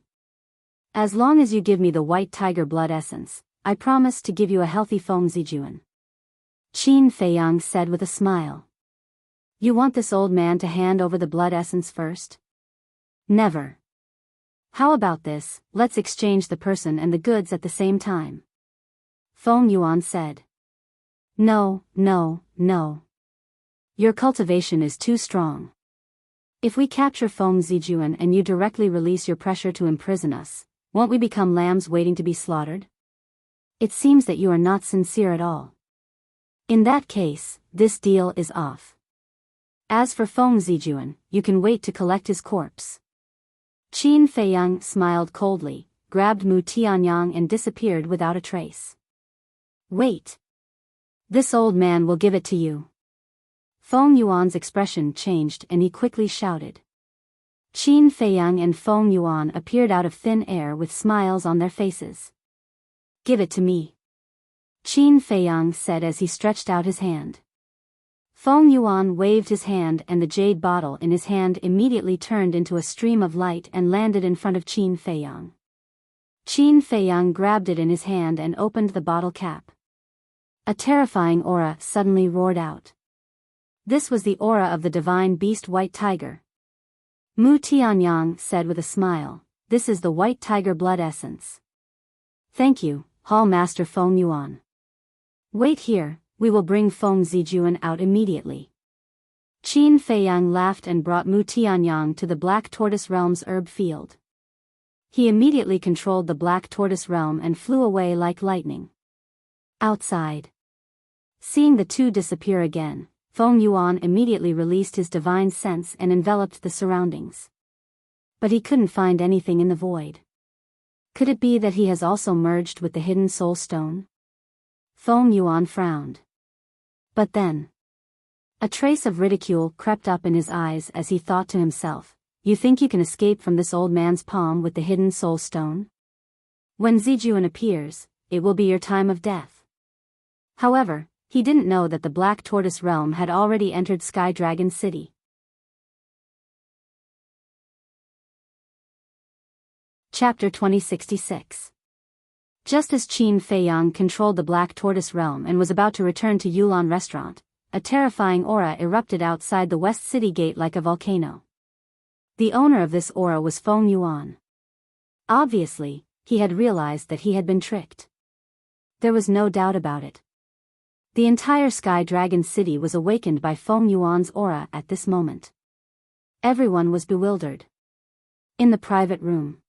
As long as you give me the white tiger blood essence, I promise to give you a healthy Feng Zijuan." Qin Feiyang said with a smile. "You want this old man to hand over the blood essence first?" "Never. How about this, let's exchange the person and the goods at the same time?" Feng Yuan said. No. Your cultivation is too strong. If we capture Feng Zijuan and you directly release your pressure to imprison us, won't we become lambs waiting to be slaughtered? It seems that you are not sincere at all. In that case, this deal is off. As for Feng Zijuan, you can wait to collect his corpse." Qin Feiyang smiled coldly, grabbed Mu Tianyang and disappeared without a trace. "Wait. This old man will give it to you." Feng Yuan's expression changed and he quickly shouted. Qin Feiyang and Feng Yuan appeared out of thin air with smiles on their faces. "Give it to me," Qin Feiyang said as he stretched out his hand. Feng Yuan waved his hand and the jade bottle in his hand immediately turned into a stream of light and landed in front of Qin Feiyang. Qin Feiyang grabbed it in his hand and opened the bottle cap. A terrifying aura suddenly roared out. This was the aura of the divine beast White Tiger. Mu Tianyang said with a smile, "This is the White Tiger blood essence." "Thank you, Hall Master Feng Yuan. Wait here, we will bring Feng Zijuan out immediately." Qin Feiyang laughed and brought Mu Tianyang to the Black Tortoise Realm's herb field. He immediately controlled the Black Tortoise Realm and flew away like lightning. Outside. Seeing the two disappear again, Feng Yuan immediately released his divine sense and enveloped the surroundings. But he couldn't find anything in the void. Could it be that he has also merged with the hidden soul stone? Feng Yuan frowned. But then, a trace of ridicule crept up in his eyes as he thought to himself, "You think you can escape from this old man's palm with the hidden soul stone? When Zijuan appears, it will be your time of death." However, he didn't know that the Black Tortoise Realm had already entered Sky Dragon City. Chapter 2066. Just as Qin Feiyang controlled the Black Tortoise Realm and was about to return to Yulan Restaurant, a terrifying aura erupted outside the West City Gate like a volcano. The owner of this aura was Feng Yuan. Obviously, he had realized that he had been tricked. There was no doubt about it. The entire Sky Dragon City was awakened by Feng Yuan's aura at this moment. Everyone was bewildered. In the private room,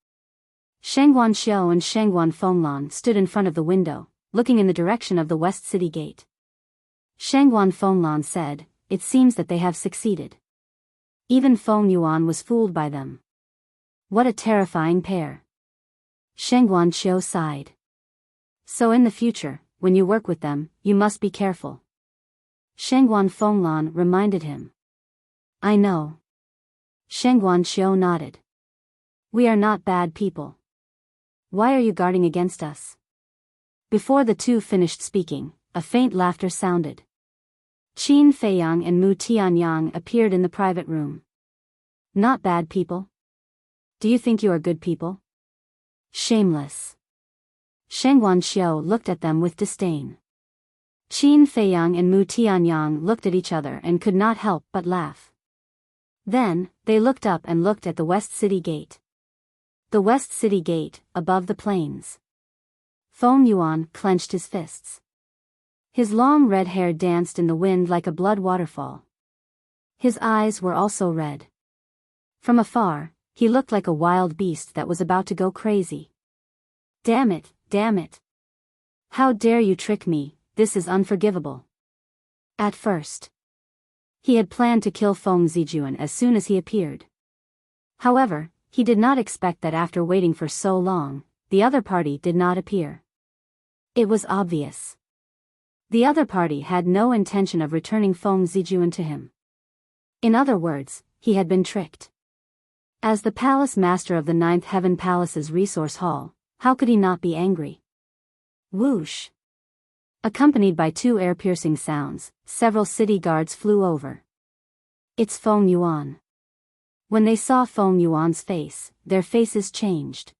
Shengguan Xiao and Shengguan Fenglan stood in front of the window, looking in the direction of the West City Gate. Shengguan Fenglan said, "It seems that they have succeeded." Even Feng Yuan was fooled by them. What a terrifying pair. Shengguan Xiao sighed. "So in the future, when you work with them, you must be careful." Shengguan Fenglan reminded him. "I know." Shengguan Xiao nodded. "We are not bad people. Why are you guarding against us?" Before the two finished speaking, a faint laughter sounded. Qin Feiyang and Mu Tianyang appeared in the private room. "Not bad people? Do you think you are good people? Shameless." Shengguan Xiao looked at them with disdain. Qin Feiyang and Mu Tianyang looked at each other and could not help but laugh. Then, they looked up and looked at the West City Gate. The West City Gate, above the plains. Feng Yuan clenched his fists. His long red hair danced in the wind like a blood waterfall. His eyes were also red. From afar, he looked like a wild beast that was about to go crazy. Damn it, damn it. How dare you trick me, this is unforgivable." At first, he had planned to kill Feng Zijuan as soon as he appeared. However, he did not expect that after waiting for so long, the other party did not appear. It was obvious. The other party had no intention of returning Feng Zijuan to him. In other words, he had been tricked. As the palace master of the Ninth Heaven Palace's resource hall, how could he not be angry? Whoosh! Accompanied by two ear-piercing sounds, several city guards flew over. It's Feng Yuan. When they saw Feng Yuan's face, their faces changed.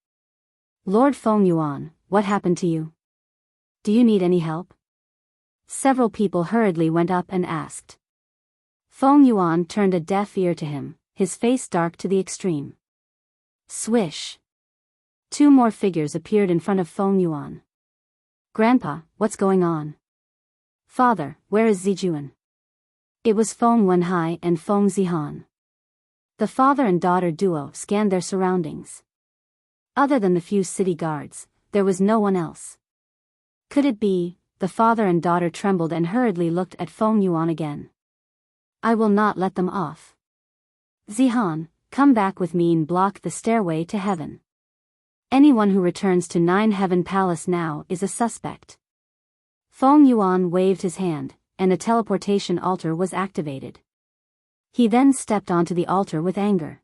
Lord Feng Yuan, what happened to you? Do you need any help? Several people hurriedly went up and asked. Feng Yuan turned a deaf ear to him, his face dark to the extreme. Swish! Two more figures appeared in front of Feng Yuan. Grandpa, what's going on? Father, where is Zijuan? It was Feng Wenhai and Feng Zihan. The father and daughter duo scanned their surroundings. Other than the few city guards, there was no one else. Could it be? The father and daughter trembled and hurriedly looked at Feng Yuan again. I will not let them off. Zihan, come back with me and block the stairway to heaven. Anyone who returns to Nine Heaven Palace now is a suspect. Feng Yuan waved his hand, and a teleportation altar was activated. He then stepped onto the altar with anger.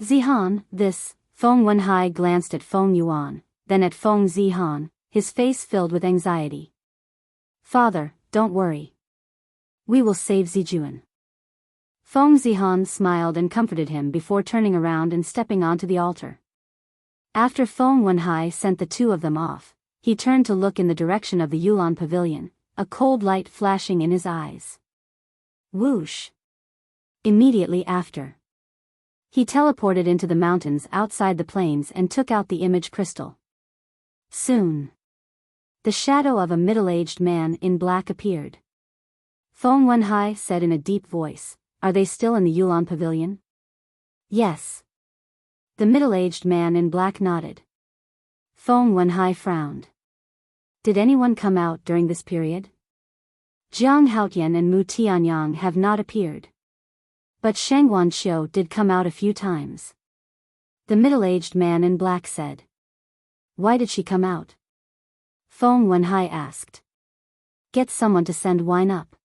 Zihan, this, Feng Wenhai glanced at Feng Yuan, then at Feng Zihan, his face filled with anxiety. Father, don't worry. We will save Zijuan. Feng Zihan smiled and comforted him before turning around and stepping onto the altar. After Feng Wenhai sent the two of them off, he turned to look in the direction of the Yulan pavilion, a cold light flashing in his eyes. Whoosh! Immediately after, he teleported into the mountains outside the plains and took out the image crystal. Soon, the shadow of a middle-aged man in black appeared. Feng Wenhai said in a deep voice, "Are they still in the Yulan pavilion?" Yes. The middle-aged man in black nodded. Feng Wenhai frowned. Did anyone come out during this period? Jiang Haotian and Mu Tianyang have not appeared. But Shangguan Xiu did come out a few times. The middle-aged man in black said. Why did she come out? Feng Wenhai asked. Get someone to send wine up.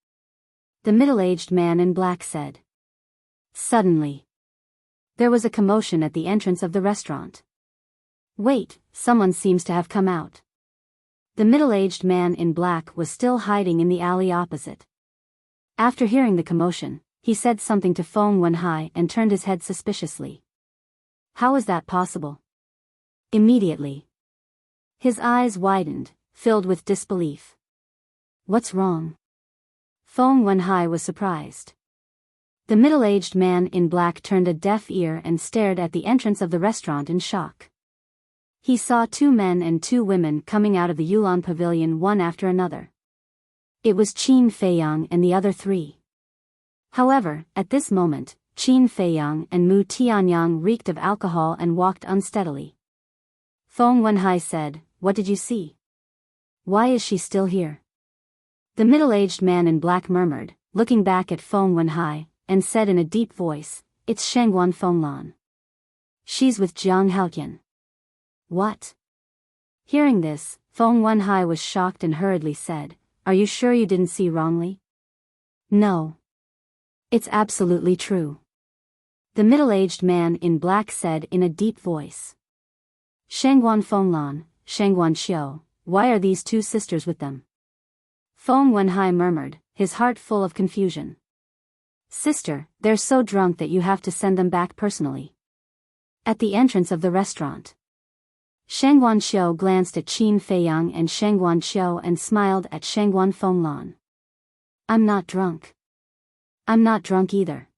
The middle-aged man in black said. Suddenly, there was a commotion at the entrance of the restaurant. Wait, someone seems to have come out. The middle-aged man in black was still hiding in the alley opposite. After hearing the commotion, he said something to Feng Wenhai and turned his head suspiciously. How is that possible? Immediately, his eyes widened, filled with disbelief. What's wrong? Feng Wenhai was surprised. The middle-aged man in black turned a deaf ear and stared at the entrance of the restaurant in shock. He saw two men and two women coming out of the Yulan pavilion one after another. It was Qin Feiyang and the other three. However, at this moment, Qin Feiyang and Mu Tianyang reeked of alcohol and walked unsteadily. Feng Wenhai said, What did you see? Why is she still here? The middle-aged man in black murmured, looking back at Feng Wenhai, and said in a deep voice, It's Shangguan Fenglan. She's with Jiang Haotian. What? Hearing this, Feng Wenhai was shocked and hurriedly said, Are you sure you didn't see wrongly? No. It's absolutely true. The middle-aged man in black said in a deep voice. Shangguan Fenglan, Shangguan Xiu, why are these two sisters with them? Feng Wenhai murmured, his heart full of confusion. Sister, they're so drunk that you have to send them back personally. At the entrance of the restaurant, Shangguan Xiu glanced at Qin Feiyang and Shangguan Xiu and smiled at Shangguan Fenglan. I'm not drunk. I'm not drunk either.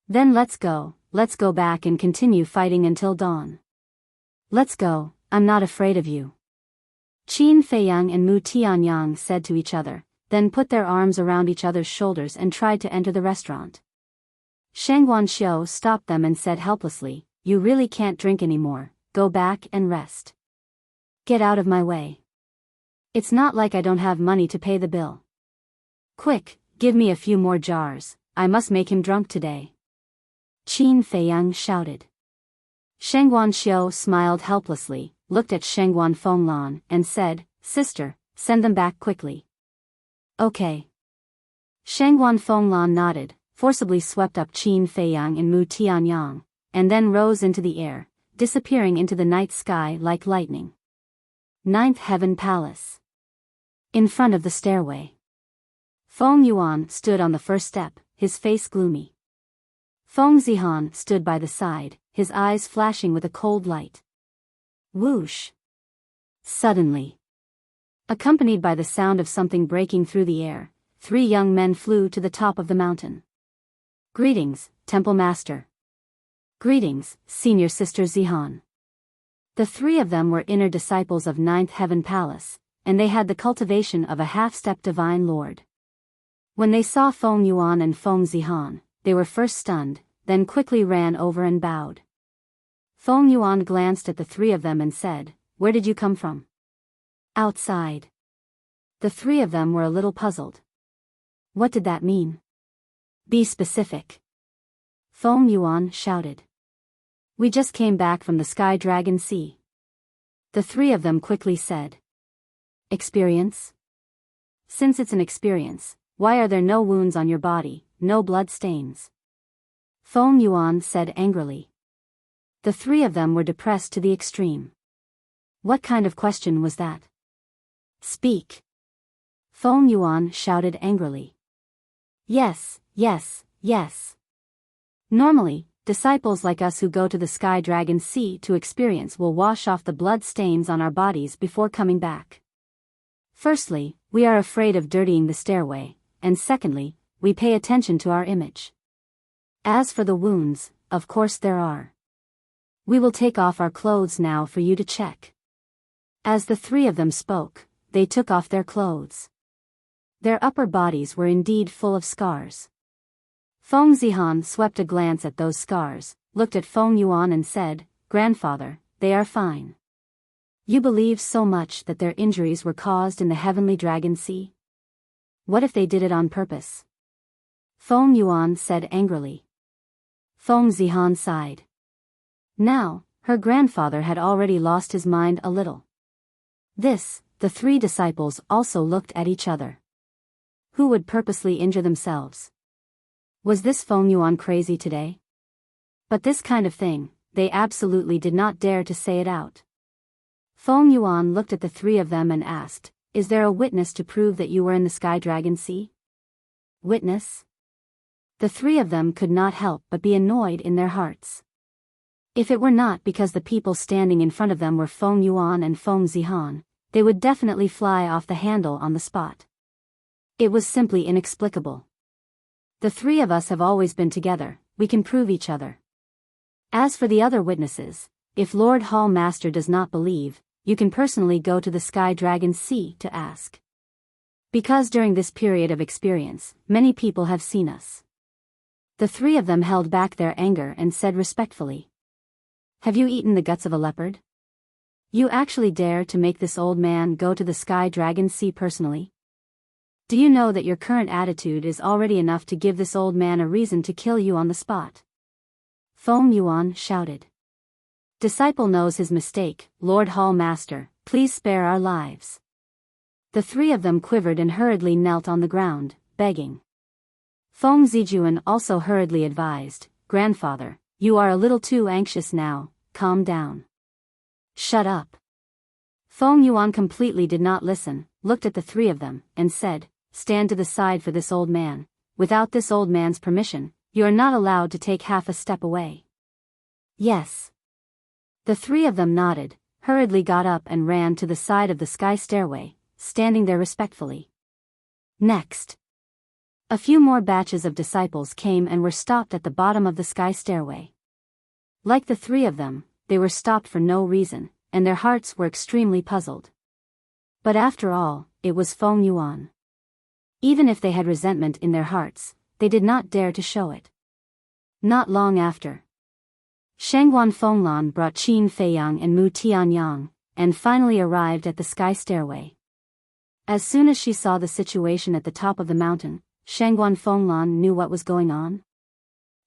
Then let's go back and continue fighting until dawn. Let's go, I'm not afraid of you. Qin Feiyang and Mu Tianyang said to each other, then put their arms around each other's shoulders and tried to enter the restaurant. Shangguan Xiu stopped them and said helplessly, You really can't drink anymore, go back and rest. Get out of my way. It's not like I don't have money to pay the bill. Quick, give me a few more jars, I must make him drunk today. Qin Feiyang shouted. Shangguan Xiu smiled helplessly, looked at Shangguan Fenglan, and said, Sister, send them back quickly. Okay. Shangguan Fenglan nodded, forcibly swept up Qin Feiyang and Mu Tianyang, and then rose into the air, disappearing into the night sky like lightning. Ninth Heaven Palace. In front of the stairway. Feng Yuan stood on the first step, his face gloomy. Feng Zihan stood by the side, his eyes flashing with a cold light. Whoosh! Suddenly, accompanied by the sound of something breaking through the air, 3 young men flew to the top of the mountain. Greetings, Temple Master. Greetings, Senior Sister Zihan. The 3 of them were inner disciples of Ninth Heaven Palace, and they had the cultivation of a half-step divine lord. When they saw Feng Yuan and Feng Zihan, they were first stunned, then quickly ran over and bowed. Feng Yuan glanced at the 3 of them and said, "Where did you come from?" "Outside." The 3 of them were a little puzzled. What did that mean? "Be specific." Feng Yuan shouted. "We just came back from the Sky Dragon Sea." The 3 of them quickly said. "Experience?" "Since it's an experience, why are there no wounds on your body, no blood stains?" Feng Yuan said angrily. The 3 of them were depressed to the extreme. What kind of question was that? "Speak." Feng Yuan shouted angrily. Yes, yes, yes. Normally, disciples like us who go to the Sky Dragon Sea to experience will wash off the blood stains on our bodies before coming back. Firstly, we are afraid of dirtying the stairway, and secondly, we pay attention to our image. As for the wounds, of course there are. We will take off our clothes now for you to check. As the 3 of them spoke, they took off their clothes. Their upper bodies were indeed full of scars. Feng Zihan swept a glance at those scars, looked at Feng Yuan and said, "Grandfather, they are fine. You believe so much that their injuries were caused in the Heavenly Dragon Sea? What if they did it on purpose?" Feng Yuan said angrily. Feng Zihan sighed. Now, her grandfather had already lost his mind a little. The 3 disciples also looked at each other. Who would purposely injure themselves? Was this Feng Yuan crazy today? But this kind of thing, they absolutely did not dare to say it out. Feng Yuan looked at the 3 of them and asked, "Is there a witness to prove that you were in the Sky Dragon Sea?" Witness? The 3 of them could not help but be annoyed in their hearts. If it were not because the people standing in front of them were Feng Yuan and Feng Zihan, they would definitely fly off the handle on the spot. It was simply inexplicable. The 3 of us have always been together, we can prove each other. As for the other witnesses, if Lord Hall Master does not believe, you can personally go to the Sky Dragon Sea to ask. Because during this period of experience, many people have seen us. The 3 of them held back their anger and said respectfully, "Have you eaten the guts of a leopard? You actually dare to make this old man go to the Sky Dragon Sea personally? Do you know that your current attitude is already enough to give this old man a reason to kill you on the spot?" Feng Yuan shouted. "Disciple knows his mistake, Lord Hall Master, please spare our lives." The 3 of them quivered and hurriedly knelt on the ground, begging. Feng Zijuan also hurriedly advised, "Grandfather, you are a little too anxious now, calm down." "Shut up." Feng Yuan completely did not listen, looked at the 3 of them, and said, "Stand to the side for this old man. Without this old man's permission, you are not allowed to take half a step away." "Yes." The 3 of them nodded, hurriedly got up and ran to the side of the sky stairway, standing there respectfully. Next, a few more batches of disciples came and were stopped at the bottom of the sky stairway. Like the 3 of them, they were stopped for no reason, and their hearts were extremely puzzled. But after all, it was Feng Yuan. Even if they had resentment in their hearts, they did not dare to show it. Not long after, Shangguan Fenglan brought Qin Feiyang and Mu Tianyang, and finally arrived at the sky stairway. As soon as she saw the situation at the top of the mountain, Shangguan Fenglan knew what was going on.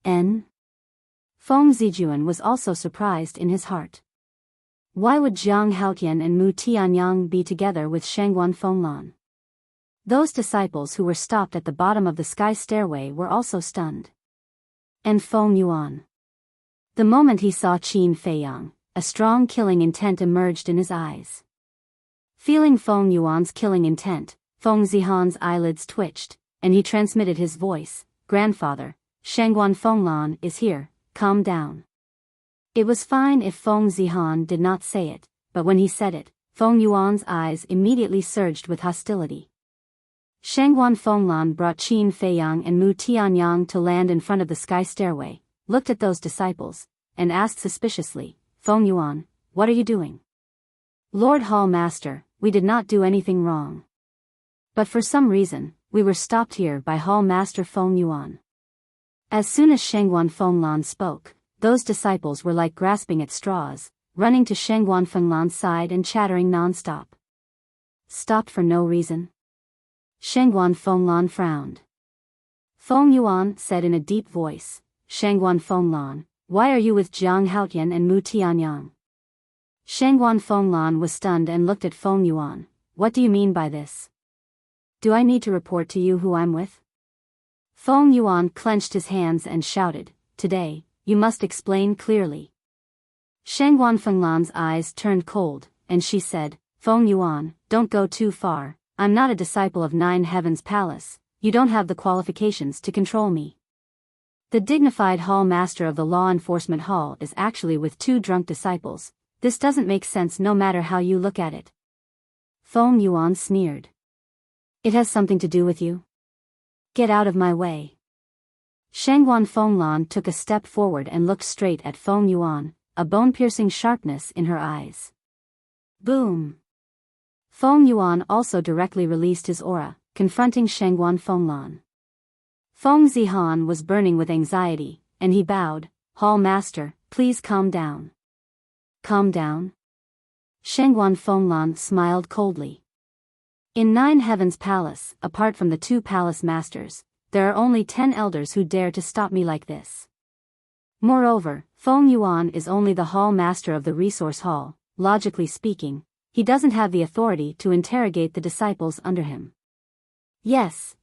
Feng Zijuan was also surprised in his heart. Why would Jiang Haotian and Mu Tianyang be together with Shangguan Fenglan? Those disciples who were stopped at the bottom of the sky stairway were also stunned. And Feng Yuan. The moment he saw Qin Feiyang, a strong killing intent emerged in his eyes. Feeling Feng Yuan's killing intent, Feng Zihan's eyelids twitched, and he transmitted his voice, "Grandfather, Shangguan Fenglan is here, calm down." It was fine if Feng Zihan did not say it, but when he said it, Feng Yuan's eyes immediately surged with hostility. Shangguan Fenglan brought Qin Feiyang and Mu Tianyang to land in front of the sky stairway, looked at those disciples, and asked suspiciously, "Feng Yuan, what are you doing?" "Lord Hall Master, we did not do anything wrong. But for some reason, we were stopped here by Hall Master Feng Yuan." As soon as Shangguan Fenglan spoke, those disciples were like grasping at straws, running to Shangguan Fenglan's side and chattering non-stop. Stopped for no reason? Shangguan Fenglan frowned. Feng Yuan said in a deep voice, "Shangguan Fenglan, why are you with Jiang Haotian and Mu Tianyang?" Shangguan Fenglan was stunned and looked at Feng Yuan. "What do you mean by this? Do I need to report to you who I'm with?" Feng Yuan clenched his hands and shouted, "Today, you must explain clearly." Shangguan Fenglan's eyes turned cold, and she said, "Feng Yuan, don't go too far. I'm not a disciple of Nine Heavens Palace. You don't have the qualifications to control me. The dignified hall master of the law enforcement hall is actually with two drunk disciples. This doesn't make sense no matter how you look at it." Feng Yuan sneered. "It has something to do with you? Get out of my way." Shangguan Fenglan took a step forward and looked straight at Feng Yuan, a bone-piercing sharpness in her eyes. Boom! Feng Yuan also directly released his aura, confronting Shangguan Fenglan. Feng Zihan was burning with anxiety, and he bowed, "Hall Master, please calm down." "Calm down?" Shangguan Fenglan smiled coldly. In Nine Heavens Palace, apart from the two palace masters, there are only 10 elders who dare to stop me like this. Moreover, Feng Yuan is only the hall master of the resource hall. Logically speaking, he doesn't have the authority to interrogate the disciples under him. Yes.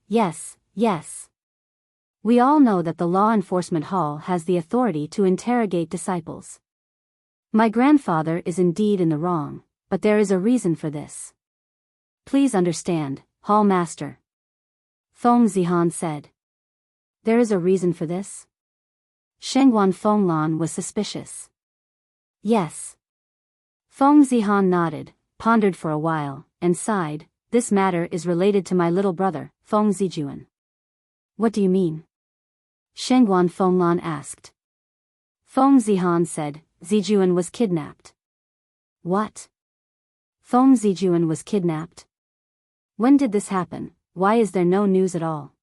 We all know that the law enforcement hall has the authority to interrogate disciples. My grandfather is indeed in the wrong, but there is a reason for this. Please understand, Hall Master. Feng Zihan said. There is a reason for this? Shangguan Fenglan was suspicious. Yes. Feng Zihan nodded, pondered for a while, and sighed. This matter is related to my little brother, Feng Zijuan. What do you mean? Shangguan Fenglan asked. Feng Zihan said, Zijuan was kidnapped. What? Feng Zijuan was kidnapped? When did this happen? Why is there no news at all?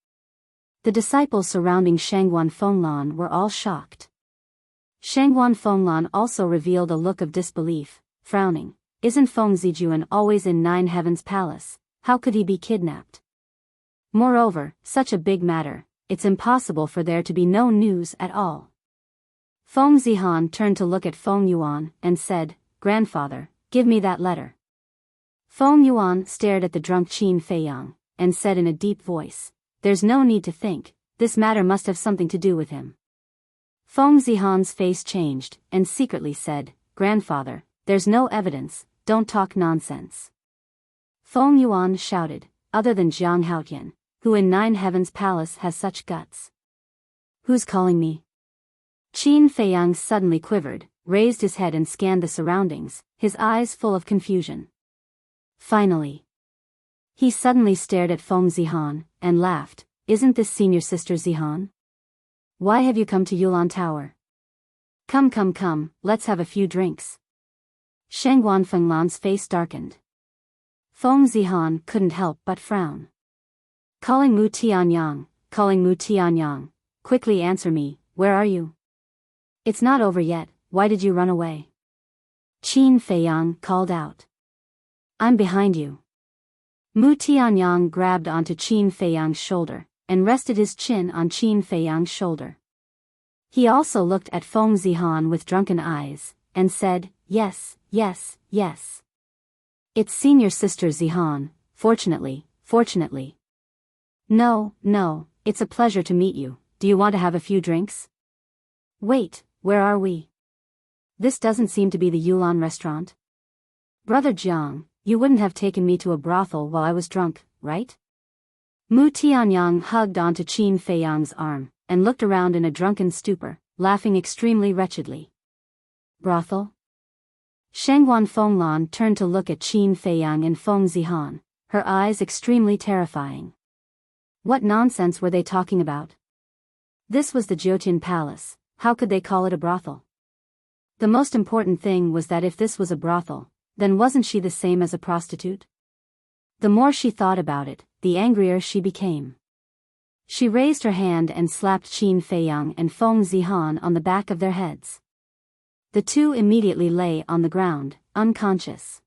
The disciples surrounding Shangguan Fenglan were all shocked. Shangguan Fenglan also revealed a look of disbelief, frowning. Isn't Feng Zijuan always in Nine Heavens Palace? How could he be kidnapped? Moreover, such a big matter, it's impossible for there to be no news at all. Feng Zihan turned to look at Feng Yuan and said, Grandfather, give me that letter. Feng Yuan stared at the drunk Qin Feiyang, and said in a deep voice, There's no need to think, this matter must have something to do with him. Feng Zihan's face changed, and secretly said, Grandfather, there's no evidence, don't talk nonsense. Feng Yuan shouted, other than Jiang Haotian, who in Nine Heavens Palace has such guts. Who's calling me? Qin Feiyang suddenly quivered, raised his head and scanned the surroundings, his eyes full of confusion. Finally, he suddenly stared at Feng Zihan, and laughed. Isn't this senior sister Zihan? Why have you come to Yulan Tower? Come, let's have a few drinks. Shangguan Fenglan's face darkened. Feng Zihan couldn't help but frown. Calling Mu Tianyang, quickly answer me, where are you? It's not over yet, why did you run away? Qin Feiyang called out. I'm behind you. Mu Tianyang grabbed onto Qin Feiyang's shoulder, and rested his chin on Qin Feiyang's shoulder. He also looked at Feng Zihan with drunken eyes, and said, "Yes, yes, yes. It's senior sister Zihan, fortunately. No, no, it's a pleasure to meet you. Do you want to have a few drinks?" "Wait, where are we? This doesn't seem to be the Yulan restaurant." "Brother Jiang, you wouldn't have taken me to a brothel while I was drunk, right?" Mu Tianyang hugged onto Qin Feiyang's arm, and looked around in a drunken stupor, laughing extremely wretchedly. "Brothel?" Shangguan Fenglan turned to look at Qin Feiyang and Feng Zihan, her eyes extremely terrifying. What nonsense were they talking about? This was the Jiotian Palace, how could they call it a brothel? The most important thing was that if this was a brothel, then wasn't she the same as a prostitute? The more she thought about it, the angrier she became. She raised her hand and slapped Qin Feiyang and Feng Zihan on the back of their heads. The two immediately lay on the ground, unconscious.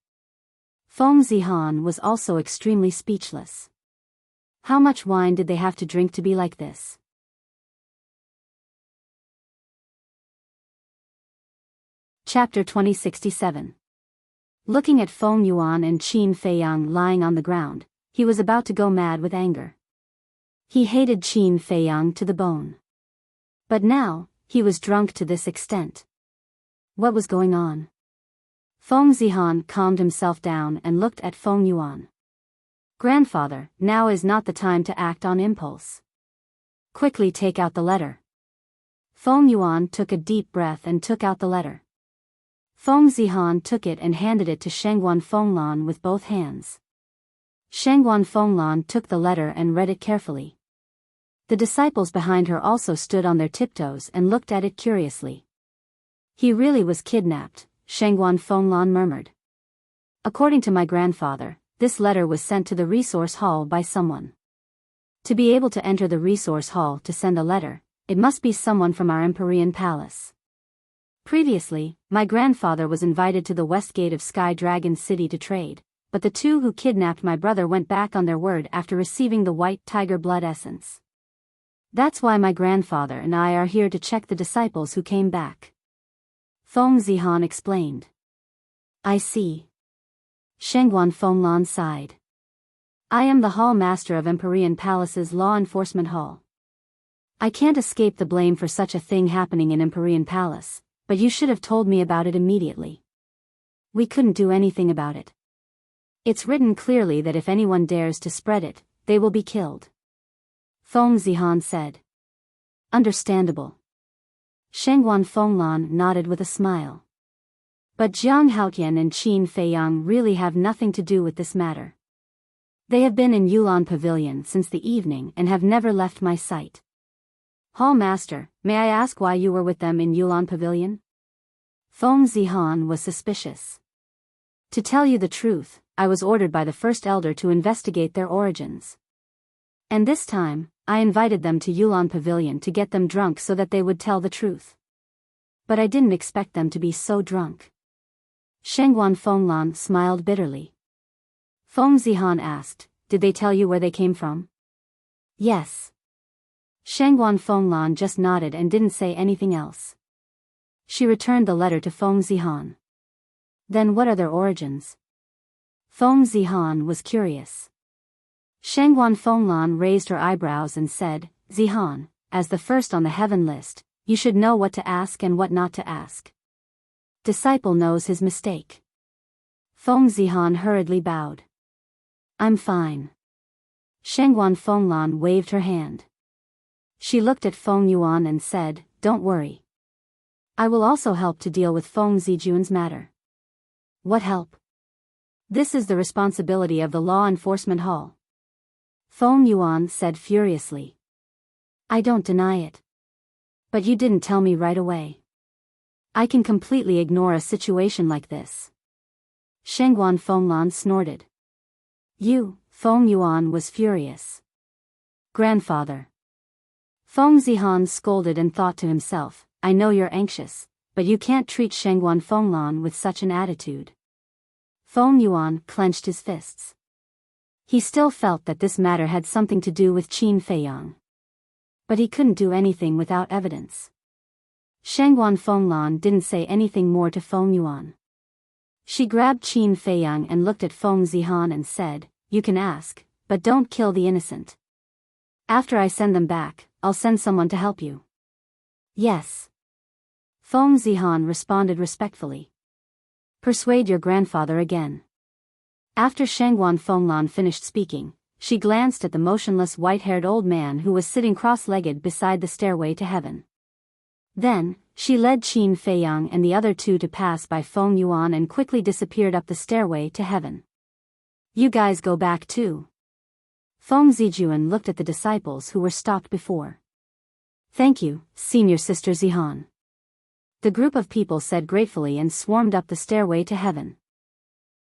Feng Zihan was also extremely speechless. How much wine did they have to drink to be like this? Chapter 2067. Looking at Feng Yuan and Qin Feiyang lying on the ground, he was about to go mad with anger. He hated Qin Feiyang to the bone. But now, he was drunk to this extent. What was going on? Feng Zihan calmed himself down and looked at Feng Yuan. "Grandfather, now is not the time to act on impulse. Quickly take out the letter." Feng Yuan took a deep breath and took out the letter. Feng Zihan took it and handed it to Shangguan Fenglan with both hands. Shangguan Fenglan took the letter and read it carefully. The disciples behind her also stood on their tiptoes and looked at it curiously. "He really was kidnapped," Shangguan Fenglan murmured. "According to my grandfather, this letter was sent to the resource hall by someone. To be able to enter the resource hall to send a letter, it must be someone from our Empyrean Palace. Previously, my grandfather was invited to the west gate of Sky Dragon City to trade, but the two who kidnapped my brother went back on their word after receiving the white tiger blood essence. That's why my grandfather and I are here to check the disciples who came back." Feng Zihan explained. "I see." Shangguan Fenglan sighed. "I am the hall master of Empyrean Palace's law enforcement hall. I can't escape the blame for such a thing happening in Empyrean Palace, but you should have told me about it immediately. We couldn't do anything about it. It's written clearly that if anyone dares to spread it, they will be killed." Feng Zihan said. "Understandable." Shangguan Fenglan nodded with a smile. "But Jiang Haotian and Qin Feiyang really have nothing to do with this matter. They have been in Yulan Pavilion since the evening and have never left my sight." "Hall Master, may I ask why you were with them in Yulan Pavilion?" Feng Zihan was suspicious. "To tell you the truth, I was ordered by the First Elder to investigate their origins. And this time, I invited them to Yulan Pavilion to get them drunk so that they would tell the truth. But I didn't expect them to be so drunk." Shangguan Fenglan smiled bitterly. Feng Zihan asked, "Did they tell you where they came from?" "Yes." Shangguan Fenglan just nodded and didn't say anything else. She returned the letter to Feng Zihan. "Then what are their origins?" Feng Zihan was curious. Shangguan Fenglan raised her eyebrows and said, "Zihan, as the first on the heaven list, you should know what to ask and what not to ask. Disciple knows his mistake." Feng Zihan hurriedly bowed. "I'm fine." Shangguan Fenglan waved her hand. She looked at Feng Yuan and said, "Don't worry. I will also help to deal with Feng Zijuan's matter." "What help?" "This is the responsibility of the Law Enforcement Hall." Feng Yuan said furiously. "I don't deny it. But you didn't tell me right away. I can completely ignore a situation like this." Shangguan Fenglan snorted. Feng Yuan was furious. "Grandfather." Feng Zihan scolded and thought to himself, "I know you're anxious, but you can't treat Shangguan Fenglan with such an attitude." Feng Yuan clenched his fists. He still felt that this matter had something to do with Qin Feiyang. But he couldn't do anything without evidence. Shangguan Fenglan didn't say anything more to Feng Yuan. She grabbed Qin Feiyang and looked at Feng Zihan and said, "You can ask, but don't kill the innocent. After I send them back, I'll send someone to help you." "Yes." Feng Zihan responded respectfully. "Persuade your grandfather again." After Shangguan Fenglan finished speaking, she glanced at the motionless white-haired old man who was sitting cross-legged beside the stairway to heaven. Then, she led Qin Feiyang and the other two to pass by Feng Yuan and quickly disappeared up the stairway to heaven. "You guys go back too." Feng Zijuan looked at the disciples who were stopped before. "Thank you, Senior Sister Zihan." The group of people said gratefully and swarmed up the stairway to heaven.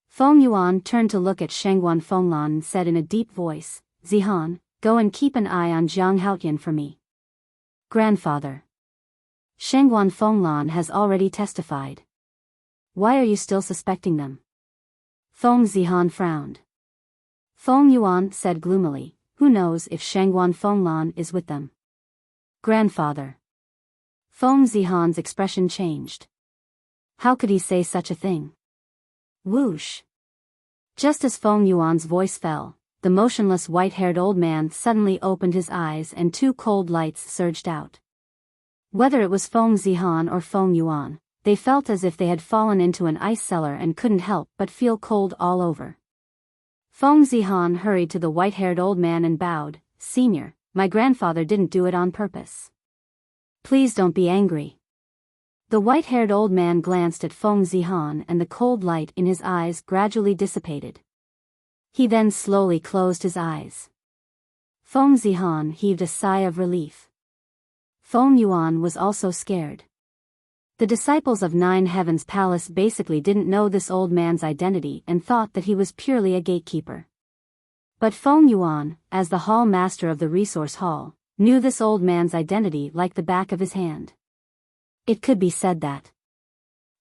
Feng Yuan turned to look at Shangguan Fenglan and said in a deep voice, "Zihan, go and keep an eye on Jiang Haotian for me." "Grandfather. Shangguan Fenglan has already testified. Why are you still suspecting them?" Feng Zihan frowned. Feng Yuan said gloomily, "Who knows if Shangguan Fenglan is with them?" "Grandfather." Feng Zihan's expression changed. How could he say such a thing? Whoosh. Just as Feng Yuan's voice fell, the motionless white-haired old man suddenly opened his eyes and two cold lights surged out. Whether it was Feng Zihan or Feng Yuan, they felt as if they had fallen into an ice cellar and couldn't help but feel cold all over. Feng Zihan hurried to the white-haired old man and bowed, "Senior, my grandfather didn't do it on purpose. Please don't be angry." The white-haired old man glanced at Feng Zihan and the cold light in his eyes gradually dissipated. He then slowly closed his eyes. Feng Zihan heaved a sigh of relief. Feng Yuan was also scared. The disciples of Nine Heavens Palace basically didn't know this old man's identity and thought that he was purely a gatekeeper. But Feng Yuan, as the hall master of the resource hall, knew this old man's identity like the back of his hand. It could be said that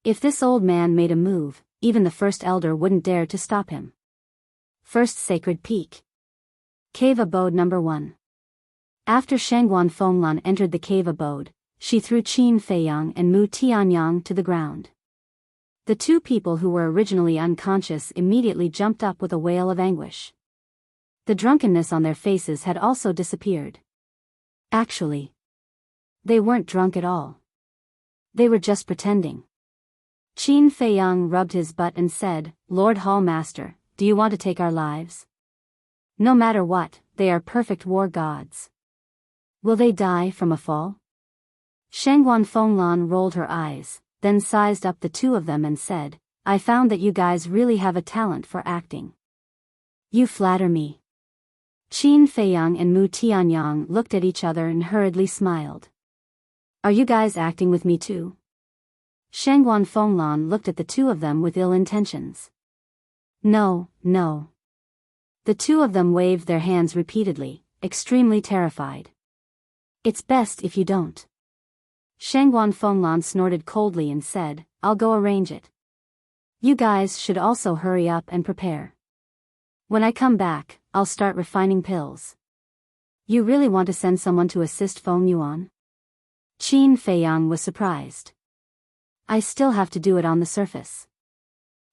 if this old man made a move, even the first elder wouldn't dare to stop him. First Sacred Peak. Cave Abode Number 1. After Shangguan Fenglan entered the cave abode, she threw Qin Feiyang and Mu Tianyang to the ground. The two people who were originally unconscious immediately jumped up with a wail of anguish. The drunkenness on their faces had also disappeared. Actually, they weren't drunk at all. They were just pretending. Qin Feiyang rubbed his butt and said, "Lord Hallmaster, do you want to take our lives? No matter what, they are perfect war gods. Will they die from a fall?" Shangguan Fenglan rolled her eyes, then sized up the two of them and said, "I found that you guys really have a talent for acting." "You flatter me." Qin Feiyang and Mu Tianyang looked at each other and hurriedly smiled. "Are you guys acting with me too?" Shangguan Fenglan looked at the two of them with ill intentions. "No, no." The two of them waved their hands repeatedly, extremely terrified. "It's best if you don't." Shangguan Fenglan snorted coldly and said, "I'll go arrange it. You guys should also hurry up and prepare. When I come back, I'll start refining pills." "You really want to send someone to assist Feng Yuan?" Qin Feiyang was surprised. "I still have to do it on the surface.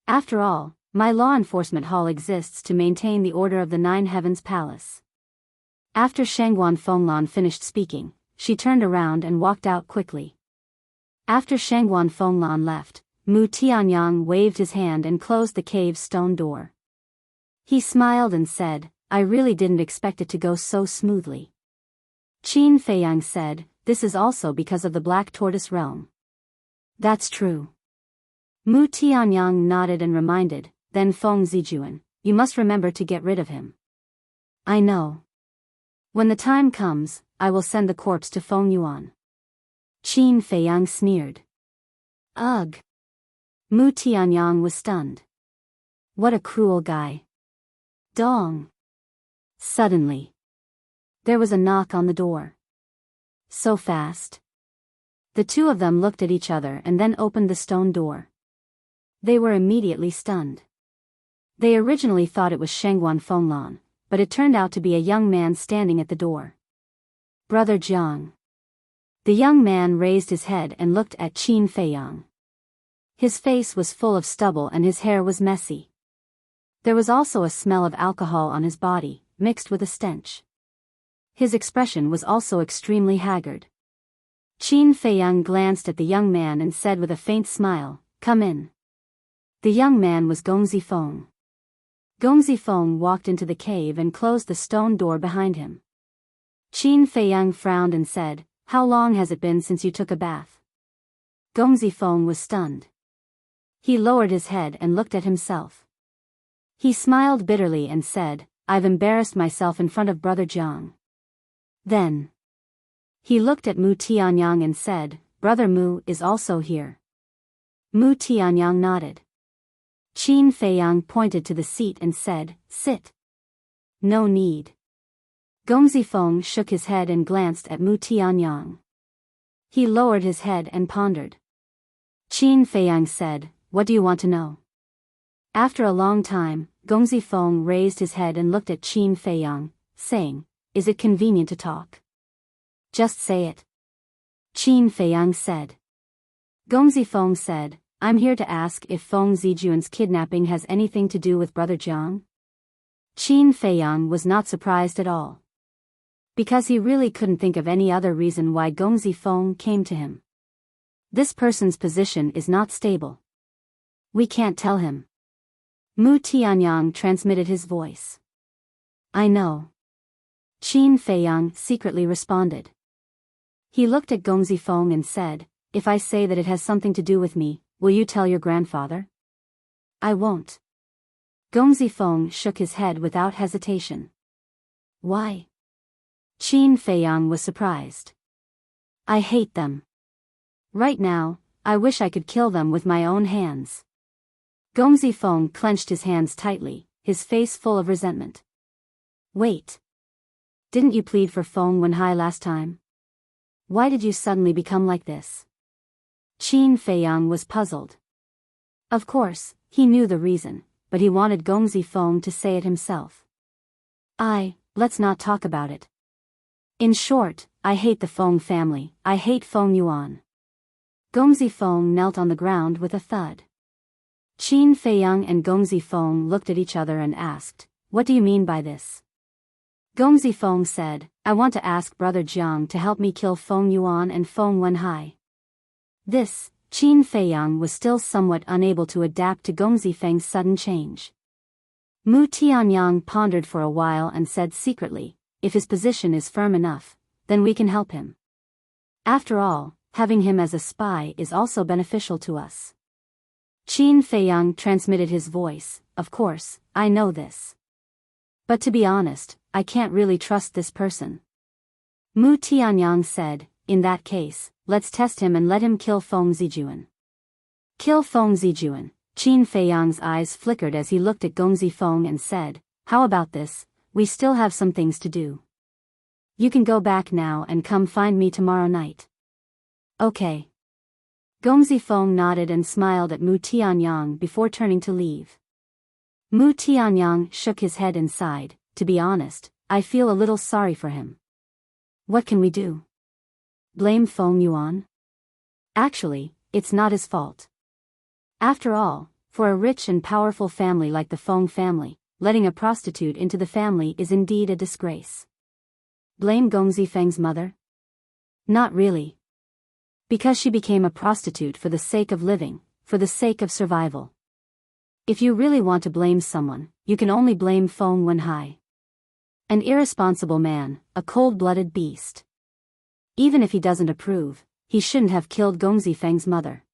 After all, my law enforcement hall exists to maintain the order of the Nine Heavens Palace." After Shangguan Fenglan finished speaking, she turned around and walked out quickly. After Shangguan Fenglan left, Mu Tianyang waved his hand and closed the cave's stone door. He smiled and said, "I really didn't expect it to go so smoothly." Qin Feiyang said, "This is also because of the Black Tortoise Realm." "That's true." Mu Tianyang nodded and reminded, then Feng Zijuan, "You must remember to get rid of him." "I know. When the time comes, I will send the corpse to Feng Yuan." Qin Feiyang sneered. "Ugh." Mu Tianyang was stunned. What a cruel guy. Dong. Suddenly, there was a knock on the door. So fast. The two of them looked at each other and then opened the stone door. They were immediately stunned. They originally thought it was Shangguan Fenglan, but it turned out to be a young man standing at the door. "Brother Jiang. The young man raised his head and looked at Qin Feiyang. His face was full of stubble and his hair was messy. There was also a smell of alcohol on his body, mixed with a stench. His expression was also extremely haggard. Qin Feiyang glanced at the young man and said with a faint smile, "Come in." The young man was Gong Zifeng. Gong Zifeng walked into the cave and closed the stone door behind him. Qin Feiyang frowned and said, "How long has it been since you took a bath?" Gong Zifeng was stunned. He lowered his head and looked at himself. He smiled bitterly and said, "I've embarrassed myself in front of Brother Jiang." Then he looked at Mu Tianyang and said, "Brother Mu is also here." Mu Tianyang nodded. Qin Feiyang pointed to the seat and said, "Sit." "No need." Gong Zifeng shook his head and glanced at Mu Tianyang. He lowered his head and pondered. Qin Feiyang said, "What do you want to know?" After a long time, Gong Zifeng raised his head and looked at Qin Feiyang, saying, "Is it convenient to talk?" "Just say it." Qin Feiyang said. Gong Zifeng said, "I'm here to ask if Feng Zijuan's kidnapping has anything to do with Brother Jiang." Qin Feiyang was not surprised at all. Because he really couldn't think of any other reason why Gong Zifeng came to him. This person's position is not stable. We can't tell him. Mu Tianyang transmitted his voice. "I know." Qin Feiyang secretly responded. He looked at Gong Zifeng and said, "If I say that it has something to do with me, will you tell your grandfather?" "I won't." Gong Zifeng shook his head without hesitation. "Why?" Qin Feiyang was surprised. "I hate them. Right now, I wish I could kill them with my own hands." Gong Zifeng clenched his hands tightly, his face full of resentment. "Wait. Didn't you plead for Feng Wenhai last time? Why did you suddenly become like this?" Qin Feiyang was puzzled. Of course, he knew the reason, but he wanted Gong Zifeng to say it himself. Let's not talk about it. In short, I hate the Feng family, I hate Feng Yuan." Gong Zifeng knelt on the ground with a thud. Qin Feiyang and Gong Zifeng looked at each other and asked, "What do you mean by this?" Gong Zifeng said, "I want to ask Brother Jiang to help me kill Feng Yuan and Feng Wenhai." Qin Feiyang was still somewhat unable to adapt to Gong Zifeng's sudden change. Mu Tianyang pondered for a while and said secretly, "If his position is firm enough, then we can help him. After all, having him as a spy is also beneficial to us." Qin Feiyang transmitted his voice, "Of course, I know this. But to be honest, I can't really trust this person." Mu Tianyang said, "In that case, let's test him and let him kill Feng Zijuan." "Kill Feng Zijuan?" Qin Feiyang's eyes flickered as he looked at Gong Zifeng and said, "How about this? We still have some things to do. You can go back now and come find me tomorrow night." "Okay." Gong Zifeng nodded and smiled at Mu Tianyang before turning to leave. Mu Tianyang shook his head and sighed, "To be honest, I feel a little sorry for him." "What can we do? Blame Feng Yuan?" "Actually, it's not his fault. After all, for a rich and powerful family like the Feng family, letting a prostitute into the family is indeed a disgrace." "Blame Gong Zifeng's mother?" "Not really. Because she became a prostitute for the sake of living, for the sake of survival. If you really want to blame someone, you can only blame Feng Wenhai. An irresponsible man, a cold-blooded beast. Even if he doesn't approve, he shouldn't have killed Gong Zifeng's mother."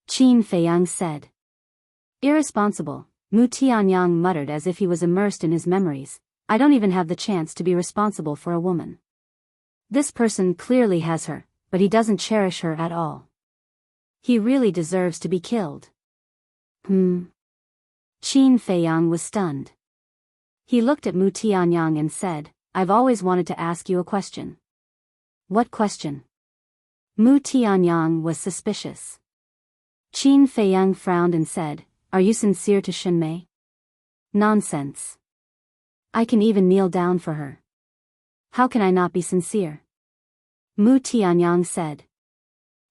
Qin Feiyang said. "Irresponsible," Mu Tianyang muttered as if he was immersed in his memories. "I don't even have the chance to be responsible for a woman. This person clearly has her, but he doesn't cherish her at all. He really deserves to be killed." Qin Feiyang was stunned. He looked at Mu Tianyang and said, "I've always wanted to ask you a question." "What question?" Mu Tianyang was suspicious. Qin Feiyang frowned and said, "Are you sincere to Shenmei?" "Nonsense. I can even kneel down for her. How can I not be sincere?" Mu Tianyang said.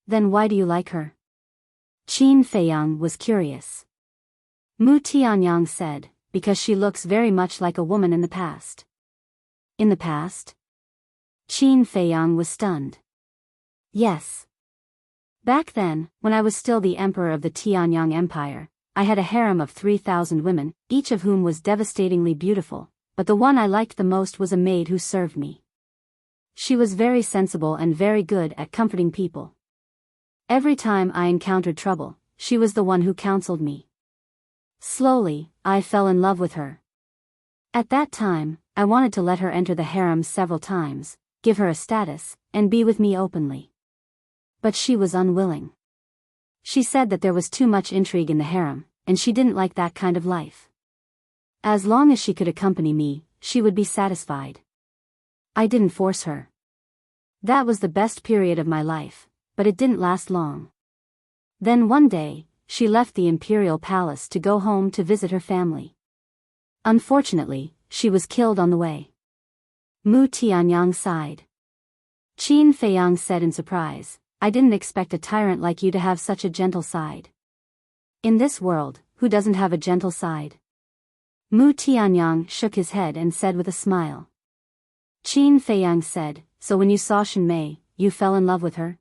Then why do you like her? Qin Feiyang was curious. Mu Tianyang said, because she looks very much like a woman in the past. In the past? Qin Feiyang was stunned. Yes. Back then, when I was still the emperor of the Tianyang Empire, I had a harem of 3,000 women, each of whom was devastatingly beautiful, but the one I liked the most was a maid who served me. She was very sensible and very good at comforting people. Every time I encountered trouble, she was the one who counseled me. Slowly, I fell in love with her. At that time, I wanted to let her enter the harem several times, give her a status, and be with me openly. But she was unwilling. She said that there was too much intrigue in the harem, and she didn't like that kind of life. As long as she could accompany me, she would be satisfied. I didn't force her. That was the best period of my life, but it didn't last long. Then one day, she left the imperial palace to go home to visit her family. Unfortunately, she was killed on the way. Mu Tianyang sighed. Qin Feiyang said in surprise, I didn't expect a tyrant like you to have such a gentle side. In this world, who doesn't have a gentle side? Mu Tianyang shook his head and said with a smile. Qin Feiyang said, so when you saw Shenmei, you fell in love with her?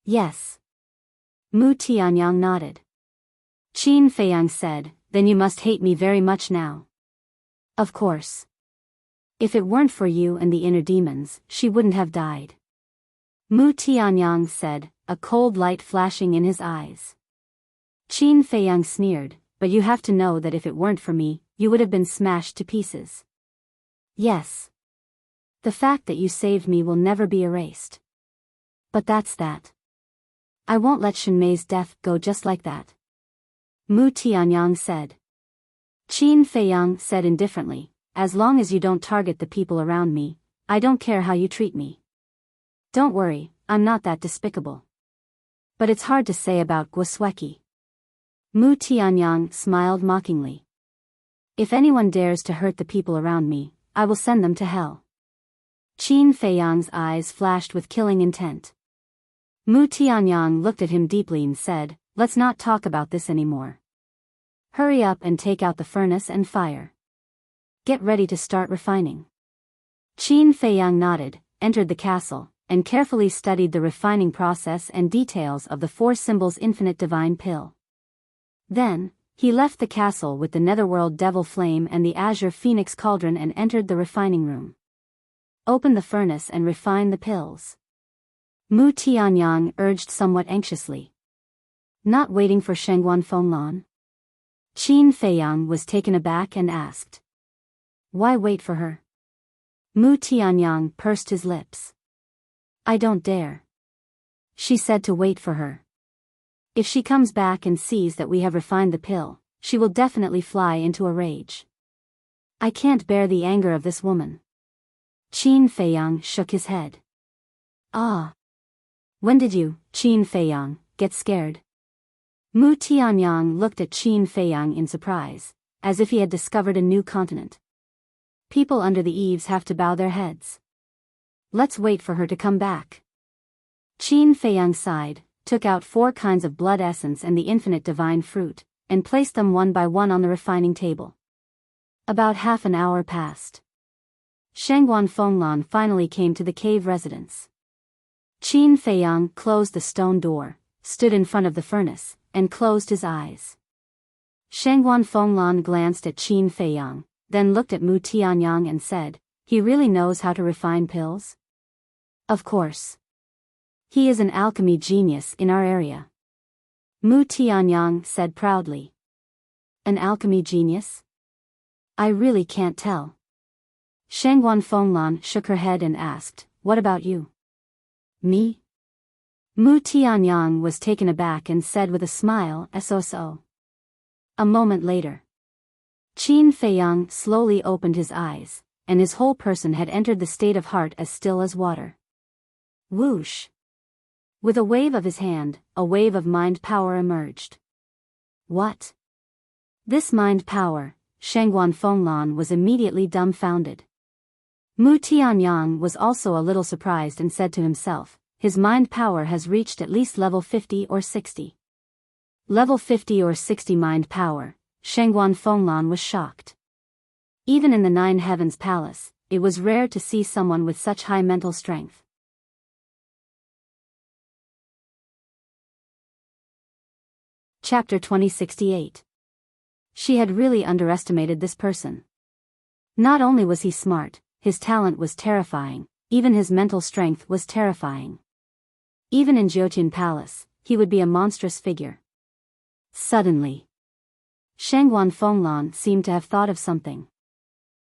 Yes. Mu Tianyang nodded. Qin Feiyang said, then you must hate me very much now. Of course. If it weren't for you and the inner demons, she wouldn't have died. Mu Tianyang said, a cold light flashing in his eyes. Qin Feiyang sneered, but you have to know that if it weren't for me, you would have been smashed to pieces. Yes. The fact that you saved me will never be erased. But that's that. I won't let Shenmei's death go just like that. Mu Tianyang said. Qin Feiyang said indifferently, as long as you don't target the people around me, I don't care how you treat me. Don't worry, I'm not that despicable. But it's hard to say about Guosweki. Mu Tianyang smiled mockingly. If anyone dares to hurt the people around me, I will send them to hell. Qin Feiyang's eyes flashed with killing intent. Mu Tianyang looked at him deeply and said, let's not talk about this anymore. Hurry up and take out the furnace and fire. Get ready to start refining. Qin Feiyang nodded, entered the castle, and carefully studied the refining process and details of the 4 symbols infinite divine pill. Then, he left the castle with the netherworld devil flame and the azure phoenix cauldron and entered the refining room. Open the furnace and refine the pills. Mu Tianyang urged somewhat anxiously. Not waiting for Shengguan Fenglan? Qin Feiyang was taken aback and asked. Why wait for her? Mu Tianyang pursed his lips. I don't dare. She said to wait for her. If she comes back and sees that we have refined the pill, she will definitely fly into a rage. I can't bear the anger of this woman. Qin Feiyang shook his head. Ah. When did you, Qin Feiyang, get scared? Mu Tianyang looked at Qin Feiyang in surprise, as if he had discovered a new continent. People under the eaves have to bow their heads. Let's wait for her to come back. Qin Feiyang sighed, took out 4 kinds of blood essence and the infinite divine fruit, and placed them one by one on the refining table. About half an hour passed. Shengguan Fenglan finally came to the cave residence. Qin Feiyang closed the stone door, stood in front of the furnace, and closed his eyes. Shengguan Fenglan glanced at Qin Feiyang, then looked at Mu Tianyang and said, he really knows how to refine pills? Of course. He is an alchemy genius in our area. Mu Tianyang said proudly. An alchemy genius? I really can't tell. Shengguan Fenglan shook her head and asked, what about you? Me? Mu Tianyang was taken aback and said with a smile, so. A moment later. Qin Feiyang slowly opened his eyes, and his whole person had entered the state of heart as still as water. Whoosh! With a wave of his hand, a wave of mind power emerged. What? This mind power, Shengguan Fenglan was immediately dumbfounded. Mu Tianyang was also a little surprised and said to himself, his mind power has reached at least level 50 or 60. Level 50 or 60 mind power, Shengguan Fenglan was shocked. Even in the Nine Heavens Palace, it was rare to see someone with such high mental strength. Chapter 2068. She had really underestimated this person. Not only was he smart, his talent was terrifying, even his mental strength was terrifying. Even in Jiutian Palace, he would be a monstrous figure. Suddenly, Shengguan Fenglan seemed to have thought of something.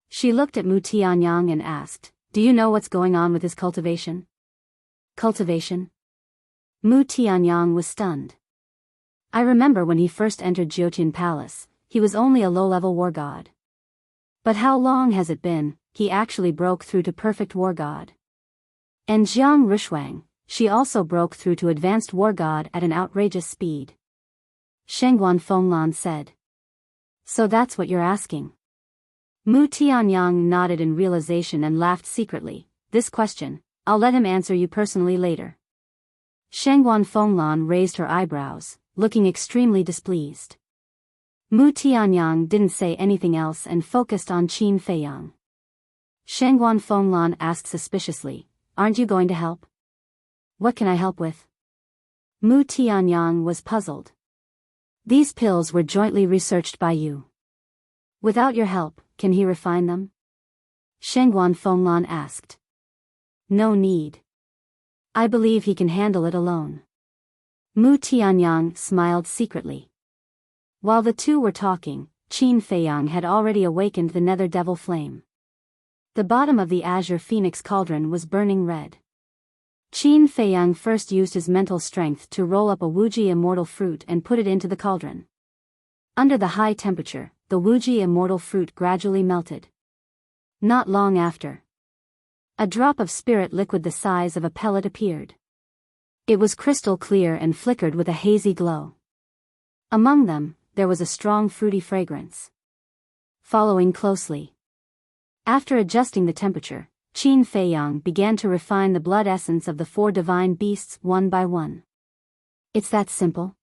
She looked at Mu Tianyang and asked, "Do you know what's going on with his cultivation?" Cultivation? Mu Tianyang was stunned. I remember when he first entered Jiutian Palace, he was only a low-level war god. But how long has it been, he actually broke through to perfect war god. And Jiang Rishuang, she also broke through to advanced war god at an outrageous speed. Shengguan Fenglan said. So that's what you're asking. Mu Tianyang nodded in realization and laughed secretly. This question, I'll let him answer you personally later. Shengguan Fenglan raised her eyebrows, looking extremely displeased. Mu Tianyang didn't say anything else and focused on Qin Feiyang. Shengguan Fenglan asked suspiciously, "Aren't you going to help?" "What can I help with?" Mu Tianyang was puzzled. "These pills were jointly researched by you. Without your help, can he refine them?" Shengguan Fenglan asked. "No need. I believe he can handle it alone." Mu Tianyang smiled secretly. While the two were talking, Qin Feiyang had already awakened the nether devil flame. The bottom of the azure phoenix cauldron was burning red. Qin Feiyang first used his mental strength to roll up a Wuxia immortal fruit and put it into the cauldron. Under the high temperature, the Wuxia immortal fruit gradually melted. Not long after, a drop of spirit liquid the size of a pellet appeared. It was crystal clear and flickered with a hazy glow. Among them, there was a strong fruity fragrance. Following closely. After adjusting the temperature, Qin Feiyang began to refine the blood essence of the four divine beasts one by one. It's that simple?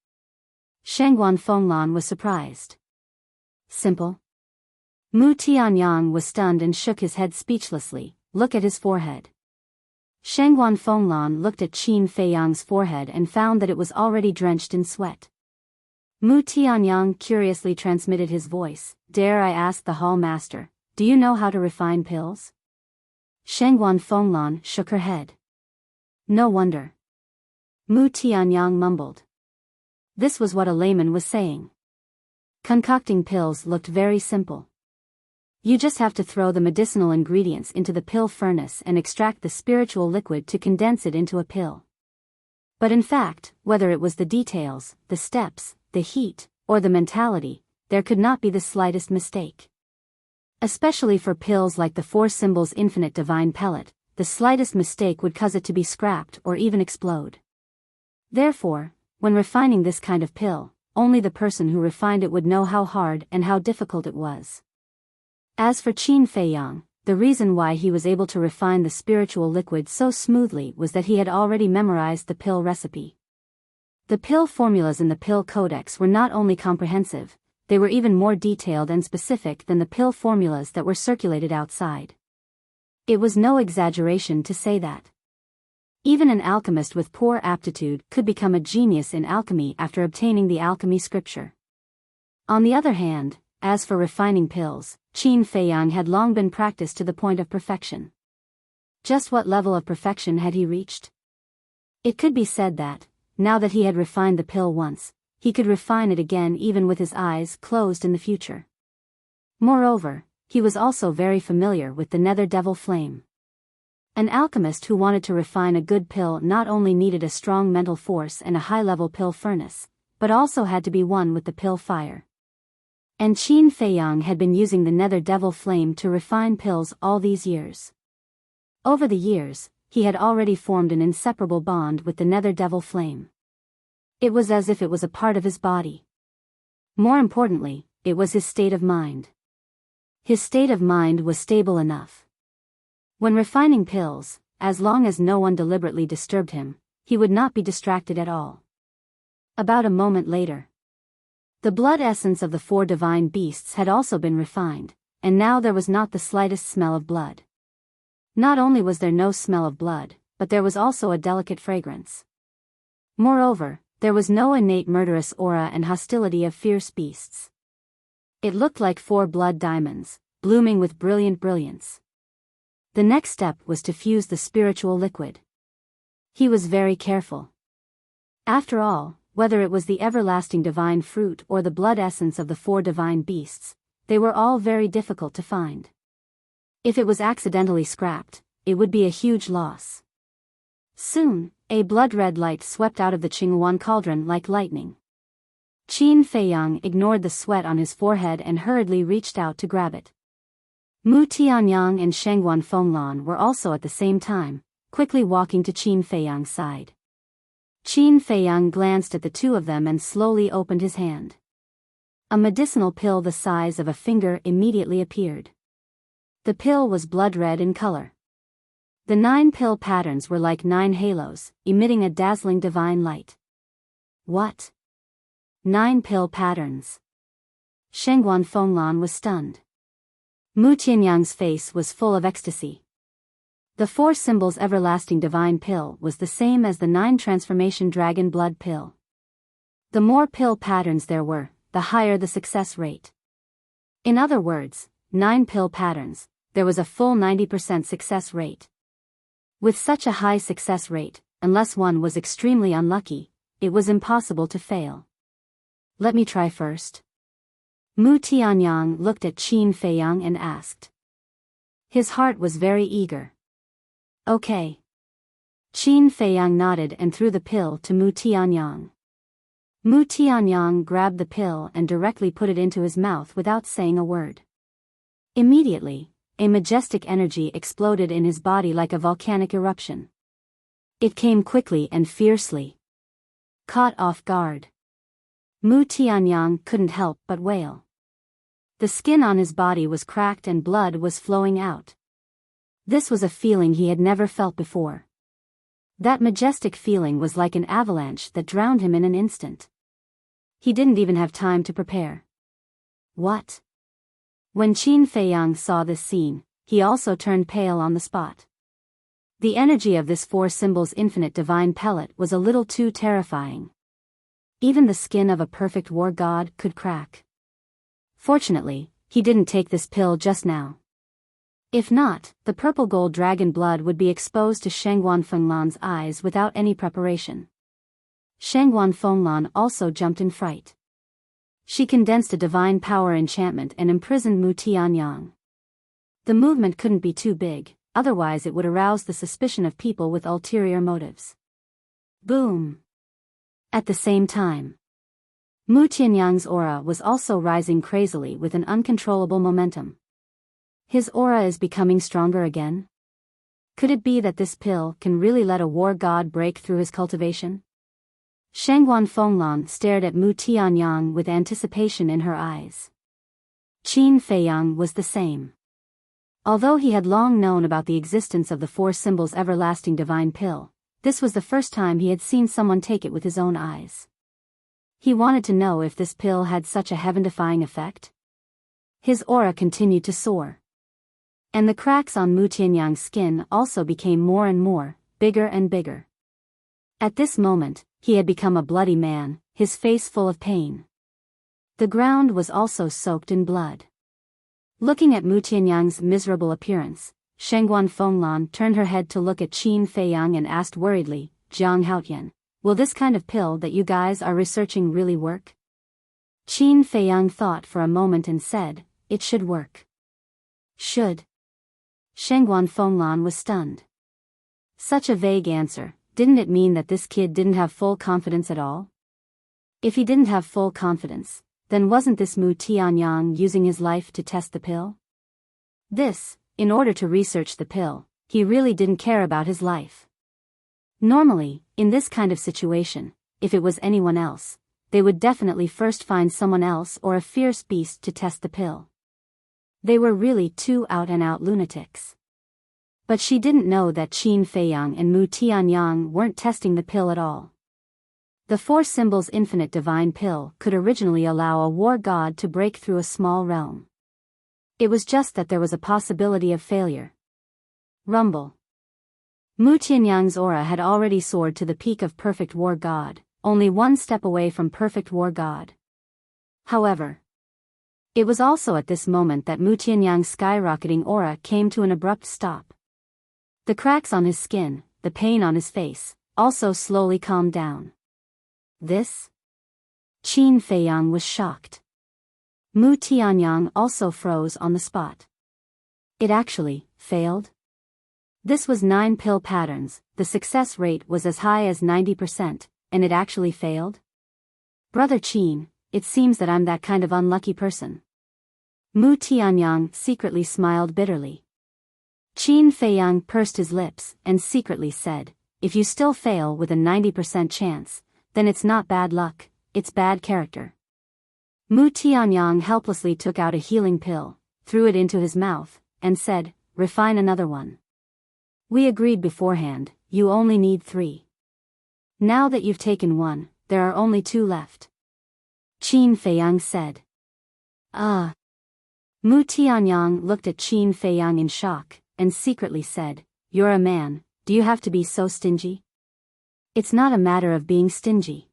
Shengguan Fenglan was surprised. Simple? Mu Tianyang was stunned and shook his head speechlessly. Look at his forehead. Shengguan Fenglan looked at Qin Feiyang's forehead and found that it was already drenched in sweat. Mu Tianyang curiously transmitted his voice. Dare I ask the hall master, do you know how to refine pills? Shengguan Fenglan shook her head. No wonder. Mu Tianyang mumbled. This was what a layman was saying. Concocting pills looked very simple. You just have to throw the medicinal ingredients into the pill furnace and extract the spiritual liquid to condense it into a pill. But in fact, whether it was the details, the steps, the heat, or the mentality, there could not be the slightest mistake. Especially for pills like the Four Symbols Infinite Divine Pellet, the slightest mistake would cause it to be scrapped or even explode. Therefore, when refining this kind of pill, only the person who refined it would know how hard and how difficult it was. As for Qin Feiyang, the reason why he was able to refine the spiritual liquid so smoothly was that he had already memorized the pill recipe. The pill formulas in the pill codex were not only comprehensive, they were even more detailed and specific than the pill formulas that were circulated outside. It was no exaggeration to say that even an alchemist with poor aptitude could become a genius in alchemy after obtaining the alchemy scripture. On the other hand, as for refining pills, Qin Feiyang had long been practiced to the point of perfection. Just what level of perfection had he reached? It could be said that, now that he had refined the pill once, he could refine it again even with his eyes closed in the future. Moreover, he was also very familiar with the nether devil flame. An alchemist who wanted to refine a good pill not only needed a strong mental force and a high-level pill furnace, but also had to be one with the pill fire. And Qin Feiyang had been using the nether devil flame to refine pills all these years. Over the years, he had already formed an inseparable bond with the nether devil flame. It was as if it was a part of his body. More importantly, it was his state of mind. His state of mind was stable enough. When refining pills, as long as no one deliberately disturbed him, he would not be distracted at all. About a moment later, the blood essence of the 4 divine beasts had also been refined, and now there was not the slightest smell of blood. Not only was there no smell of blood, but there was also a delicate fragrance. Moreover, there was no innate murderous aura and hostility of fierce beasts. It looked like 4 blood diamonds, blooming with brilliant brilliance. The next step was to fuse the spiritual liquid. He was very careful. After all, whether it was the everlasting divine fruit or the blood essence of the 4 divine beasts, they were all very difficult to find. If it was accidentally scrapped, it would be a huge loss. Soon, a blood-red light swept out of the Qinghuan cauldron like lightning. Qin Feiyang ignored the sweat on his forehead and hurriedly reached out to grab it. Mu Tianyang and Shengguan Fenglan were also at the same time, quickly walking to Qin Feiyang's side. Qin Feiyang glanced at the two of them and slowly opened his hand. A medicinal pill the size of a finger immediately appeared. The pill was blood-red in color. The 9 pill patterns were like 9 halos, emitting a dazzling divine light. What? 9 pill patterns? Shengguan Fenglan was stunned. Mu Tianyang's face was full of ecstasy. The 4 symbols everlasting divine pill was the same as the 9 transformation dragon blood pill. The more pill patterns there were, the higher the success rate. In other words, 9 pill patterns, there was a full 90% success rate. With such a high success rate, unless one was extremely unlucky, it was impossible to fail. Let me try first. Mu Tianyang looked at Qin Feiyang and asked. His heart was very eager. Okay. Qin Feiyang nodded and threw the pill to Mu Tianyang. Mu Tianyang grabbed the pill and directly put it into his mouth without saying a word. Immediately, a majestic energy exploded in his body like a volcanic eruption. It came quickly and fiercely. Caught off guard, Mu Tianyang couldn't help but wail. The skin on his body was cracked and blood was flowing out. This was a feeling he had never felt before. That majestic feeling was like an avalanche that drowned him in an instant. He didn't even have time to prepare. What? When Qin Feiyang saw this scene, he also turned pale on the spot. The energy of this 4 symbols infinite divine pellet was a little too terrifying. Even the skin of a perfect war god could crack. Fortunately, he didn't take this pill just now. If not, the purple gold dragon blood would be exposed to Shengguan Fenglan's eyes without any preparation. Shengguan Fenglan also jumped in fright. She condensed a divine power enchantment and imprisoned Mu Tianyang. The movement couldn't be too big, otherwise it would arouse the suspicion of people with ulterior motives. Boom! At the same time, Mu Tianyang's aura was also rising crazily with an uncontrollable momentum. His aura is becoming stronger again? Could it be that this pill can really let a war god break through his cultivation? Shengguan Fenglan stared at Mu Tianyang with anticipation in her eyes. Qin Feiyang was the same. Although he had long known about the existence of the 4 symbols everlasting divine pill, this was the first time he had seen someone take it with his own eyes. He wanted to know if this pill had such a heaven-defying effect. His aura continued to soar. And the cracks on Mu Tianyang's skin also became more and more, bigger and bigger. At this moment, he had become a bloody man, his face full of pain. The ground was also soaked in blood. Looking at Mu Tianyang's miserable appearance, Shengguan Fenglan turned her head to look at Qin Feiyang and asked worriedly, Jiang Haotian, will this kind of pill that you guys are researching really work? Qin Feiyang thought for a moment and said, it should work. Should? Shengguan Fenglan was stunned. Such a vague answer. Didn't it mean that this kid didn't have full confidence at all? If he didn't have full confidence, then wasn't this Mu Tianyang using his life to test the pill? In order to research the pill, he really didn't care about his life. Normally, in this kind of situation, if it was anyone else, they would definitely first find someone else or a fierce beast to test the pill. They were really 2 out-and-out lunatics. But she didn't know that Qin Feiyang and Mu Tianyang weren't testing the pill at all. The Four Symbols Infinite Divine Pill could originally allow a war god to break through a small realm. It was just that there was a possibility of failure. Rumble. Mu Tianyang's aura had already soared to the peak of perfect war god, only one step away from perfect war god. However, it was also at this moment that Mu Tianyang's skyrocketing aura came to an abrupt stop. The cracks on his skin, the pain on his face, also slowly calmed down. This? Qin Feiyang was shocked. Mu Tianyang also froze on the spot. It actually failed? This was 9 pill patterns, the success rate was as high as 90%, and it actually failed? Brother Qin, it seems that I'm that kind of unlucky person. Mu Tianyang secretly smiled bitterly. Qin Feiyang pursed his lips and secretly said, if you still fail with a 90% chance, then it's not bad luck, it's bad character. Mu Tianyang helplessly took out a healing pill, threw it into his mouth, and said, refine another one. We agreed beforehand, you only need 3. Now that you've taken 1, there are only 2 left. Qin Feiyang said. Mu Tianyang looked at Qin Feiyang in shock, and secretly said, you're a man, do you have to be so stingy? It's not a matter of being stingy.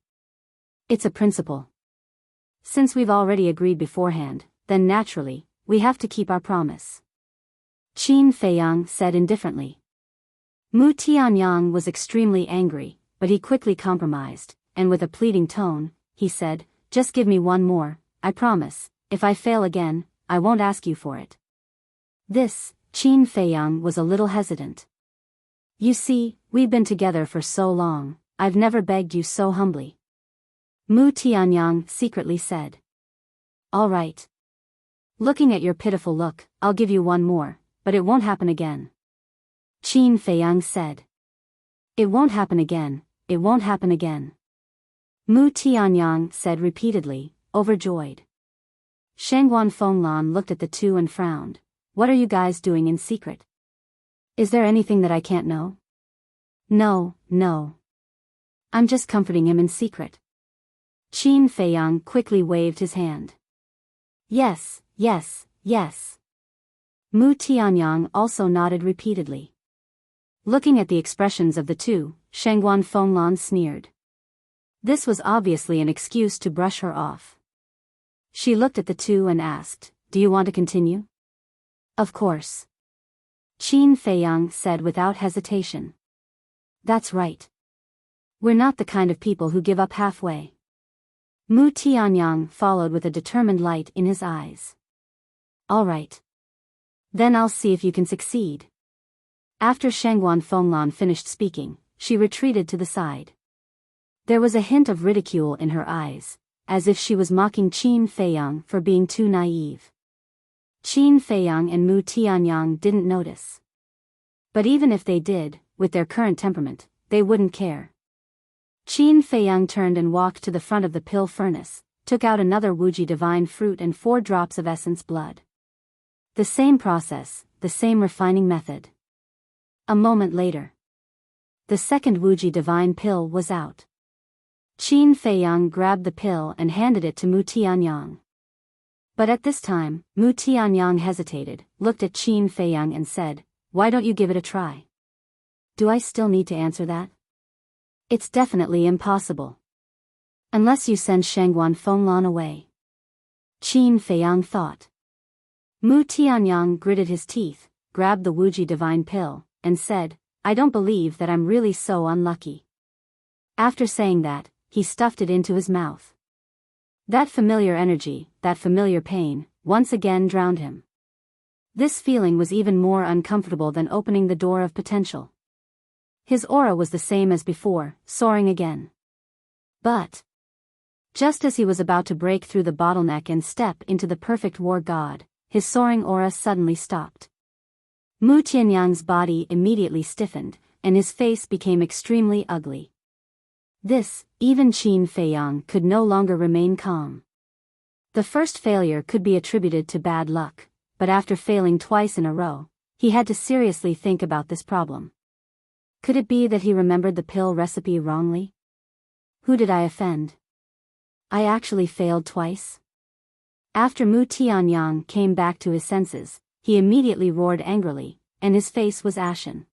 It's a principle. Since we've already agreed beforehand, then naturally, we have to keep our promise. Qin Feiyang said indifferently. Mu Tianyang was extremely angry, but he quickly compromised, and with a pleading tone, he said, just give me 1 more, I promise, if I fail again, I won't ask you for it. This, Qin Feiyang was a little hesitant. You see, we've been together for so long, I've never begged you so humbly. Mu Tianyang secretly said. All right. Looking at your pitiful look, I'll give you 1 more, but it won't happen again. Qin Feiyang said. It won't happen again, it won't happen again. Mu Tianyang said repeatedly, overjoyed. Shangguan Fenglan looked at the two and frowned. What are you guys doing in secret? Is there anything that I can't know? No. I'm just comforting him in secret. Qin Feiyang quickly waved his hand. Yes. Mu Tianyang also nodded repeatedly. Looking at the expressions of the two, Shangguan Fenglan sneered. This was obviously an excuse to brush her off. She looked at the two and asked, do you want to continue? Of course. Qin Feiyang said without hesitation. That's right. We're not the kind of people who give up halfway. Mu Tianyang followed with a determined light in his eyes. All right. Then I'll see if you can succeed. After Shangguan Fenglan finished speaking, she retreated to the side. There was a hint of ridicule in her eyes, as if she was mocking Qin Feiyang for being too naive. Qin Feiyang and Mu Tianyang didn't notice. But even if they did, with their current temperament, they wouldn't care. Qin Feiyang turned and walked to the front of the pill furnace, took out another Wuji divine fruit and 4 drops of essence blood. The same process, the same refining method. A moment later, the second Wuji divine pill was out. Qin Feiyang grabbed the pill and handed it to Mu Tianyang. But at this time, Mu Tianyang hesitated, looked at Qin Feiyang and said, why don't you give it a try? Do I still need to answer that? It's definitely impossible. Unless you send Shangguan Fenglan away. Qin Feiyang thought. Mu Tianyang gritted his teeth, grabbed the Wuji divine pill, and said, I don't believe that I'm really so unlucky. After saying that, he stuffed it into his mouth. That familiar energy, that familiar pain, once again drowned him. This feeling was even more uncomfortable than opening the door of potential. His aura was the same as before, soaring again. But just as he was about to break through the bottleneck and step into the perfect war god, his soaring aura suddenly stopped. Mu Tianyang's body immediately stiffened, and his face became extremely ugly. This, even Qin Feiyang could no longer remain calm. The first failure could be attributed to bad luck, but after failing twice in a row, He had to seriously think about this problem. Could it be that he remembered the pill recipe wrongly? Who did I offend? I actually failed twice? After Mu Tianyang came back to his senses, he immediately roared angrily, and his face was ashen.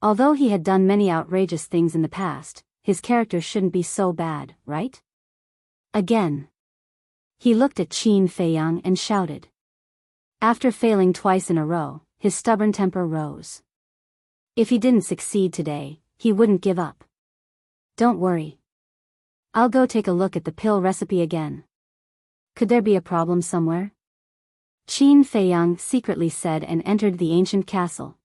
Although he had done many outrageous things in the past, his character shouldn't be so bad, right? Again. He looked at Qin Feiyang and shouted. After failing twice in a row, his stubborn temper rose. If he didn't succeed today, he wouldn't give up. Don't worry. I'll go take a look at the pill recipe again. Could there be a problem somewhere? Qin Feiyang secretly said and entered the ancient castle.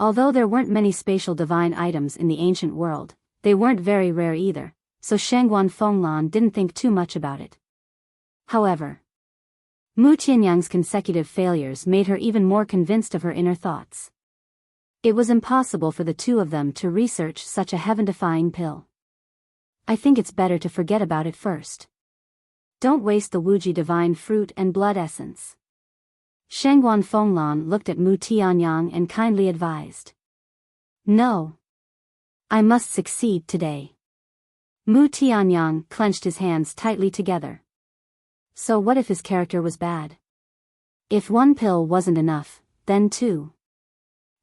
Although there weren't many spatial divine items in the ancient world, they weren't very rare either, so Shangguan Fenglan didn't think too much about it. However, Mu Tianyang's consecutive failures made her even more convinced of her inner thoughts. It was impossible for the two of them to research such a heaven-defying pill. I think it's better to forget about it first. Don't waste the Wuji divine fruit and blood essence. Shangguan Fenglan looked at Mu Tianyang and kindly advised. No. I must succeed today. Mu Tianyang clenched his hands tightly together. So what if his character was bad? If one pill wasn't enough, then two.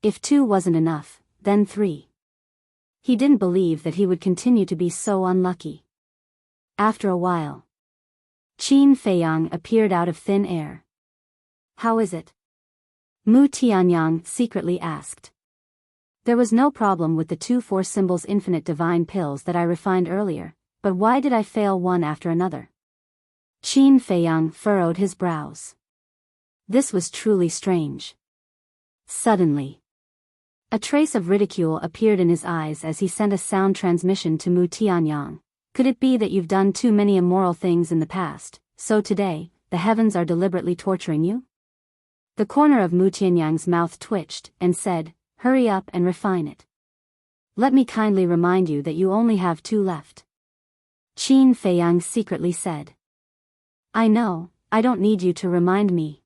If two wasn't enough, then three. He didn't believe that he would continue to be so unlucky. After a while, Qin Feiyang appeared out of thin air. How is it? Mu Tianyang secretly asked. There was no problem with the 2 4 symbols infinite divine pills that I refined earlier, but why did I fail one after another? Qin Feiyang furrowed his brows. This was truly strange. Suddenly, a trace of ridicule appeared in his eyes as he sent a sound transmission to Mu Tianyang. Could it be that you've done too many immoral things in the past, so today, the heavens are deliberately torturing you? The corner of Mu Tianyang's mouth twitched and said, hurry up and refine it. Let me kindly remind you that you only have 2 left. Qin Feiyang secretly said. I know, I don't need you to remind me.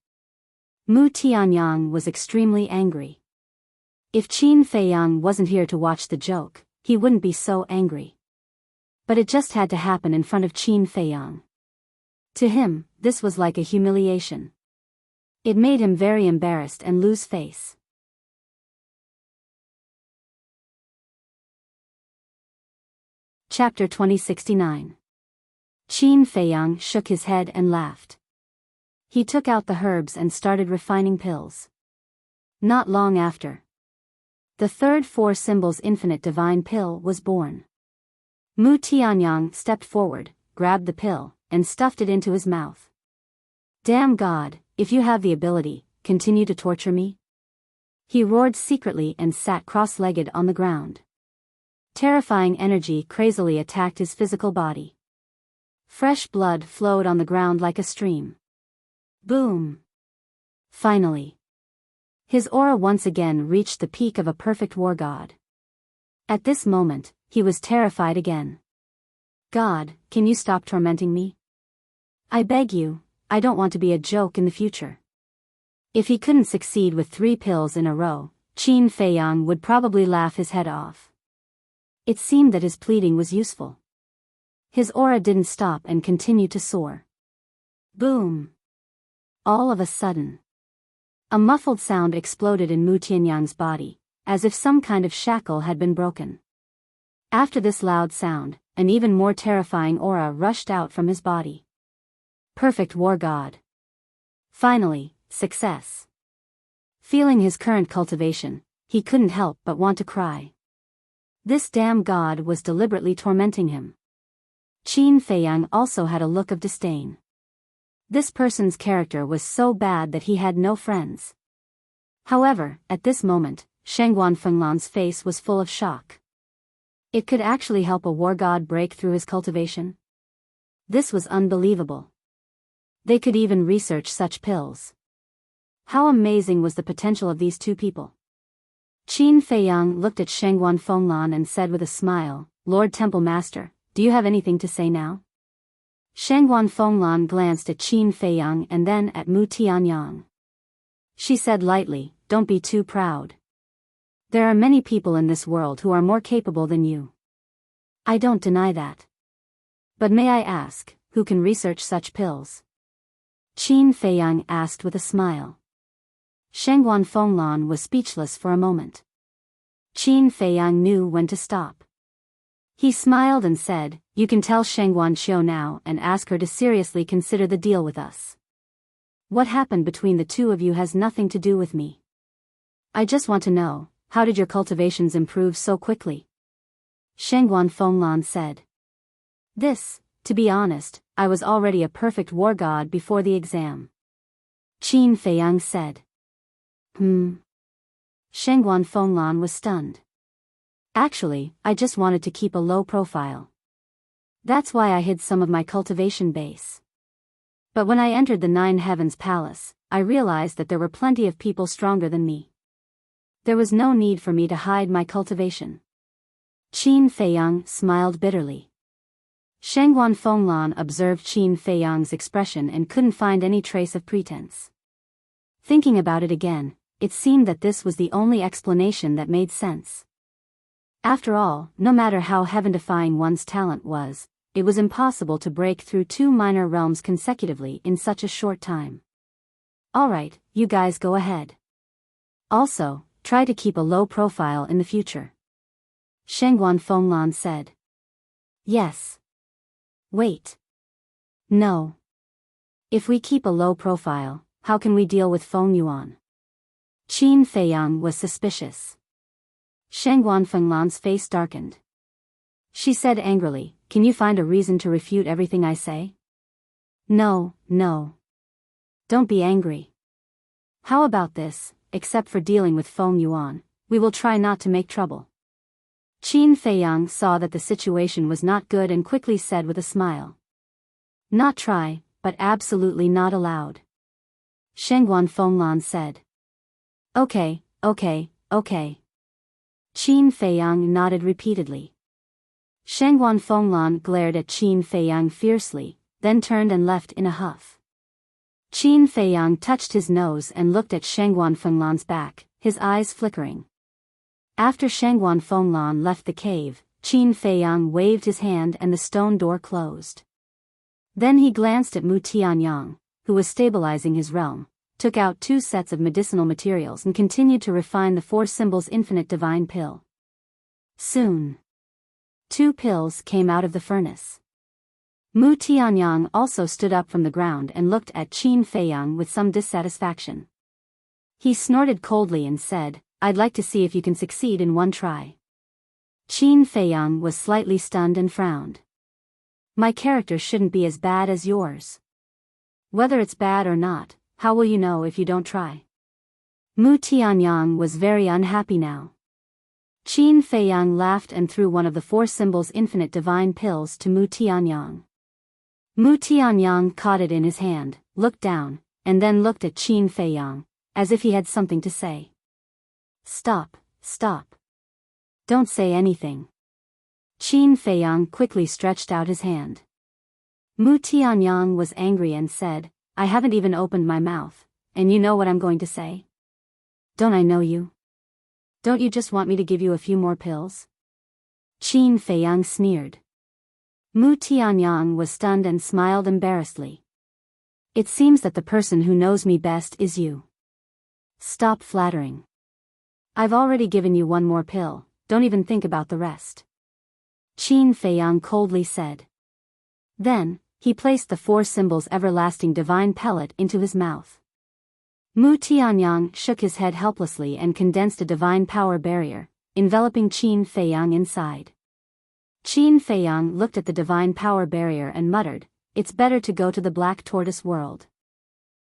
Mu Tianyang was extremely angry. If Qin Feiyang wasn't here to watch the joke, he wouldn't be so angry. But it just had to happen in front of Qin Feiyang. To him, this was like a humiliation. It made him very embarrassed and lose face. Chapter 2069. Qin Feiyang shook his head and laughed. He took out the herbs and started refining pills. Not long after, the third 4 symbols infinite divine pill was born. Mu Tianyang stepped forward, grabbed the pill, and stuffed it into his mouth. Damn God, if you have the ability, continue to torture me. He roared secretly and sat cross-legged on the ground. Terrifying energy crazily attacked his physical body. Fresh blood flowed on the ground like a stream. Boom! Finally, his aura once again reached the peak of a perfect war god. At this moment, he was terrified again. God, can you stop tormenting me? I beg you, I don't want to be a joke in the future. If he couldn't succeed with 3 pills in a row, Qin Feiyang would probably laugh his head off. It seemed that his pleading was useful. His aura didn't stop and continued to soar. Boom! All of a sudden, a muffled sound exploded in Mu Tianyang's body, as if some kind of shackle had been broken. After this loud sound, an even more terrifying aura rushed out from his body. Perfect war god. Finally, success. Feeling his current cultivation, he couldn't help but want to cry. This damn god was deliberately tormenting him. Qin Feiyang also had a look of disdain. This person's character was so bad that he had no friends. However, at this moment, Shangguan Fenglan's face was full of shock. It could actually help a war god break through his cultivation? This was unbelievable. They could even research such pills. How amazing was the potential of these 2 people? Qin Feiyang looked at Shangguan Fenglan and said with a smile, Lord Temple Master, do you have anything to say now? Shangguan Fenglan glanced at Qin Feiyang and then at Mu Tianyang. She said lightly, don't be too proud. There are many people in this world who are more capable than you. I don't deny that. But may I ask, who can research such pills? Qin Feiyang asked with a smile. Shengguan Fenglan was speechless for a moment. Qin Feiyang knew when to stop. He smiled and said, "You can tell Shengguan Qiu now and ask her to seriously consider the deal with us. What happened between the two of you has nothing to do with me. I just want to know, how did your cultivations improve so quickly?" Shengguan Fenglan said. To be honest, I was already a perfect war god before the exam. Qin Feiyang said. Shengguan Fenglan was stunned. Actually, I just wanted to keep a low profile. That's why I hid some of my cultivation base. But when I entered the Nine Heavens Palace, I realized that there were plenty of people stronger than me. There was no need for me to hide my cultivation. Qin Feiyang smiled bitterly. Shengguan Fenglan observed Qin Feiyang's expression and couldn't find any trace of pretense. Thinking about it again, it seemed that this was the only explanation that made sense. After all, no matter how heaven-defying one's talent was, it was impossible to break through two minor realms consecutively in such a short time. Alright, you guys go ahead. Also, try to keep a low profile in the future. Shengguan Fenglan said. Yes. Wait. No. If we keep a low profile, how can we deal with Feng Yuan? Qin Feiyang was suspicious. Shengguan Fenglan's face darkened. She said angrily, "Can you find a reason to refute everything I say?" No. Don't be angry. How about this, except for dealing with Feng Yuan, we will try not to make trouble. Qin Feiyang saw that the situation was not good and quickly said with a smile. Not try, but absolutely not allowed. Shengguan Fenglan said. Okay. Qin Feiyang nodded repeatedly. Shengguan Fenglan glared at Qin Feiyang fiercely, then turned and left in a huff. Qin Feiyang touched his nose and looked at Shengguan Fenglan's back, his eyes flickering. After Shengguan Fenglan left the cave, Qin Feiyang waved his hand and the stone door closed. Then he glanced at Mu Tianyang, who was stabilizing his realm, took out 2 sets of medicinal materials and continued to refine the 4 symbols infinite divine pill. Soon, 2 pills came out of the furnace. Mu Tianyang also stood up from the ground and looked at Qin Feiyang with some dissatisfaction. He snorted coldly and said, "I'd like to see if you can succeed in one try." Qin Feiyang was slightly stunned and frowned. My character shouldn't be as bad as yours. Whether it's bad or not, how will you know if you don't try? Mu Tianyang was very unhappy now. Qin Feiyang laughed and threw one of the 4 symbols infinite divine pills to Mu Tianyang. Mu Tianyang caught it in his hand, looked down, and then looked at Qin Feiyang, as if he had something to say. Stop. Don't say anything. Qin Feiyang quickly stretched out his hand. Mu Tianyang was angry and said, "I haven't even opened my mouth, and you know what I'm going to say? Don't I know you? Don't you just want me to give you a few more pills?" Qin Feiyang sneered. Mu Tianyang was stunned and smiled embarrassedly. "It seems that the person who knows me best is you. Stop flattering. I've already given you 1 more pill, don't even think about the rest." Qin Feiyang coldly said. Then, he placed the 4 symbols everlasting divine pellet into his mouth. Mu Tianyang shook his head helplessly and condensed a divine power barrier, enveloping Qin Feiyang inside. Qin Feiyang looked at the divine power barrier and muttered, "It's better to go to the Black Tortoise world."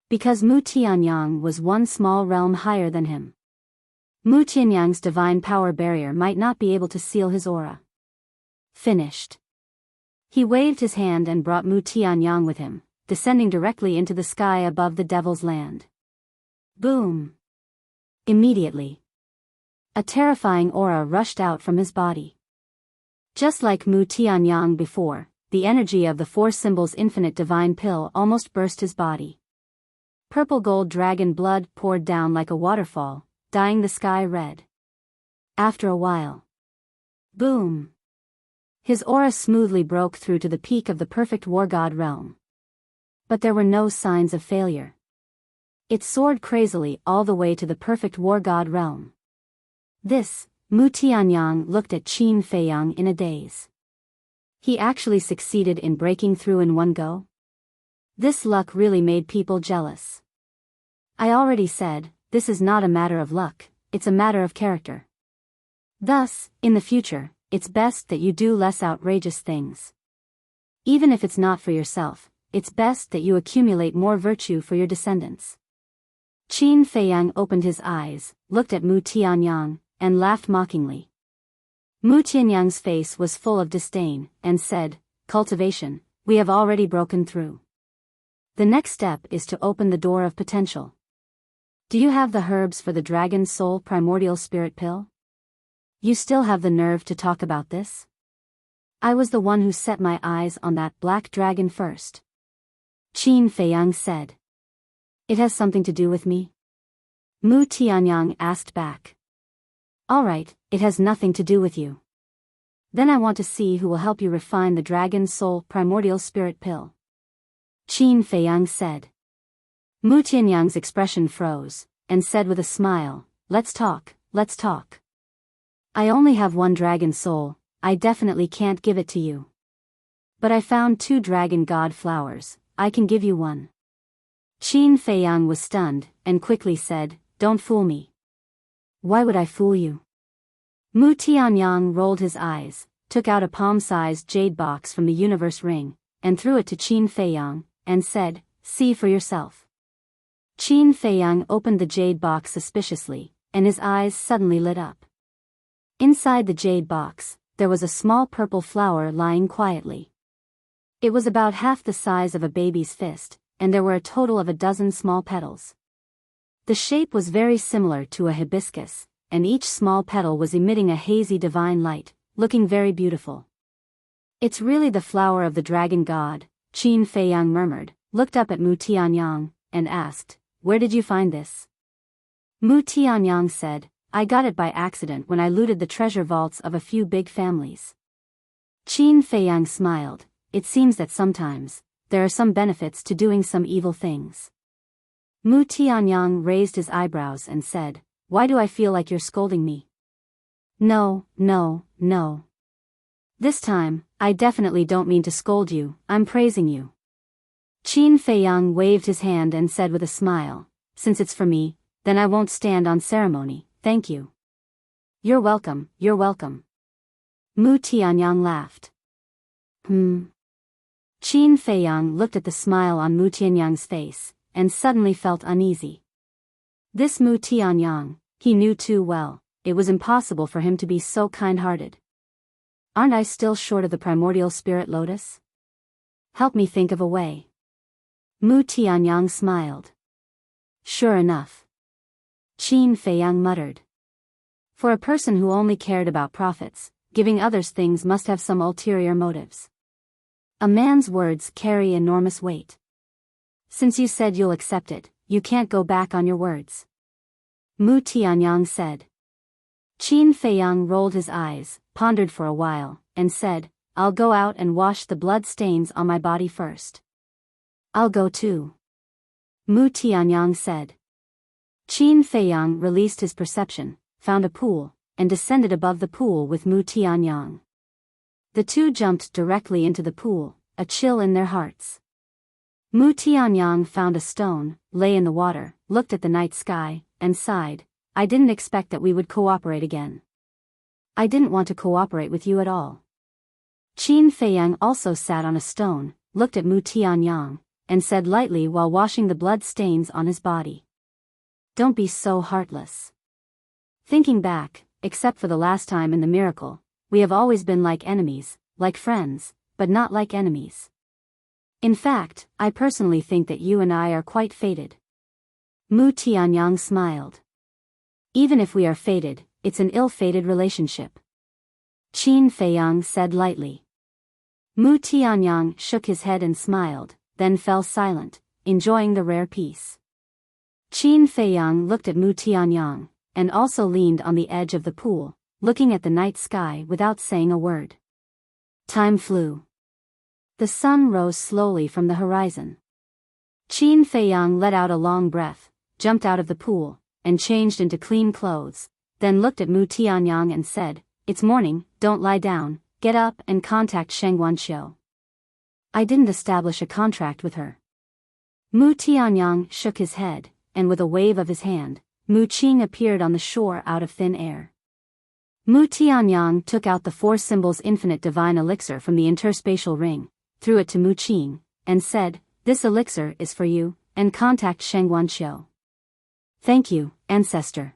Because Mu Tianyang was 1 small realm higher than him. Mu Tianyang's divine power barrier might not be able to seal his aura. Finished. He waved his hand and brought Mu Tianyang with him, descending directly into the sky above the Devil's Land. Boom! Immediately, a terrifying aura rushed out from his body. Just like Mu Tianyang before, the energy of the 4 symbols infinite divine pill almost burst his body. Purple gold dragon blood poured down like a waterfall, dyeing the sky red. After a while. Boom! His aura smoothly broke through to the peak of the perfect war god realm. But there were no signs of failure. It soared crazily all the way to the perfect war god realm. This, Mu Tianyang looked at Qin Feiyang in a daze. He actually succeeded in breaking through in one go? This luck really made people jealous. I already said, this is not a matter of luck, it's a matter of character. Thus, in the future, it's best that you do less outrageous things. Even if it's not for yourself, it's best that you accumulate more virtue for your descendants. Qin Feiyang opened his eyes, looked at Mu Tianyang, and laughed mockingly. Mu Tianyang's face was full of disdain, and said, "Cultivation, we have already broken through. The next step is to open the door of potential. Do you have the herbs for the Dragon Soul Primordial Spirit Pill? You still have the nerve to talk about this? I was the one who set my eyes on that black dragon first." Qin Feiyang said. "It has something to do with me?" Mu Tianyang asked back. "All right, it has nothing to do with you. Then I want to see who will help you refine the Dragon Soul Primordial Spirit Pill." Qin Feiyang said. Mu Tianyang's expression froze, and said with a smile, "Let's talk, let's talk. I only have one dragon soul, I definitely can't give it to you. But I found 2 dragon god flowers, I can give you one." Qin Feiyang was stunned, and quickly said, "Don't fool me." "Why would I fool you?" Mu Tianyang rolled his eyes, took out a palm-sized jade box from the universe ring, and threw it to Qin Feiyang, and said, "See for yourself." Qin Feiyang opened the jade box suspiciously, and his eyes suddenly lit up. Inside the jade box, there was a small purple flower lying quietly. It was about half the size of a baby's fist, and there were a total of 12 small petals. The shape was very similar to a hibiscus, and each small petal was emitting a hazy divine light, looking very beautiful. "It's really the flower of the dragon god," Qin Feiyang murmured, looked up at Mu Tianyang, and asked, "Where did you find this?" Mu Tianyang said, "I got it by accident when I looted the treasure vaults of a few big families." Qin Feiyang smiled. It seems that sometimes, there are some benefits to doing some evil things. Mu Tianyang raised his eyebrows and said, "Why do I feel like you're scolding me?" No. This time, I definitely don't mean to scold you, I'm praising you." Qin Feiyang waved his hand and said with a smile, "Since it's for me, then I won't stand on ceremony, thank you." You're welcome, you're welcome." Mu Tianyang laughed. Qin Feiyang looked at the smile on Mu Tianyang's face, and suddenly felt uneasy. This Mu Tianyang, he knew too well, it was impossible for him to be so kind-hearted. "Aren't I still short of the primordial spirit lotus? Help me think of a way." Mu Tianyang smiled. "Sure enough." Qin Feiyang muttered. For a person who only cared about profits, giving others things must have some ulterior motives. A man's words carry enormous weight. Since you said you'll accept it, you can't go back on your words. Mu Tianyang said. Qin Feiyang rolled his eyes, pondered for a while, and said, "I'll go out and wash the blood stains on my body first." "I'll go too." Mu Tianyang said. Qin Feiyang released his perception, found a pool, and descended above the pool with Mu Tianyang. The two jumped directly into the pool, a chill in their hearts. Mu Tianyang found a stone, lay in the water, looked at the night sky, and sighed, "I didn't expect that we would cooperate again. I didn't want to cooperate with you at all." Qin Feiyang also sat on a stone, looked at Mu Tianyang, and said lightly while washing the blood stains on his body, "Don't be so heartless. Thinking back, except for the last time in the miracle, we have always been like enemies, like friends, but not like enemies. In fact, I personally think that you and I are quite fated." Mu Tianyang smiled. "Even if we are fated, it's an ill-fated relationship," Qin Feiyang said lightly. Mu Tianyang shook his head and smiled, then fell silent, enjoying the rare peace. Qin Feiyang looked at Mu Tianyang, and also leaned on the edge of the pool, looking at the night sky without saying a word. Time flew. The sun rose slowly from the horizon. Qin Feiyang let out a long breath, jumped out of the pool, and changed into clean clothes, then looked at Mu Tianyang and said, "It's morning, don't lie down, get up and contact Sheng Wanxiu." "I didn't establish a contract with her." Mu Tianyang shook his head, and with a wave of his hand, Mu Qing appeared on the shore out of thin air. Mu Tianyang took out the four symbols infinite divine elixir from the interspatial ring, threw it to Mu Qing, and said, "This elixir is for you, and contact Sheng Wanxiu." "Thank you, ancestor."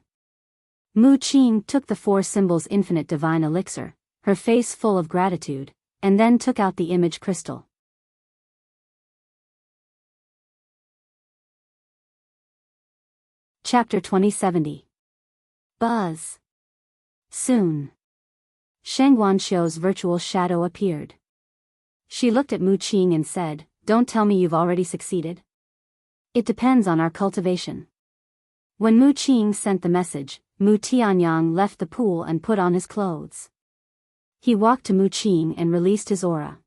Mu Qing took the four symbols infinite divine elixir, her face full of gratitude, and then took out the image crystal. Chapter 2070. Buzz. Soon. Sheng Wanxiu's virtual shadow appeared. She looked at Mu Qing and said, "Don't tell me you've already succeeded." "It depends on our cultivation." When Mu Qing sent the message, Mu Tianyang left the pool and put on his clothes. He walked to Mu Qing and released his aura.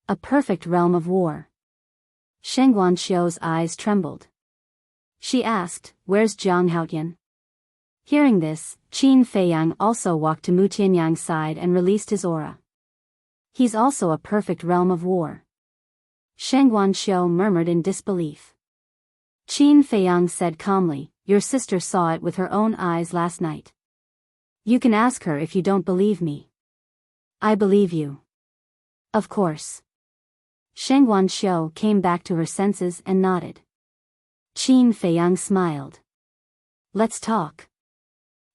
A perfect realm of war. Sheng Wanxiu's eyes trembled. She asked, "Where's Jiang Haotian?" Hearing this, Qin Feiyang also walked to Mu Tianyang's side and released his aura. "He's also a perfect realm of war." Sheng Wanxiu murmured in disbelief. Qin Feiyang said calmly, "Your sister saw it with her own eyes last night. You can ask her if you don't believe me." "I believe you." "Of course." Sheng Wanxiu came back to her senses and nodded. Qin Feiyang smiled. "Let's talk."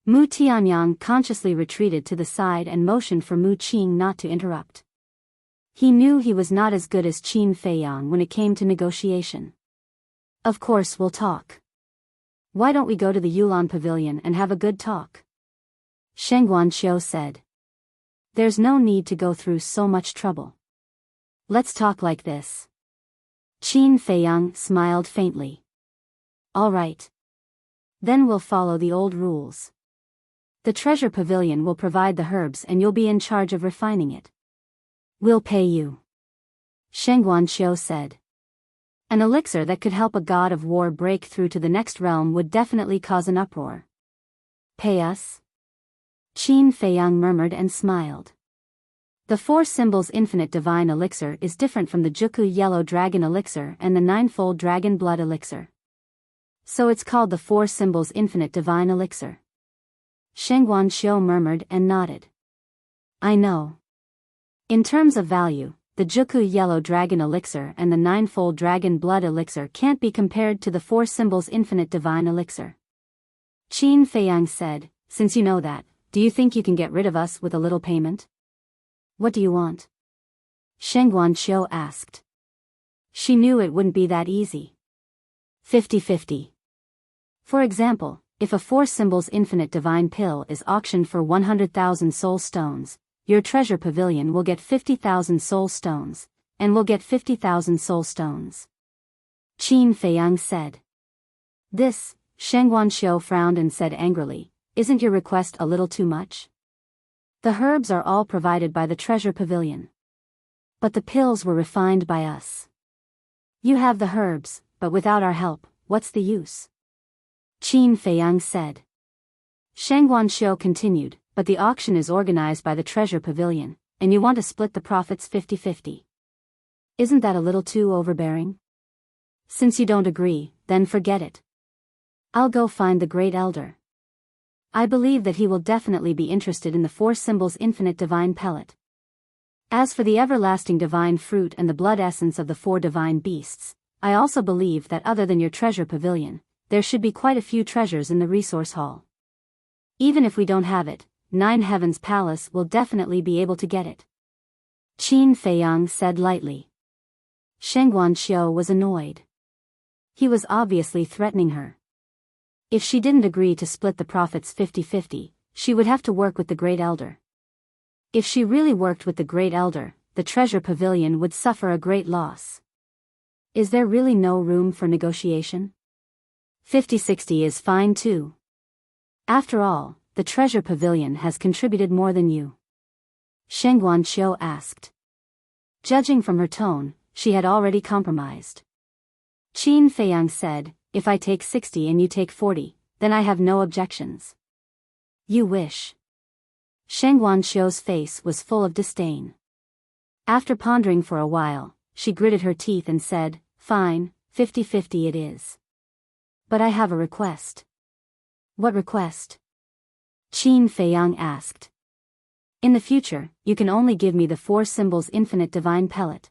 Mu Tianyang consciously retreated to the side and motioned for Mu Qing not to interrupt. He knew he was not as good as Qin Feiyang when it came to negotiation. "Of course we'll talk. Why don't we go to the Yulan Pavilion and have a good talk?" Sheng Wanxiu said. "There's no need to go through so much trouble. Let's talk like this." Qin Feiyang smiled faintly. "All right. Then we'll follow the old rules. The treasure pavilion will provide the herbs and you'll be in charge of refining it. We'll pay you." Sheng Wanxiu said. An elixir that could help a god of war break through to the next realm would definitely cause an uproar. "Pay us?" Qin Feiyang murmured and smiled. The four symbols infinite divine elixir is different from the Juku yellow dragon elixir and the ninefold dragon blood elixir. So it's called the four symbols infinite divine elixir. Sheng Wanxiu murmured and nodded. "I know. In terms of value, the Juku yellow dragon elixir and the ninefold dragon blood elixir can't be compared to the four symbols infinite divine elixir." Qin Feiyang said, "Since you know that, do you think you can get rid of us with a little payment?" "What do you want?" Sheng Wanxiu asked. She knew it wouldn't be that easy. 50-50. For example, if a four symbols infinite divine pill is auctioned for 100,000 soul stones, your treasure pavilion will get 50,000 soul stones, and will get 50,000 soul stones. Qin Feiyang said. "This," Sheng Wanxiu frowned and said angrily, "isn't your request a little too much? The herbs are all provided by the treasure pavilion. But the pills were refined by us. You have the herbs, but without our help, what's the use?" Qin Feiyang said. Sheng Wanxiu continued, "But the auction is organized by the treasure pavilion, and you want to split the profits 50-50. Isn't that a little too overbearing? Since you don't agree, then forget it. I'll go find the Great Elder. I believe that he will definitely be interested in the four symbols infinite divine pellet. As for the everlasting divine fruit and the blood essence of the four divine beasts, I also believe that other than your treasure pavilion, there should be quite a few treasures in the resource hall. Even if we don't have it, Nine Heavens Palace will definitely be able to get it." Qin Feiyang said lightly. Sheng Wanxiu was annoyed. He was obviously threatening her. If she didn't agree to split the profits 50-50, she would have to work with the Great Elder. If she really worked with the Great Elder, the treasure pavilion would suffer a great loss. Is there really no room for negotiation? 50-60 is fine too. After all, the treasure pavilion has contributed more than you. Sheng Guanqiu asked. Judging from her tone, she had already compromised. Qin Feiyang said, if I take 60 and you take 40, then I have no objections. You wish. Sheng Guanqiu's face was full of disdain. After pondering for a while, she gritted her teeth and said, fine, 50-50 it is. But I have a request. What request? Qin Feiyang asked. In the future, you can only give me the 4 symbols infinite divine pellet.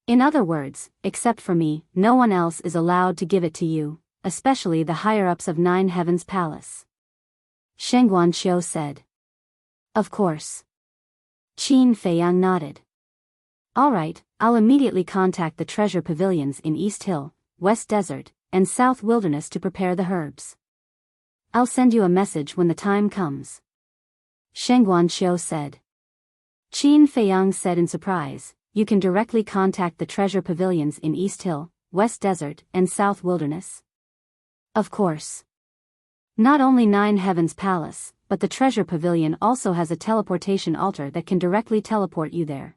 In other words, except for me, no one else is allowed to give it to you, especially the higher-ups of 9 Heavens Palace. Sheng Guanqiu said. Of course. Qin Feiyang nodded. All right, I'll immediately contact the treasure pavilions in East Hill, West Desert, and South Wilderness to prepare the herbs. I'll send you a message when the time comes. Sheng Guanqiu said. Qin Feiyang said in surprise, you can directly contact the treasure pavilions in East Hill, West Desert, and South Wilderness? Of course. Not only 9 Heavens Palace, but the treasure pavilion also has a teleportation altar that can directly teleport you there.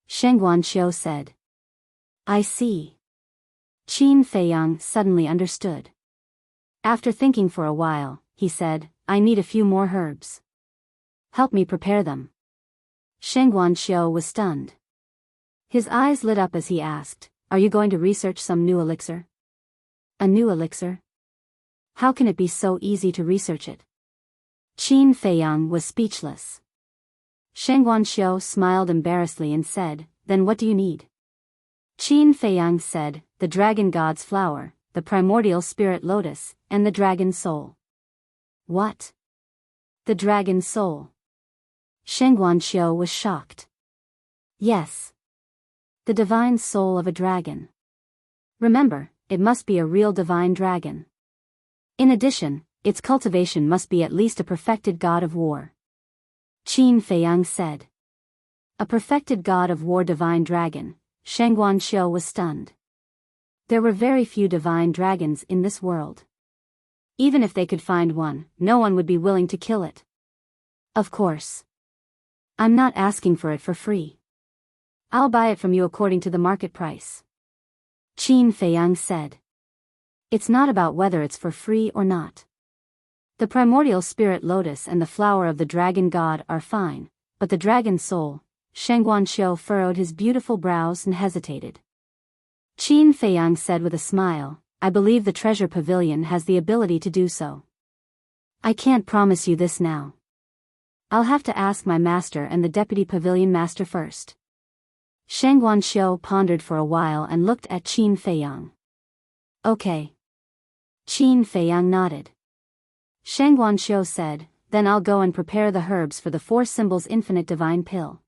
Sheng Guanqiu said. I see. Qin Feiyang suddenly understood. After thinking for a while, he said, I need a few more herbs. Help me prepare them. Sheng Guanqiu was stunned. His eyes lit up as he asked, are you going to research some new elixir? A new elixir? How can it be so easy to research it? Qin Feiyang was speechless. Sheng Guanqiu smiled embarrassedly and said, then what do you need? Qin Feiyang said, the dragon god's flower, the primordial spirit lotus, and the dragon soul. What? The dragon soul? Sheng Guanqiu was shocked. Yes. The divine soul of a dragon. Remember, it must be a real divine dragon. In addition, its cultivation must be at least a perfected god of war. Qin Feiyang said. A perfected god of war divine dragon. Sheng Guanqiu was stunned. There were very few divine dragons in this world. Even if they could find one, no one would be willing to kill it. Of course. I'm not asking for it for free. I'll buy it from you according to the market price. Qin Feiyang said. It's not about whether it's for free or not. The primordial spirit lotus and the flower of the dragon god are fine, but the dragon soul, Sheng Guanqiu furrowed his beautiful brows and hesitated. Qin Feiyang said with a smile, I believe the treasure pavilion has the ability to do so. I can't promise you this now. I'll have to ask my master and the deputy pavilion master first. Sheng Guanqiu pondered for a while and looked at Qin Feiyang. Okay. Qin Feiyang nodded. Sheng Guanqiu said, then I'll go and prepare the herbs for the 4 symbols infinite divine pill.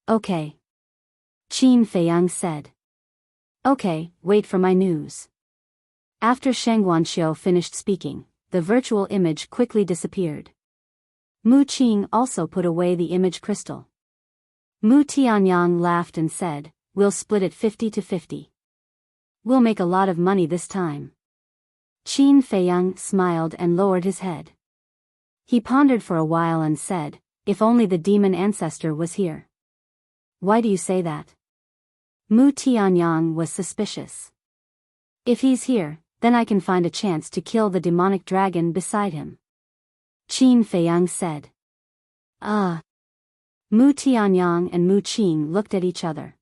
Okay. Qin Feiyang said. Okay, wait for my news. After Sheng Guanqiu finished speaking, the virtual image quickly disappeared. Mu Qing also put away the image crystal. Mu Tianyang laughed and said, we'll split it 50-50. We'll make a lot of money this time. Qin Feiyang smiled and lowered his head. He pondered for a while and said, if only the demon ancestor was here. Why do you say that? Mu Tianyang was suspicious. If he's here, then I can find a chance to kill the demonic dragon beside him. Qin Feiyang said. Ah. Mu Tianyang and Mu Qing looked at each other.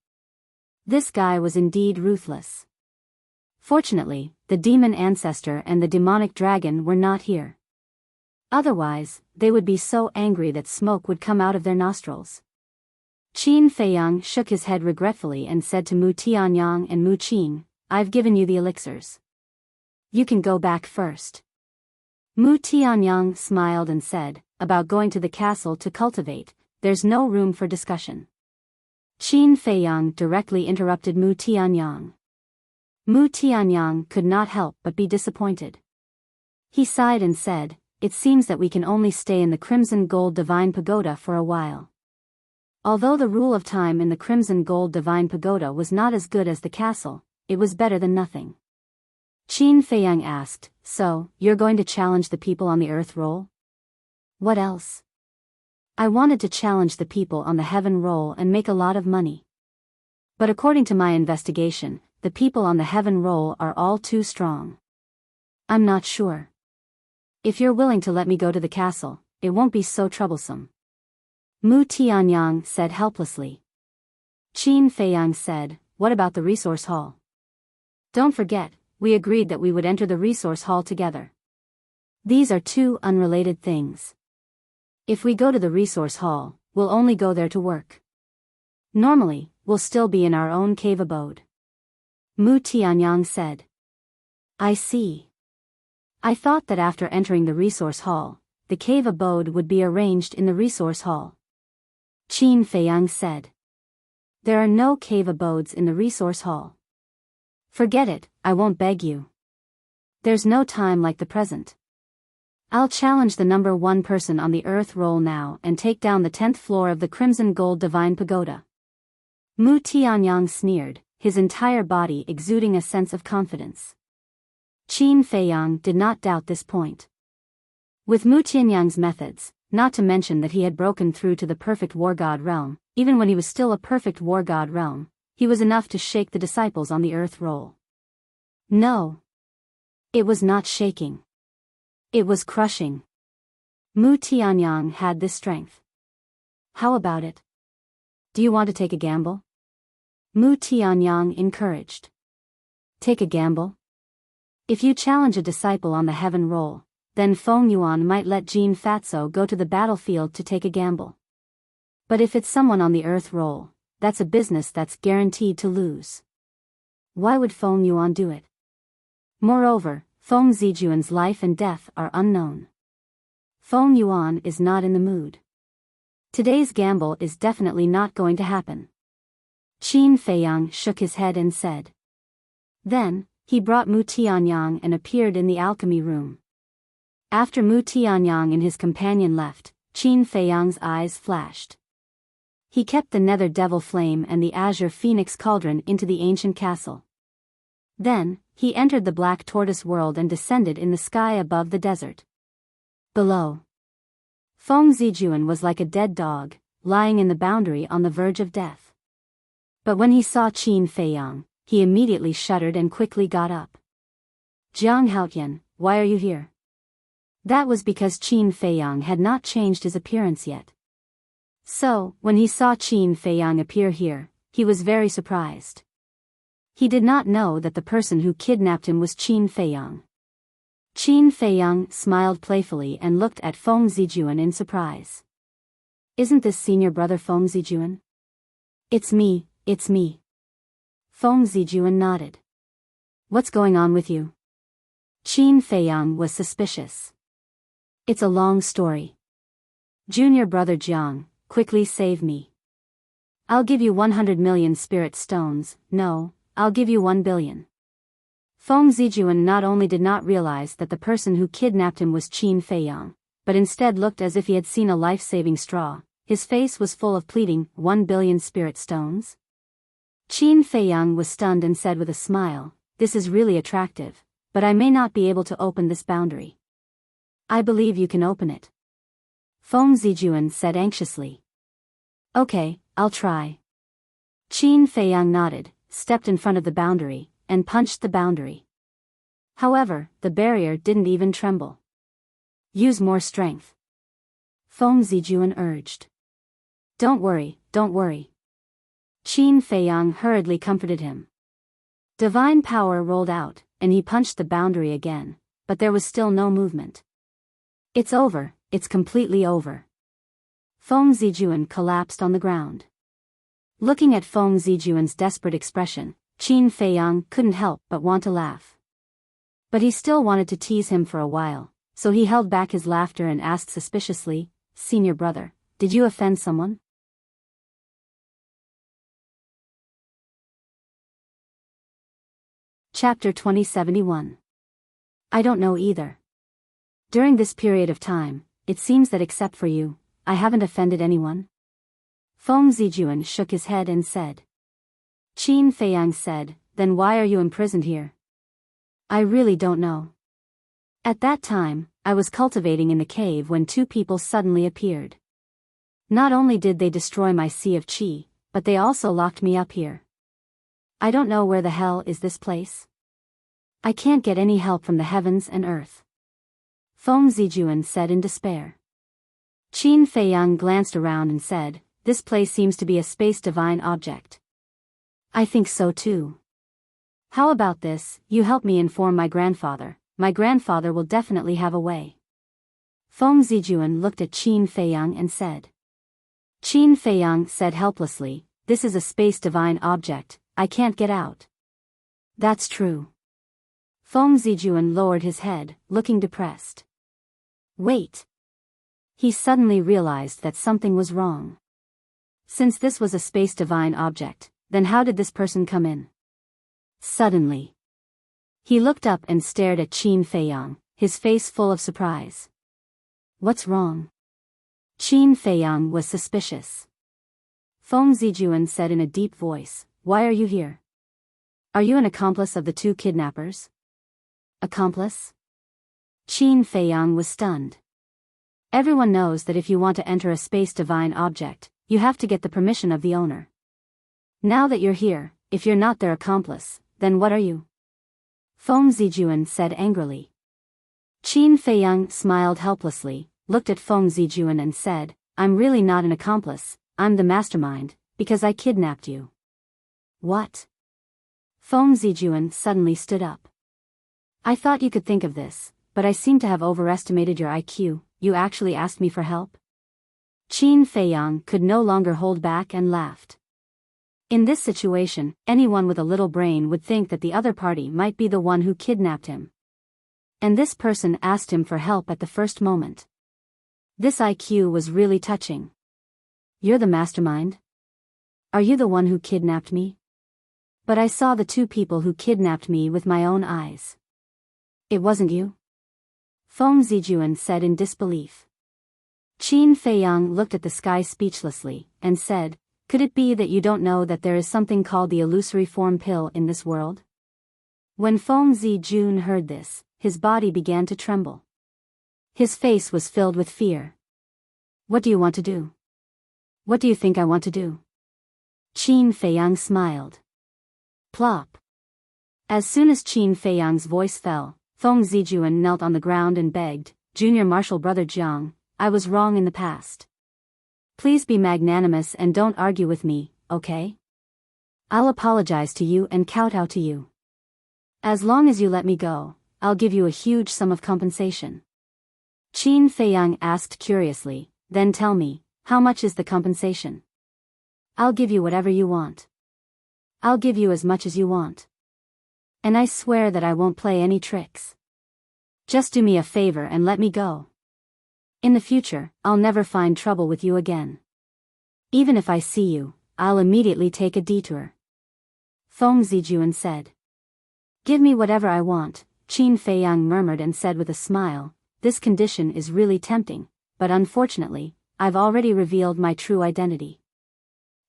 This guy was indeed ruthless. Fortunately, the demon ancestor and the demonic dragon were not here. Otherwise, they would be so angry that smoke would come out of their nostrils. Qin Feiyang shook his head regretfully and said to Mu Tianyang and Mu Qing, I've given you the elixirs. You can go back first. Mu Tianyang smiled and said, about going to the castle to cultivate, there's no room for discussion. Qin Feiyang directly interrupted Mu Tianyang. Mu Tianyang could not help but be disappointed. He sighed and said, it seems that we can only stay in the Crimson Gold Divine Pagoda for a while. Although the rule of time in the Crimson Gold Divine Pagoda was not as good as the castle, it was better than nothing. Qin Feiyang asked, so, you're going to challenge the people on the earth roll? What else? I wanted to challenge the people on the heaven roll and make a lot of money. But according to my investigation, the people on the heaven roll are all too strong. I'm not sure. If you're willing to let me go to the castle, it won't be so troublesome. Mu Tianyang said helplessly. Qin Feiyang said, what about the resource hall? Don't forget, we agreed that we would enter the resource hall together. These are two unrelated things. If we go to the resource hall, we'll only go there to work. Normally, we'll still be in our own cave abode. Mu Tianyang said. I see. I thought that after entering the resource hall, the cave abode would be arranged in the resource hall. Qin Feiyang said. There are no cave abodes in the resource hall. Forget it, I won't beg you. There's no time like the present. I'll challenge the number 1 person on the earth roll now and take down the 10th floor of the Crimson Gold Divine Pagoda. Mu Tianyang sneered, his entire body exuding a sense of confidence. Qin Feiyang did not doubt this point. With Mu Tianyang's methods, not to mention that he had broken through to the perfect war god realm, even when he was still a perfect war god realm, he was enough to shake the disciples on the earth roll. No. It was not shaking. It was crushing. Mu Tianyang had this strength. How about it? Do you want to take a gamble? Mu Tianyang encouraged. Take a gamble? If you challenge a disciple on the heaven roll, then Feng Yuan might let Jin Fatso go to the battlefield to take a gamble. But if it's someone on the earth roll, that's a business that's guaranteed to lose. Why would Feng Yuan do it? Moreover, Feng Zijuan's life and death are unknown. Feng Yuan is not in the mood. Today's gamble is definitely not going to happen. Qin Feiyang shook his head and said. Then, he brought Mu Tianyang and appeared in the alchemy room. After Mu Tianyang and his companion left, Qin Feiyang's eyes flashed. He kept the nether devil flame and the azure phoenix cauldron into the ancient castle. Then, he entered the black tortoise world and descended in the sky above the desert. Below, Feng Zijuan was like a dead dog, lying in the boundary on the verge of death. But when he saw Qin Feiyang, he immediately shuddered and quickly got up. Jiang Haotian, why are you here? That was because Qin Feiyang had not changed his appearance yet. So, when he saw Qin Feiyang appear here, he was very surprised. He did not know that the person who kidnapped him was Qin Feiyang. Qin Feiyang smiled playfully and looked at Feng Zijuan in surprise. Isn't this senior brother Feng Zijuan? It's me, it's me. Feng Zijuan nodded. What's going on with you? Qin Feiyang was suspicious. It's a long story. Junior brother Jiang, quickly save me. I'll give you 100 million spirit stones, no, I'll give you 1 billion. Feng Zijuan not only did not realize that the person who kidnapped him was Qin Feiyang, but instead looked as if he had seen a life-saving straw. His face was full of pleading, 1 billion spirit stones? Qin Feiyang was stunned and said with a smile, this is really attractive, but I may not be able to open this boundary. I believe you can open it. Feng Zijuan said anxiously. Okay, I'll try. Qin Feiyang nodded, stepped in front of the boundary, and punched the boundary. However, the barrier didn't even tremble. Use more strength. Feng Zijuan urged. Don't worry, don't worry. Qin Feiyang hurriedly comforted him. Divine power rolled out, and he punched the boundary again, but there was still no movement. It's over, it's completely over. Feng Zijuan collapsed on the ground. Looking at Feng Zijuan's desperate expression, Qin Feiyang couldn't help but want to laugh. But he still wanted to tease him for a while, so he held back his laughter and asked suspiciously, Senior brother, did you offend someone? Chapter 2071. I don't know either. During this period of time, it seems that except for you, I haven't offended anyone. Feng Zijuan shook his head and said. Qin Feiyang said, then why are you imprisoned here? I really don't know. At that time, I was cultivating in the cave when two people suddenly appeared. Not only did they destroy my sea of chi, but they also locked me up here. I don't know where the hell is this place. I can't get any help from the heavens and earth. Feng Zijuan said in despair. Qin Feiyang glanced around and said, "This place seems to be a space divine object." I think so too. How about this, you help me inform my grandfather. My grandfather will definitely have a way. Feng Zijuan looked at Qin Feiyang and said. Qin Feiyang said helplessly, "This is a space divine object, I can't get out." That's true. Feng Zijuan lowered his head, looking depressed. Wait. He suddenly realized that something was wrong. Since this was a space divine object, then how did this person come in? Suddenly, he looked up and stared at Qin Feiyang, his face full of surprise. What's wrong? Qin Feiyang was suspicious. Feng Zijuan said in a deep voice, "Why are you here? Are you an accomplice of the two kidnappers?" Accomplice? Qin Feiyang was stunned. Everyone knows that if you want to enter a space divine object, you have to get the permission of the owner. Now that you're here, if you're not their accomplice, then what are you? Feng Zijuan said angrily. Qin Feiyang smiled helplessly, looked at Feng Zijuan and said, "I'm really not an accomplice, I'm the mastermind, because I kidnapped you." What? Feng Zijuan suddenly stood up. I thought you could think of this, but I seem to have overestimated your IQ. You actually asked me for help? Qin Feiyang could no longer hold back and laughed. In this situation, anyone with a little brain would think that the other party might be the one who kidnapped him. And this person asked him for help at the first moment. This IQ was really touching. You're the mastermind? Are you the one who kidnapped me? But I saw the two people who kidnapped me with my own eyes. It wasn't you? Feng Zijuan said in disbelief. Qin Feiyang looked at the sky speechlessly, and said, "Could it be that you don't know that there is something called the illusory form pill in this world?" When Feng Zijun heard this, his body began to tremble. His face was filled with fear. What do you want to do? What do you think I want to do? Qin Feiyang smiled. Plop. As soon as Qin Feiyang's voice fell, Feng Zijuan knelt on the ground and begged, "Junior Marshal Brother Jiang, I was wrong in the past. Please be magnanimous and don't argue with me, okay? I'll apologize to you and kowtow to you. As long as you let me go, I'll give you a huge sum of compensation." Qin Feiyang asked curiously, "Then tell me, how much is the compensation?" "I'll give you whatever you want. I'll give you as much as you want. And I swear that I won't play any tricks. Just do me a favor and let me go. In the future, I'll never find trouble with you again. Even if I see you, I'll immediately take a detour." Feng Zijuan said. "Give me whatever I want," Qin Feiyang murmured and said with a smile, "This condition is really tempting, but unfortunately, I've already revealed my true identity."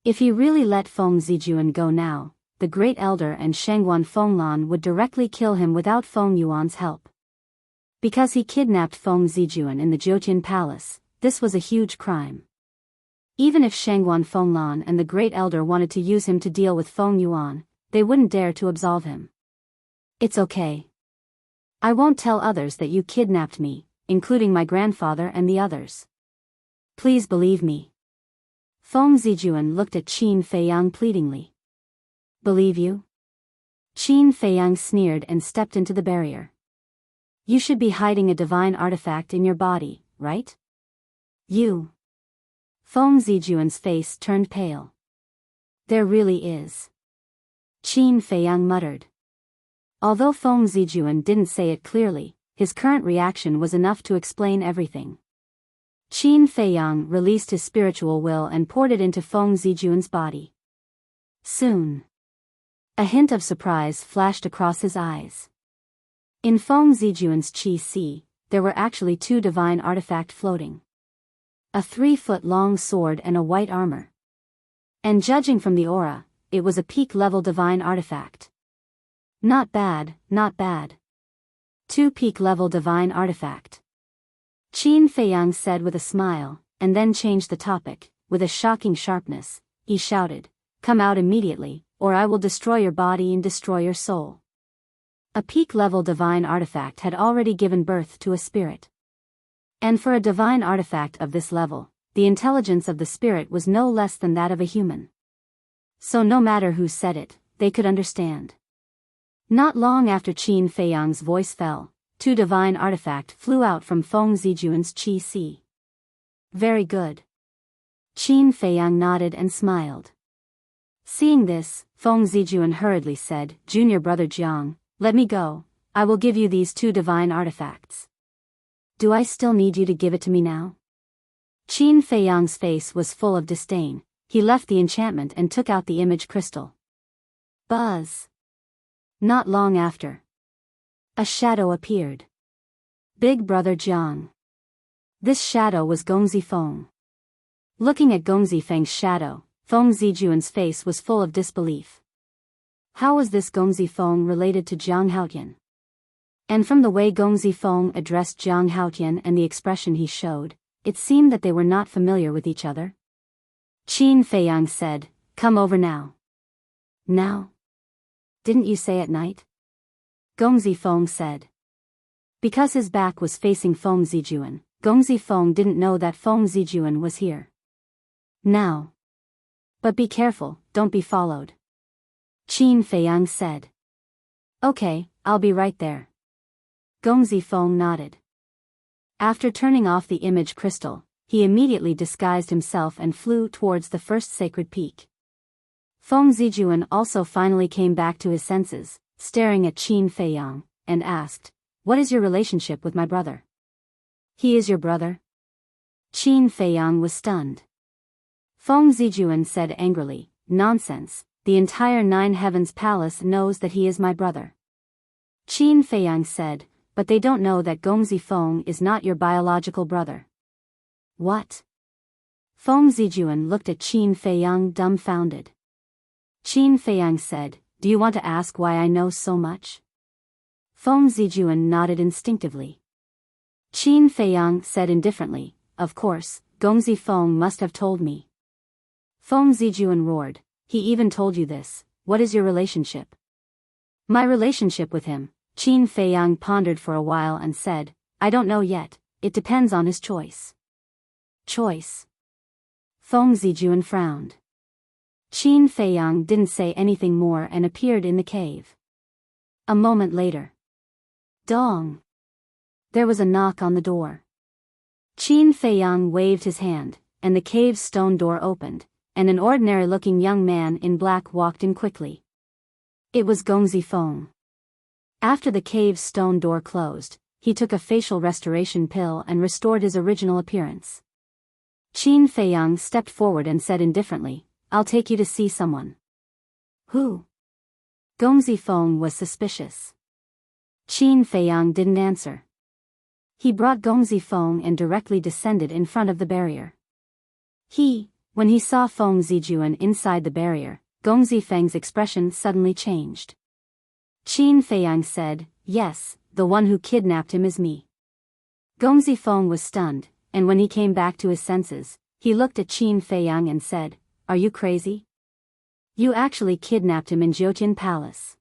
If he really let Feng Zijuan go now, the Great Elder and Shengguan Fenglan would directly kill him without Feng Yuan's help. Because he kidnapped Feng Zijuan in the Jiutian Palace, this was a huge crime. Even if Shengguan Fenglan and the Great Elder wanted to use him to deal with Feng Yuan, they wouldn't dare to absolve him. "It's okay. I won't tell others that you kidnapped me, including my grandfather and the others. Please believe me." Feng Zijuan looked at Qin Feiyang pleadingly. "Believe you?" Qin Feiyang sneered and stepped into the barrier. "You should be hiding a divine artifact in your body, right? You." Feng Zijuan's face turned pale. "There really is." Qin Feiyang muttered. Although Feng Zijuan didn't say it clearly, his current reaction was enough to explain everything. Qin Feiyang released his spiritual will and poured it into Feng Zijuan's body. Soon, a hint of surprise flashed across his eyes. In Feng Zijuan's Qi Sea, there were actually two divine artifacts floating. A 3-foot-long sword and a white armor. And judging from the aura, it was a peak-level divine artifact. Not bad, not bad. 2 peak-level divine artifact. Qin Feiyang said with a smile, and then changed the topic. With a shocking sharpness, he shouted, "Come out immediately, or I will destroy your body and destroy your soul." A peak-level divine artifact had already given birth to a spirit. And for a divine artifact of this level, the intelligence of the spirit was no less than that of a human. So no matter who said it, they could understand. Not long after Qin Feiyang's voice fell, 2 divine artifact flew out from Feng Zijuan's Qi Si. Very good. Qin Feiyang nodded and smiled. Seeing this, Feng Zijuan hurriedly said, "Junior brother Jiang, let me go, I will give you these 2 divine artifacts." "Do I still need you to give it to me now?" Qin Feiyang's face was full of disdain. He left the enchantment and took out the image crystal. Buzz. Not long after, a shadow appeared. Big brother Jiang. This shadow was Gongzi Feng. Looking at Gongzi Feng's shadow, Feng Zijuan's face was full of disbelief. How was this Gongzi Feng related to Jiang Haotian? And from the way Gongzi Feng addressed Jiang Haotian and the expression he showed, it seemed that they were not familiar with each other. Qin Feiyang said, "Come over now." "Now? Didn't you say at night?" Gongzi Feng said. Because his back was facing Feng Zijuan, Gongzi Feng didn't know that Feng Zijuan was here. "Now. But be careful, don't be followed," Qin Feiyang said. "Okay, I'll be right there." Gongzi Feng nodded. After turning off the image crystal, he immediately disguised himself and flew towards the first sacred peak. Feng Zijuan also finally came back to his senses, staring at Qin Feiyang, and asked, "What is your relationship with my brother?" "He is your brother?" Qin Feiyang was stunned. Feng Zijuan said angrily, "Nonsense, the entire 9 Heavens Palace knows that he is my brother." Qin Feiyang said, "But they don't know that Gongzi Feng is not your biological brother." "What?" Feng Zijuan looked at Qin Feiyang dumbfounded. Qin Feiyang said, "Do you want to ask why I know so much?" Feng Zijuan nodded instinctively. Qin Feiyang said indifferently, "Of course, Gongzi Feng must have told me." Feng Zijuan roared, "He even told you this. What is your relationship?" "My relationship with him," Qin Feiyang pondered for a while and said, "I don't know yet, it depends on his choice." "Choice?" Feng Zijuan frowned. Qin Feiyang didn't say anything more and appeared in the cave. A moment later. Dong! There was a knock on the door. Qin Feiyang waved his hand, and the cave's stone door opened, and an ordinary-looking young man in black walked in quickly. It was Gongzi Feng. After the cave's stone door closed, he took a facial restoration pill and restored his original appearance. Qin Feiyang stepped forward and said indifferently, "I'll take you to see someone." "Who?" Gongzi Feng was suspicious. Qin Feiyang didn't answer. He brought Gongzi Feng and directly descended in front of the barrier. When he saw Feng Zijuan inside the barrier, Gongzi Feng's expression suddenly changed. Qin Feiyang said, "Yes, the one who kidnapped him is me." Gongzi Feng was stunned, and when he came back to his senses, he looked at Qin Feiyang and said, "Are you crazy? You actually kidnapped him in Jiutian Palace.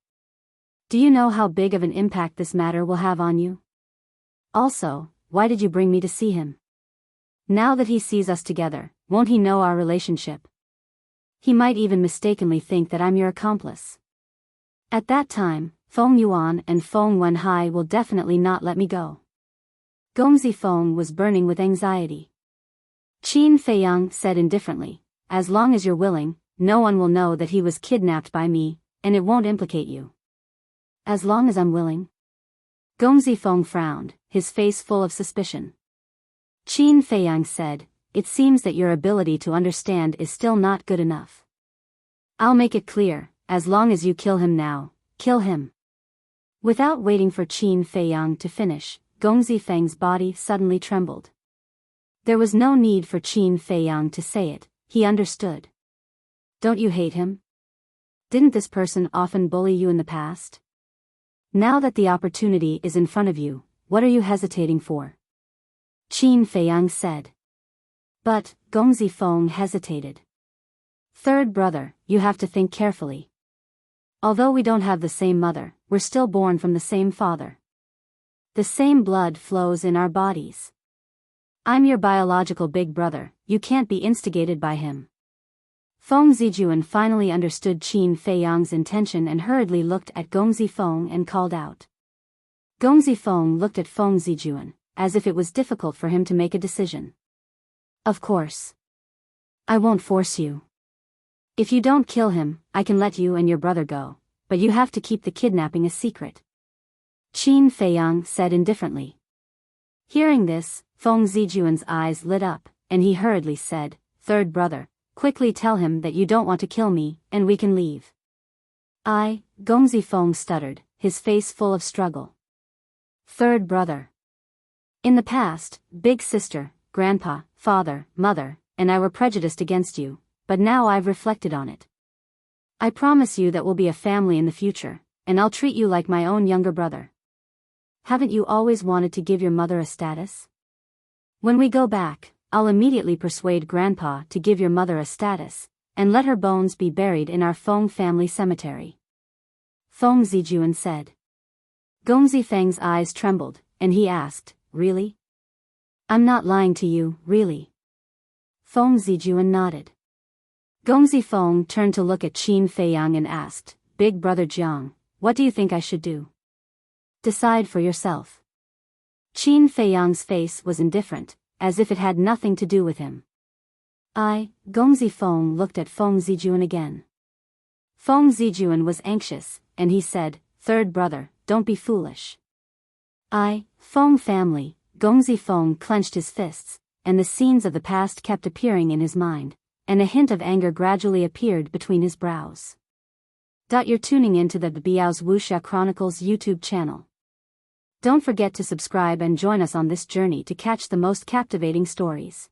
Do you know how big of an impact this matter will have on you? Also, why did you bring me to see him? Now that he sees us together, won't he know our relationship? He might even mistakenly think that I'm your accomplice. At that time, Feng Yuan and Feng Wenhai will definitely not let me go." Gongzi Feng was burning with anxiety. Qin Feiyang said indifferently, "As long as you're willing, no one will know that he was kidnapped by me, and it won't implicate you." "As long as I'm willing?" Gongzi Feng frowned, his face full of suspicion. Qin Feiyang said, "It seems that your ability to understand is still not good enough. I'll make it clear, as long as you kill him now, kill him." Without waiting for Qin Feiyang to finish, Gongzi Feng's body suddenly trembled. There was no need for Qin Feiyang to say it, he understood. "Don't you hate him? Didn't this person often bully you in the past?" Now that the opportunity is in front of you, what are you hesitating for? Qin Feiyang said. But, Gong Zifeng hesitated. Third brother, you have to think carefully. Although we don't have the same mother, we're still born from the same father. The same blood flows in our bodies. I'm your biological big brother, you can't be instigated by him. Feng Zijuan finally understood Qin Feiyang's intention and hurriedly looked at Gong Zifeng and called out. Gong Zifeng looked at Feng Zijuan, as if it was difficult for him to make a decision. Of course. I won't force you. If you don't kill him, I can let you and your brother go, but you have to keep the kidnapping a secret. Qin Feiyang said indifferently. Hearing this, Feng Zijuan's eyes lit up, and he hurriedly said, Third brother, quickly tell him that you don't want to kill me, and we can leave. Gong Zifeng stuttered, his face full of struggle. Third brother. In the past, big sister, grandpa, father, mother, and I were prejudiced against you, but now I've reflected on it. I promise you that we'll be a family in the future, and I'll treat you like my own younger brother. Haven't you always wanted to give your mother a status? When we go back, I'll immediately persuade Grandpa to give your mother a status, and let her bones be buried in our Feng family cemetery. Feng Zijuan said. Gong Zifeng's eyes trembled, and he asked, Really? I'm not lying to you, really. Feng Zijuan nodded. Gong Zifeng turned to look at Qin Feiyang and asked, Big brother Jiang, what do you think I should do? Decide for yourself. Qin Feiyang's face was indifferent, as if it had nothing to do with him. Gong Zifeng looked at Feng Zijuan again. Feng Zijuan was anxious, and he said, Third brother, don't be foolish. Feng family. Gong Zifeng clenched his fists, and the scenes of the past kept appearing in his mind, and a hint of anger gradually appeared between his brows. You're tuning into the Biyao's Wuxia Chronicles YouTube channel. Don't forget to subscribe and join us on this journey to catch the most captivating stories.